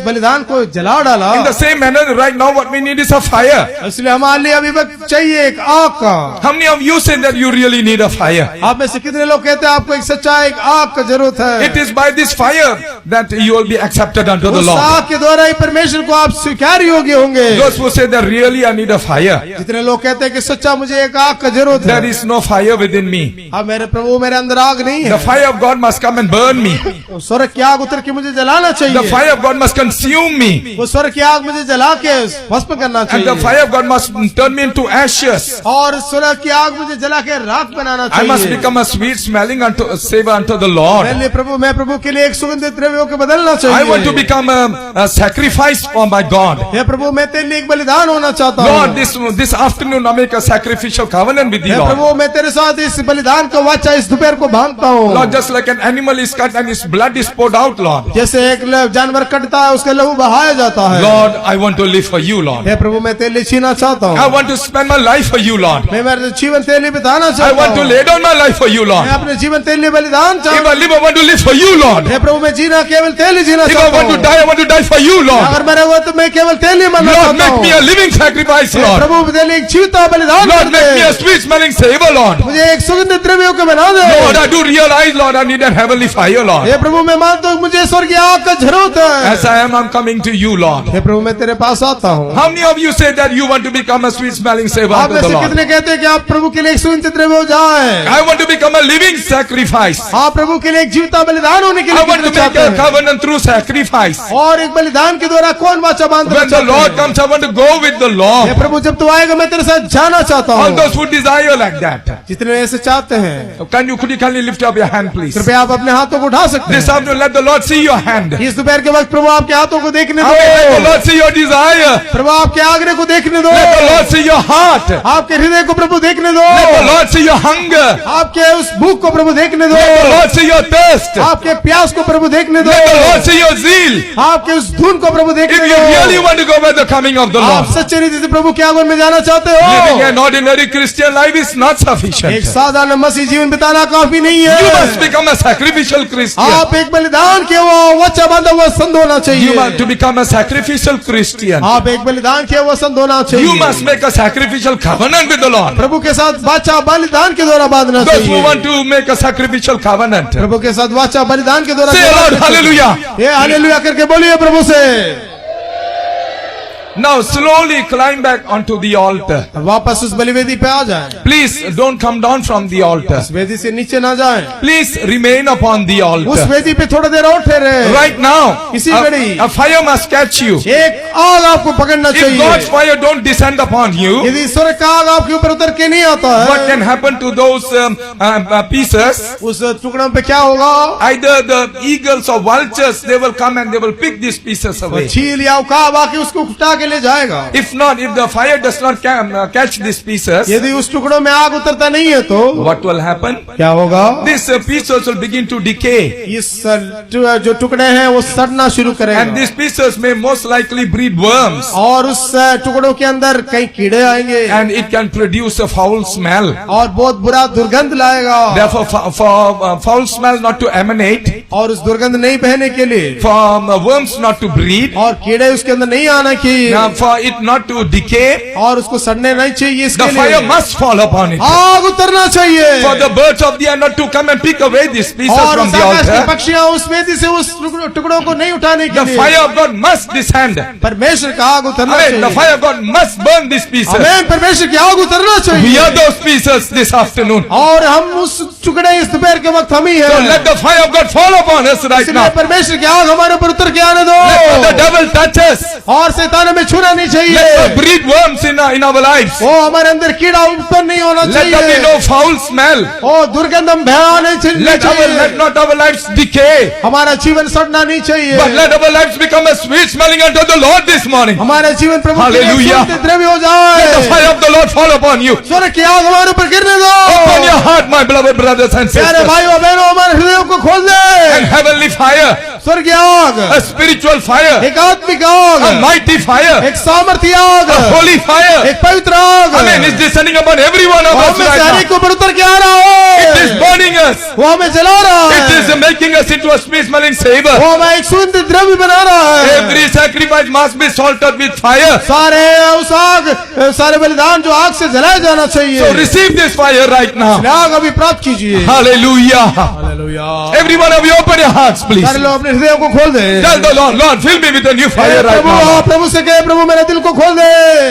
Speaker 3: बलिदान को जला डाला, जाएगा।
Speaker 6: In the same manner, right now what we need is a fire.
Speaker 3: इसलिए हमारे लिए अभी वक्त चाहिए एक आग का।
Speaker 6: How many of you say that you really need a fire?
Speaker 3: आप में से कितने लोग कहते हैं आपको एक सच्चा एक आग का जरूरत है?
Speaker 6: It is by this fire that you will be accepted unto the
Speaker 3: उस
Speaker 6: Lord.
Speaker 3: आग के द्वारा ही परमेश्वर को आप स्वीकार योग्य होंगे।
Speaker 6: Those who say that really I need a fire,
Speaker 3: जितने लोग कहते हैं कि सच्चा मुझे एक आग का जरूरत
Speaker 6: there
Speaker 3: है,
Speaker 6: is no fire within me.
Speaker 3: अब मेरे प्रभु मेरे अंदर आग नहीं
Speaker 6: The
Speaker 3: है।
Speaker 6: fire of God must come and burn me.
Speaker 3: वो स्वर्ग की आग उतर के मुझे जलाना
Speaker 6: The
Speaker 3: चाहिए।
Speaker 6: fire of God must consume me.
Speaker 3: वो स्वर्ग की आग मुझे जला के भस्म करना
Speaker 6: And the
Speaker 3: चाहिए।
Speaker 6: fire of God must turn me into ashes.
Speaker 3: और स्वर्ग की आग मुझे जला के राख बनाना
Speaker 6: I must
Speaker 3: चाहिए।
Speaker 6: become a sweet smelling unto savor unto the Lord.
Speaker 3: मैं प्रभु के लिए एक सुगंधित द्रव्य होकर बदलना
Speaker 6: I
Speaker 3: चाहिए।
Speaker 6: want to become a sacrifice for my God.
Speaker 3: हे प्रभु मैं तेरे लिए एक बलिदान होना चाहता
Speaker 6: Lord,
Speaker 3: हूँ।
Speaker 6: this afternoon I make a sacrificial covenant with
Speaker 3: hey
Speaker 6: you, Lord.
Speaker 3: प्रभु मैं तेरे साथ इस बलिदान का वाचा इस दोपहर को बांधता हूँ।
Speaker 6: Lord, just like an animal is cut and its blood is poured out, Lord.
Speaker 3: जैसे एक जानवर कटता है उसका लहू बहाया जाता है।
Speaker 6: Lord, I want to live for you, Lord.
Speaker 3: हे प्रभु मैं तेरे लिए जीना चाहता
Speaker 6: I
Speaker 3: हूँ।
Speaker 6: want to spend my life for you, Lord.
Speaker 3: मैं मेरा जीवन तेरे लिए बिताना
Speaker 6: I
Speaker 3: चाहता
Speaker 6: want to
Speaker 3: हूँ।
Speaker 6: lay down my life for you, Lord.
Speaker 3: मैं अपने जीवन तेरे लिए बलिदान
Speaker 6: If
Speaker 3: चाहता
Speaker 6: I live, I want to live for you, Lord.
Speaker 3: हे प्रभु मैं जीना केवल तेरे लिए जीना
Speaker 6: If I
Speaker 3: चाहता
Speaker 6: want to
Speaker 3: हूँ।
Speaker 6: die, I want to die for you, Lord.
Speaker 3: अगर मेरा हुआ तो मैं केवल तेरे लिए मरना
Speaker 6: Lord,
Speaker 3: चाहता
Speaker 6: make me a
Speaker 3: हूँ।
Speaker 6: living sacrifice,
Speaker 3: हे
Speaker 6: Lord.
Speaker 3: प्रभु तेरे लिए एक जीवता बलिदान
Speaker 6: Lord,
Speaker 3: कर
Speaker 6: make me a
Speaker 3: they.
Speaker 6: sweet smelling savor, Lord.
Speaker 3: मुझे एक सुगंधित द्रव्य होकर बना दे।
Speaker 6: Lord, I do realize, Lord, I need a heavenly fire, Lord.
Speaker 3: हे प्रभु मैं मानता हूँ मुझे स्वर्ग की आग का जरूरत है।
Speaker 6: As I am, I'm coming to you, Lord.
Speaker 3: हे प्रभु मैं तेरे पास आता हूँ।
Speaker 6: How many of you say that you want to become a sweet smelling savor
Speaker 3: आप
Speaker 6: unto
Speaker 3: में
Speaker 6: the
Speaker 3: से
Speaker 6: Lord?
Speaker 3: कितने कहते हैं कि आप प्रभु के लिए एक सुगंधित द्रव्य हो जाए?
Speaker 6: I want to become a living sacrifice.
Speaker 3: आप प्रभु के लिए एक जीवता बलिदान होने के
Speaker 6: I
Speaker 3: लिए
Speaker 6: want to
Speaker 3: कितने
Speaker 6: make
Speaker 3: चाहते
Speaker 6: a
Speaker 3: हैं?
Speaker 6: covenant through sacrifice.
Speaker 3: और एक बलिदान के द्वारा कौन वाचा बांधना
Speaker 6: When the
Speaker 3: चाहते
Speaker 6: Lord
Speaker 3: हैं?
Speaker 6: comes, I want to go with the
Speaker 3: hey
Speaker 6: Lord.
Speaker 3: प्रभु जब तू आएगा मैं तेरे साथ जाना चाहता
Speaker 6: All
Speaker 3: हूँ।
Speaker 6: those who desire like that.
Speaker 3: जितने ऐसे चाहते हैं
Speaker 6: Could you kindly lift up your hand, please?
Speaker 3: कृपया आप अपने हाथों को उठा सकते
Speaker 6: This
Speaker 3: हैं।
Speaker 6: afternoon, let the Lord see your hand.
Speaker 3: इस दोपहर के वक्त प्रभु आपके हाथों को देखने
Speaker 6: Amen. Let the
Speaker 3: दो।
Speaker 6: Lord see your desire.
Speaker 3: प्रभु आपके आग्रह को देखने दो।
Speaker 6: Let the Lord see your heart. Let
Speaker 3: आपके हृदय को प्रभु देखने दो।
Speaker 6: the Lord see your hunger.
Speaker 3: आपके उस भूख को प्रभु देखने दो।
Speaker 6: Let the Lord see your thirst.
Speaker 3: आपके प्यास को प्रभु देखने दो।
Speaker 6: Let the Lord see your zeal.
Speaker 3: आपके उस धुन को प्रभु
Speaker 6: If
Speaker 3: देखने
Speaker 6: you really
Speaker 3: दो।
Speaker 6: want to go by the coming of the
Speaker 3: आप
Speaker 6: Lord,
Speaker 3: सच्चे रीति से प्रभु के आगमन में जाना चाहते
Speaker 6: living
Speaker 3: हो।
Speaker 6: an ordinary Christian life is not
Speaker 3: एक
Speaker 6: sufficient.
Speaker 3: साधारण मसीह जीवन बिताना काफी नहीं
Speaker 6: You must
Speaker 3: है।
Speaker 6: become a sacrificial Christian.
Speaker 3: आप एक बलिदान के वो वच्चा बांधा हुआ संत होना
Speaker 6: You must to
Speaker 3: चाहिए।
Speaker 6: become a sacrificial Christian.
Speaker 3: आप एक बलिदान के वो संत होना
Speaker 6: You must
Speaker 3: चाहिए।
Speaker 6: make a sacrificial covenant with the Lord.
Speaker 3: प्रभु के साथ वाचा बलिदान के द्वारा बांधना
Speaker 6: Those who
Speaker 3: चाहिए।
Speaker 6: want to make a sacrificial covenant, say,
Speaker 3: प्रभु के साथ वाचा बलिदान के द्वारा
Speaker 6: Lord, hallelujah.
Speaker 3: ये हालेलुया करके बोलिए प्रभु से।
Speaker 6: Now slowly climb back onto the altar.
Speaker 3: वापस उस बलिवेदी पे आ जाएं।
Speaker 6: Please don't come down from the altar.
Speaker 3: उस वेदी से नीचे ना जाएं।
Speaker 6: Please remain upon the
Speaker 3: उस
Speaker 6: altar.
Speaker 3: वेदी पे थोड़ी देर और ठहरे।
Speaker 6: Right now,
Speaker 3: इसी घड़ी
Speaker 6: a fire must catch you.
Speaker 3: एक आग आपको पकड़ना
Speaker 6: If God's
Speaker 3: चाहिए।
Speaker 6: fire don't descend upon you,
Speaker 3: यदि स्वर्ग का आग आपके ऊपर उतर के नहीं आता
Speaker 6: what
Speaker 3: है,
Speaker 6: can happen to those pieces?
Speaker 3: उस टुकड़ों पे क्या होगा?
Speaker 6: Either the eagles or vultures, they will come and they will pick these pieces
Speaker 3: वो
Speaker 6: away.
Speaker 3: चील या उकाब आके उसको उठा के ले जाएगा।
Speaker 6: If not, if the fire does not catch these pieces,
Speaker 3: यदि उस टुकड़ों में आग उतरता नहीं है तो
Speaker 6: what will happen?
Speaker 3: क्या होगा?
Speaker 6: These pieces will begin to decay.
Speaker 3: इस जो टुकड़े हैं वो सड़ना शुरू
Speaker 6: And
Speaker 3: करेगा
Speaker 6: these pieces may most likely breed worms.
Speaker 3: और उस टुकड़ों के अंदर कई कीड़े आएंगे
Speaker 6: And it can produce a foul smell.
Speaker 3: और बहुत बुरा दुर्गंध लाएगा।
Speaker 6: Therefore, for foul smell not to emanate,
Speaker 3: और उस दुर्गंध नहीं बहने के लिए
Speaker 6: for worms not to breed,
Speaker 3: और कीड़े उसके अंदर नहीं आना चाहिए
Speaker 6: for it not to decay,
Speaker 3: और उसको सड़ने नहीं चाहिए,
Speaker 6: the
Speaker 3: इसके
Speaker 6: fire
Speaker 3: लिए
Speaker 6: must fall upon it.
Speaker 3: आग उतरना चाहिए।
Speaker 6: For the birds of the air not to come and pick away these pieces
Speaker 3: और
Speaker 6: from
Speaker 3: उस
Speaker 6: the
Speaker 3: आकाश के
Speaker 6: altar,
Speaker 3: पक्षियां उस वेदी से उस टुकड़ों को नहीं उठाने के
Speaker 6: the
Speaker 3: लिए
Speaker 6: fire of God must descend.
Speaker 3: परमेश्वर का आग उतरना
Speaker 6: Amen. The
Speaker 3: चाहिए।
Speaker 6: fire of God must burn these pieces.
Speaker 3: हमें परमेश्वर की आग उतरना
Speaker 6: We
Speaker 3: चाहिए
Speaker 6: are those pieces this afternoon.
Speaker 3: और हम उस टुकड़े इस दोपहर के वक्त हम ही
Speaker 6: So
Speaker 3: हैं।
Speaker 6: let the fire of God fall upon us right
Speaker 3: इसलिए
Speaker 6: now.
Speaker 3: परमेश्वर की आग हमारे ऊपर उतर के आने
Speaker 6: Let not the
Speaker 3: दो
Speaker 6: devil touch us.
Speaker 3: और शैतान हमें छूना नहीं
Speaker 6: Let
Speaker 3: चाहिए।
Speaker 6: not breed worms in our lives.
Speaker 3: वो हमारे अंदर कीड़ा उत्पन्न नहीं होना
Speaker 6: Let there be
Speaker 3: चाहिए।
Speaker 6: no foul smell.
Speaker 3: ओ दुर्गंध हम बहना नहीं
Speaker 6: Let
Speaker 3: चाहिए।
Speaker 6: not our lives decay.
Speaker 3: हमारा जीवन सड़ना नहीं चाहिए।
Speaker 6: But let our lives become a sweet smelling unto the Lord this morning.
Speaker 3: हमारा जीवन प्रभु के लिए
Speaker 6: Hallelujah.
Speaker 3: सुगंधित द्रव्य हो
Speaker 6: Let the
Speaker 3: जाए।
Speaker 6: fire of the Lord fall upon you.
Speaker 3: स्वर्ग की आग हमारे ऊपर गिरने
Speaker 6: Open your
Speaker 3: दो।
Speaker 6: heart, my beloved brothers and
Speaker 3: प्यारे
Speaker 6: sisters.
Speaker 3: भाइयों बहनों हमारे हृदयों को खोल
Speaker 6: And
Speaker 3: दे।
Speaker 6: heavenly fire,
Speaker 3: स्वर्ग की आग,
Speaker 6: a spiritual fire,
Speaker 3: एक आत्मिक
Speaker 6: a
Speaker 3: आग,
Speaker 6: mighty fire,
Speaker 3: एक सामर्थ्य आग,
Speaker 6: a holy fire.
Speaker 3: एक पवित्र आग।
Speaker 6: Amen. It's descending upon every one of
Speaker 3: और
Speaker 6: us
Speaker 3: हम में से
Speaker 6: right
Speaker 3: हर
Speaker 6: now.
Speaker 3: एक को ऊपर उतर के आ रहा
Speaker 6: It is
Speaker 3: हो।
Speaker 6: burning us.
Speaker 3: वो हमें जला रहा
Speaker 6: It
Speaker 3: है,
Speaker 6: is making us into a sweet smelling savor.
Speaker 3: वो हमें एक सुगंधित द्रव्य बना रहा है।
Speaker 6: Every sacrifice must be salted with fire.
Speaker 3: सारे उस आग, सारे बलिदान जो आग से जलाया जाना चाहिए,
Speaker 6: So receive this fire right now.
Speaker 3: आग अभी प्राप्त कीजिए।
Speaker 6: Hallelujah.
Speaker 3: Hallelujah.
Speaker 6: Every one of you open your hearts, please.
Speaker 3: सारे लोग अपने हृदयों को खोल दे।
Speaker 6: Tell the Lord, Lord, fill me with a new fire right
Speaker 3: Prabhu,
Speaker 6: now.
Speaker 3: प्रभु से कहे, प्रभु मेरे दिल को खोल दे।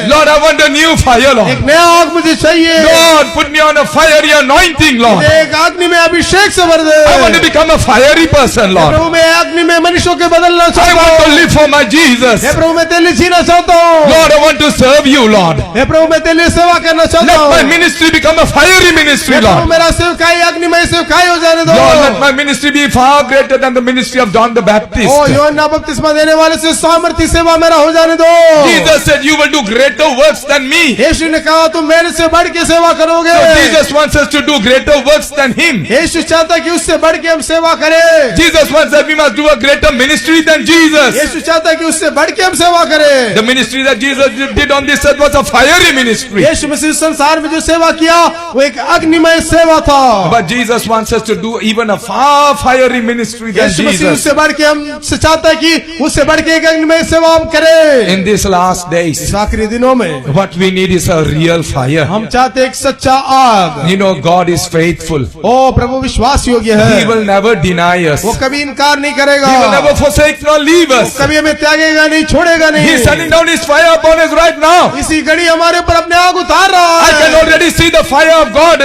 Speaker 6: Lord, I want a new fire,
Speaker 3: एक
Speaker 6: Lord.
Speaker 3: नया आग मुझे चाहिए।
Speaker 6: Lord, put me on a fiery anointing, Lord.
Speaker 3: एक अग्नि में अभिषेक से भर दे।
Speaker 6: I want to become a fiery person, Lord.
Speaker 3: प्रभु मैं अग्नि में मनुष्यों के बदलना
Speaker 6: I
Speaker 3: चाहता
Speaker 6: want to
Speaker 3: हूँ।
Speaker 6: live for my Jesus.
Speaker 3: हे प्रभु मैं तेरे लिए जीना चाहता हूँ।
Speaker 6: Lord, I want to serve you, Lord.
Speaker 3: हे प्रभु मैं तेरे लिए सेवा करना चाहता
Speaker 6: Let
Speaker 3: हूँ।
Speaker 6: my ministry become a fiery ministry,
Speaker 3: hey Prabhu
Speaker 6: Lord.
Speaker 3: मेरा सेवकाई अग्निमय सेवकाई हो जाने दो।
Speaker 6: Lord, let my ministry be far greater than the ministry of John the Baptist.
Speaker 3: ओ यूहन्ना बपतिस्मा देने वाले से सामर्थ्य सेवा मेरा हो जाने दो।
Speaker 6: Jesus said, you will do greater works than me.
Speaker 3: यीशु ने कहा तुम मेरे से बढ़ के सेवा करोगे।
Speaker 6: So Jesus wants us to do greater works than him.
Speaker 3: यीशु चाहता कि उससे बढ़ के हम सेवा करें।
Speaker 6: Jesus wants that we must do a greater ministry than Jesus.
Speaker 3: यीशु चाहता कि उससे बढ़ के हम सेवा करें।
Speaker 6: The ministry that Jesus did on this earth was a fiery ministry.
Speaker 3: यीशु मसीह संसार में जो सेवा किया वो एक अग्निमय सेवा था।
Speaker 6: But Jesus wants us to do even a far fiery ministry than
Speaker 3: Yeshu Masih
Speaker 6: Jesus.
Speaker 3: उससे बढ़ के हम से चाहता है कि उससे बढ़ के एक अग्निमय सेवा हम करें।
Speaker 6: In these last
Speaker 3: इस
Speaker 6: days,
Speaker 3: आखिरी दिनों में
Speaker 6: what we need is a real fire.
Speaker 3: हम चाहते हैं एक सच्चा आग।
Speaker 6: You know, God is faithful.
Speaker 3: ओ प्रभु विश्वास योग्य
Speaker 6: He
Speaker 3: है,
Speaker 6: will never deny us.
Speaker 3: वो
Speaker 6: He
Speaker 3: कभी इनकार नहीं करेगा,
Speaker 6: will never forsake nor leave
Speaker 3: वो
Speaker 6: us.
Speaker 3: कभी हमें त्यागेगा नहीं, छोड़ेगा
Speaker 6: He is
Speaker 3: नहीं।
Speaker 6: sending down his fire upon us right now.
Speaker 3: इसी घड़ी हमारे ऊपर अपने आग उतार रहा
Speaker 6: I can
Speaker 3: है।
Speaker 6: already see the fire of God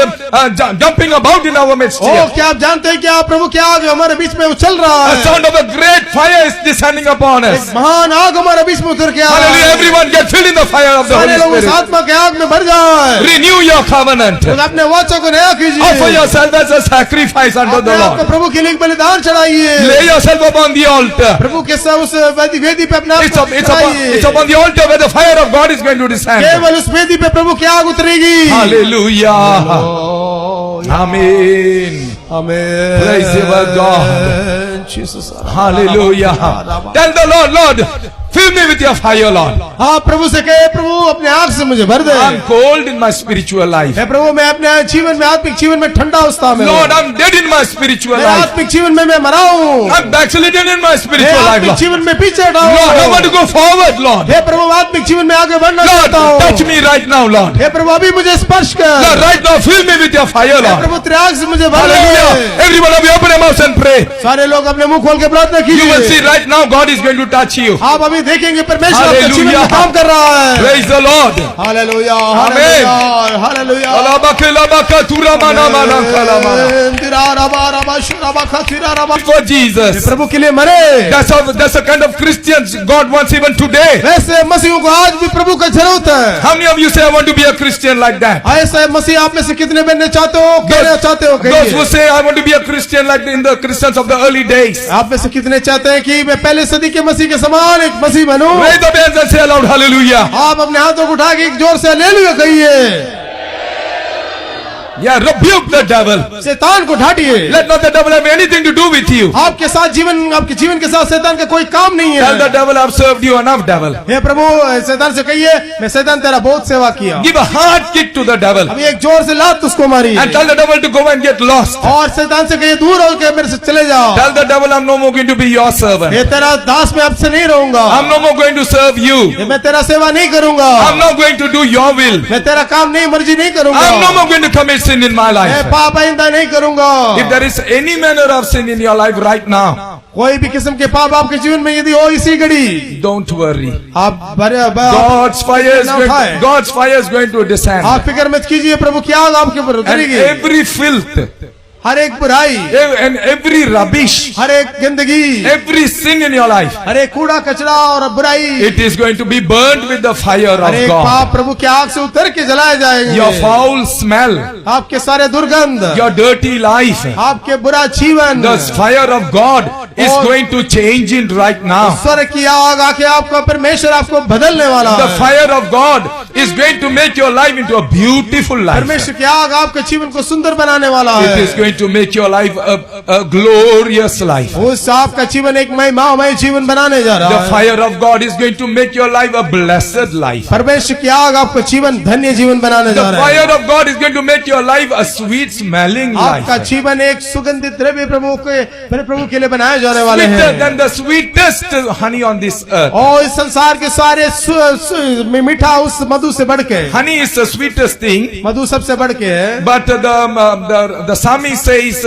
Speaker 6: jumping about in our midst
Speaker 3: O
Speaker 6: here.
Speaker 3: क्या आप जानते हैं क्या प्रभु क्या आग हमारे बीच में उछल रहा
Speaker 6: A
Speaker 3: है।
Speaker 6: sound of a great fire is descending upon us.
Speaker 3: एक महान आग हमारे बीच में उतर के आ रहा
Speaker 6: Hallelujah.
Speaker 3: है।
Speaker 6: Everyone get filled in the fire of the
Speaker 3: सारे लोग
Speaker 6: Holy
Speaker 3: उस
Speaker 6: Spirit.
Speaker 3: आत्मा के आग में भर जाए।
Speaker 6: Renew your covenant.
Speaker 3: तो अपने वाचा को नया कीजिए।
Speaker 6: Offer yourself as a sacrifice unto
Speaker 3: अपने
Speaker 6: the
Speaker 3: आप को
Speaker 6: Lord.
Speaker 3: प्रभु के लिए एक बलिदान चढ़ाइए।
Speaker 6: Lay yourself upon the altar.
Speaker 3: प्रभु के साथ उस वेदी पे अपने आप
Speaker 6: It's,
Speaker 3: को
Speaker 6: up, it's, upon,
Speaker 3: चढ़ाइए।
Speaker 6: it's upon the altar where the fire of God is going to descend.
Speaker 3: केवल उस वेदी पे प्रभु की आग उतरेगी।
Speaker 6: Hallelujah.
Speaker 3: Oh,
Speaker 6: Amen.
Speaker 3: Amen.
Speaker 6: Praise our God.
Speaker 3: Jesus.
Speaker 6: Hallelujah. Tell the Lord, Lord, fill me with your fire, Lord.
Speaker 3: हाँ प्रभु से कहे प्रभु अपने आग से मुझे भर दे।
Speaker 6: I'm cold in my spiritual life.
Speaker 3: हे प्रभु मैं अपने जीवन में आत्मिक जीवन में ठंडा अवस्था में हूँ।
Speaker 6: Lord, I'm dead in my spiritual
Speaker 3: मेरे
Speaker 6: life.
Speaker 3: आत्मिक जीवन में मैं मरा हूँ।
Speaker 6: I'm backslidden in my
Speaker 3: मैं
Speaker 6: spiritual life,
Speaker 3: आत्मिक
Speaker 6: Lord.
Speaker 3: जीवन में पीछे हटा
Speaker 6: Lord, I want to
Speaker 3: हूँ।
Speaker 6: go forward, Lord.
Speaker 3: हे प्रभु आत्मिक जीवन में आगे बढ़ना
Speaker 6: Lord,
Speaker 3: चाहता हूँ।
Speaker 6: touch me right now, Lord.
Speaker 3: हे प्रभु अभी मुझे स्पर्श कर।
Speaker 6: Lord, right now, fill me with your fire,
Speaker 3: hey
Speaker 6: Lord.
Speaker 3: प्रभु तेरे आग से मुझे भर
Speaker 6: Hallelujah.
Speaker 3: They.
Speaker 6: Everyone of you open your mouth and pray.
Speaker 3: सारे लोग अपने मुंह खोल के प्रार्थना
Speaker 6: You will see
Speaker 3: कीजिए।
Speaker 6: right now God is going to touch you.
Speaker 3: आप अभी देखेंगे परमेश्वर आपके जीवन
Speaker 6: Hallelujah.
Speaker 3: में काम कर रहा है।
Speaker 6: Praise the Lord.
Speaker 3: Hallelujah
Speaker 6: Amen.
Speaker 3: Hallelujah hallelujah.
Speaker 6: Alabaka turamana kalamana.
Speaker 3: Prabhu
Speaker 6: For Jesus.
Speaker 3: के लिए मरे।
Speaker 6: That's the kind of Christians God wants even today.
Speaker 3: वैसे मसीहों को आज भी प्रभु का जरूरत है।
Speaker 6: How many of you say I want to be a Christian like that?
Speaker 3: ऐसा मसीह आप में से कितने बनने चाहते हो, कहना चाहते हो
Speaker 6: Those who
Speaker 3: कहिए।
Speaker 6: say I want to be a Christian like in the Christians of the early days.
Speaker 3: आप में से कितने चाहते हैं कि मैं पहले सदी के मसीह के समान एक मसीह बनूं।
Speaker 6: Raise the hands and say aloud hallelujah.
Speaker 3: आप अपने हाथों को उठा के एक जोर से हालेलुया कहिए।
Speaker 6: Yeah, rebuke the devil.
Speaker 3: शैतान को ढाटिए।
Speaker 6: Let not the devil have anything to do with you.
Speaker 3: आपके साथ आपके जीवन के साथ शैतान का कोई काम नहीं
Speaker 6: Tell the
Speaker 3: है।
Speaker 6: devil I've served you enough, devil.
Speaker 3: हे प्रभु शैतान से कहिए मैं शैतान तेरा बहुत सेवा किया।
Speaker 6: Give a hard kick to the devil.
Speaker 3: अभी एक जोर से लात उसको मारी
Speaker 6: And tell the devil to go and get lost.
Speaker 3: और शैतान से कहिए दूर होकर मेरे से चले जाओ।
Speaker 6: Tell the devil I'm no more going to be your servant.
Speaker 3: ये तेरा दास मैं आपसे नहीं रहूंगा।
Speaker 6: I'm no more going to serve you.
Speaker 3: ये मैं तेरा सेवा नहीं करूंगा।
Speaker 6: I'm not going to do your will.
Speaker 3: मैं तेरा काम नहीं मर्जी नहीं करूंगा।
Speaker 6: I'm no more going to commit sin in my
Speaker 3: मैं
Speaker 6: life.
Speaker 3: पाप आइंदा नहीं करूंगा।
Speaker 6: If there is any manner of sin in your life right now,
Speaker 3: कोई भी किस्म के पाप आपके जीवन में यदि हो इसी घड़ी,
Speaker 6: don't worry.
Speaker 3: आप
Speaker 6: God's fire is going to descend.
Speaker 3: आप फिक्र मत कीजिए, प्रभु की आग आपके ऊपर
Speaker 6: And
Speaker 3: उतरेगी।
Speaker 6: every filth,
Speaker 3: हर एक बुराई,
Speaker 6: and every rubbish,
Speaker 3: हर एक गंदगी,
Speaker 6: every sin in your life,
Speaker 3: हर एक कूड़ा कचरा और बुराई,
Speaker 6: it is going to be burned with the fire
Speaker 3: her
Speaker 6: of
Speaker 3: एक
Speaker 6: God.
Speaker 3: पाप प्रभु की आग से उतर के जलाए जाएंगे।
Speaker 6: Your foul smell,
Speaker 3: आपके सारे दुर्गंध,
Speaker 6: your dirty life,
Speaker 3: आपके बुरा जीवन,
Speaker 6: the fire of God is going to change it right now.
Speaker 3: स्वर्ग की आग आके आपको परमेश्वर आपको बदलने वाला
Speaker 6: The
Speaker 3: है।
Speaker 6: fire of God is going to make your life into a beautiful life.
Speaker 3: परमेश्वर की आग आपके जीवन को सुंदर बनाने वाला
Speaker 6: It
Speaker 3: है।
Speaker 6: is going to make your life a glorious life.
Speaker 3: उस आपका जीवन एक महिमामय जीवन बनाने जा
Speaker 6: The
Speaker 3: रहा है।
Speaker 6: fire of God is going to make your life a blessed life.
Speaker 3: परमेश्वर की आग आपको जीवन धन्य जीवन बनाने
Speaker 6: The
Speaker 3: जा रहा है।
Speaker 6: fire of God is going to make your life a sweet smelling
Speaker 3: आपका
Speaker 6: life.
Speaker 3: जीवन एक सुगंधित द्रव्य प्रभु के लिए बनाए जाने वाले
Speaker 6: Sweeter
Speaker 3: हैं।
Speaker 6: than the sweetest honey on this earth.
Speaker 3: और इस संसार के सारे मीठा उस मधु से बढ़ के,
Speaker 6: Honey is the sweetest thing.
Speaker 3: मधु सबसे बढ़ के है।
Speaker 6: But the psalmist says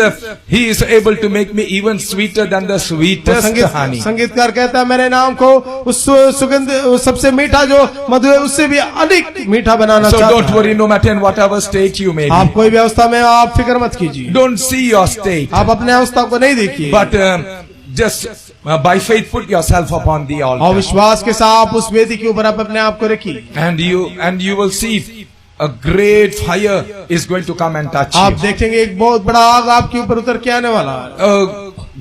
Speaker 6: he is able to make me even sweeter than the sweetest honey.
Speaker 3: संगीतकार कहता है मेरे नाम को उस सुगंध उस सबसे मीठा जो मधु है उससे भी अधिक मीठा बनाना
Speaker 6: So
Speaker 3: चाहता
Speaker 6: don't
Speaker 3: है।
Speaker 6: worry, no matter in whatever state you may
Speaker 3: आप
Speaker 6: be.
Speaker 3: कोई भी अवस्था में आप फिक्र मत कीजिए।
Speaker 6: Don't see your state.
Speaker 3: आप अपने अवस्था को नहीं देखिए,
Speaker 6: But just by faith put yourself upon the
Speaker 3: और
Speaker 6: altar.
Speaker 3: विश्वास के साथ आप उस वेदी के ऊपर आप अपने आप को रखिए।
Speaker 6: And you will see a great fire is going to come and touch
Speaker 3: आप
Speaker 6: you.
Speaker 3: देखेंगे एक बहुत बड़ा आग आपके ऊपर उतर के आने वाला है।
Speaker 6: A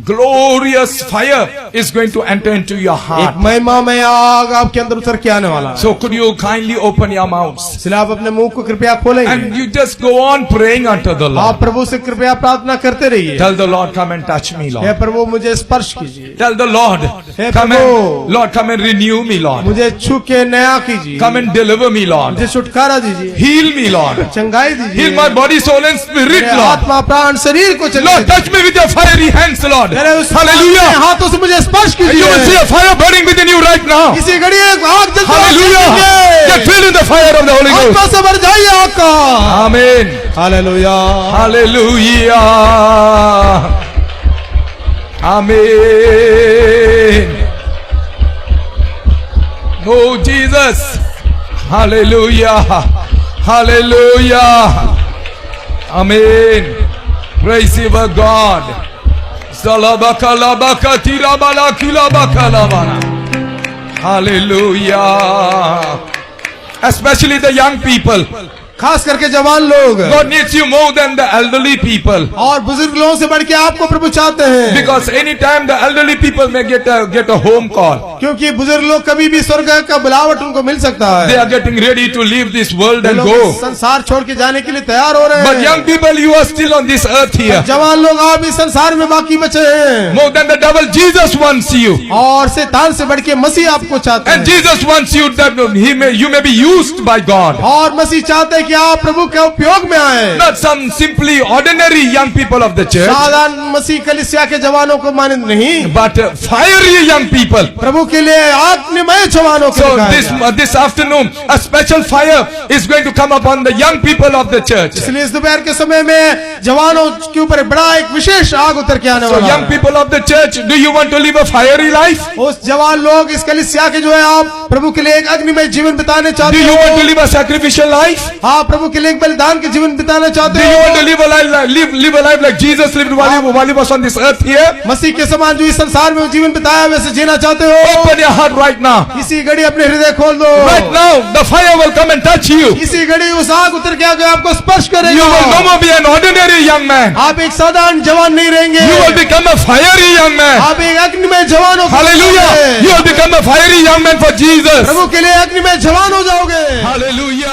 Speaker 6: glorious fire is going to enter into your
Speaker 3: एक
Speaker 6: heart.
Speaker 3: महिमामय आग आपके अंदर उतर के आने वाला है।
Speaker 6: So could you kindly open your mouths
Speaker 3: इसलिए आप अपने मुंह को कृपया खोलेंगे,
Speaker 6: and you just go on praying unto the
Speaker 3: आप
Speaker 6: Lord.
Speaker 3: प्रभु से कृपया प्रार्थना करते रहिए।
Speaker 6: Tell the Lord, come and touch me,
Speaker 3: hey
Speaker 6: Lord.
Speaker 3: प्रभु मुझे स्पर्श कीजिए,
Speaker 6: Tell the Lord,
Speaker 3: hey
Speaker 6: come
Speaker 3: Prabhu,
Speaker 6: and Lord, come and renew me, Lord.
Speaker 3: मुझे छू के नया कीजिए,
Speaker 6: Come and deliver me, Lord.
Speaker 3: मुझे छुटकारा दीजिए,
Speaker 6: Heal me, Lord.
Speaker 3: चंगाई दीजिए,
Speaker 6: Heal my body, soul, and spirit,
Speaker 3: मेरे
Speaker 6: Lord.
Speaker 3: आत्मा प्राण शरीर को चंगाई
Speaker 6: Lord, touch me with your fiery hands, Lord.
Speaker 3: मेरे उस
Speaker 6: Hallelujah.
Speaker 3: हाथों से मुझे स्पर्श
Speaker 6: And you will see
Speaker 3: कीजिए।
Speaker 6: a fire burning within you right now.
Speaker 3: इसी घड़ी एक आग जलती हुई
Speaker 6: Hallelujah.
Speaker 3: देखेंगे।
Speaker 6: Get filled in the fire of the Holy Ghost.
Speaker 3: आत्मा से भर जाइए आग का।
Speaker 6: Amen.
Speaker 3: Hallelujah,
Speaker 6: Hallelujah. Amen. Oh Jesus. Hallelujah. Hallelujah. Amen. Praise you, our God. Salabakalabaka tirabalakilabakalaban. Hallelujah. Especially the young people.
Speaker 3: खास करके जवान लोग
Speaker 6: God needs you more than the elderly people.
Speaker 3: और बुजुर्ग लोगों से बढ़ के आपको प्रभु चाहते हैं,
Speaker 6: Because anytime the elderly people may get a home call.
Speaker 3: क्योंकि बुजुर्ग लोग कभी भी स्वर्ग का बुलावट उनको मिल सकता
Speaker 6: They
Speaker 3: है।
Speaker 6: are getting ready to leave this world
Speaker 3: way
Speaker 6: and
Speaker 3: लोग
Speaker 6: go.
Speaker 3: संसार छोड़ के जाने के लिए तैयार हो रहे
Speaker 6: But
Speaker 3: हैं।
Speaker 6: young people, you are still on this earth here.
Speaker 3: जवान लोग आप इस संसार में बाकी बचे हैं,
Speaker 6: More than the devil, Jesus wants you.
Speaker 3: और शैतान से बढ़ के मसीह आपको चाहते
Speaker 6: And
Speaker 3: हैं,
Speaker 6: Jesus wants you that you may be used by God.
Speaker 3: और मसीह चाहते हैं कि आप प्रभु के उपयोग में आए।
Speaker 6: Not some simply ordinary young people of the church,
Speaker 3: साधारण मसीह कलीसिया के जवानों को मानित नहीं,
Speaker 6: but fiery young people.
Speaker 3: प्रभु के लिए आत्ममय जवानों को
Speaker 6: So
Speaker 3: दिखाया गया।
Speaker 6: this afternoon, a special fire is going to come upon the young people of the church.
Speaker 3: इसलिए इस दोपहर के समय में जवानों के ऊपर बड़ा एक विशेष आग उतर के आने
Speaker 6: So
Speaker 3: वाला
Speaker 6: young
Speaker 3: है।
Speaker 6: people of the church, do you want to live a fiery life?
Speaker 3: उस जवान लोग इस कलीसिया के जो है आप प्रभु के लिए एक अग्निमय जीवन बिताने
Speaker 6: Do
Speaker 3: चाहते
Speaker 6: you want to
Speaker 3: हो,
Speaker 6: live a sacrificial life?
Speaker 3: आप प्रभु के लिए एक बलिदान के जीवन बिताना
Speaker 6: Do
Speaker 3: चाहते
Speaker 6: you want to
Speaker 3: हो,
Speaker 6: live a life like Jesus lived while he was on this earth here?
Speaker 3: मसीह के समान जो इस संसार में जीवन बिताया वैसे जीना चाहते हो,
Speaker 6: Open your heart right now.
Speaker 3: इसी घड़ी अपने हृदय खोल दो।
Speaker 6: Right now, the fire will come and touch you.
Speaker 3: इसी घड़ी उस आग उतर के आके आपको स्पर्श
Speaker 6: You will no
Speaker 3: करेगा।
Speaker 6: more be an ordinary young man.
Speaker 3: आप एक साधारण जवान नहीं रहेंगे,
Speaker 6: You will become a fiery young man.
Speaker 3: आप एक अग्निमय जवान हो
Speaker 6: Hallelujah.
Speaker 3: जाओगे।
Speaker 6: You will become a fiery young man for Jesus.
Speaker 3: प्रभु के लिए अग्निमय जवान हो जाओगे।
Speaker 6: Hallelujah.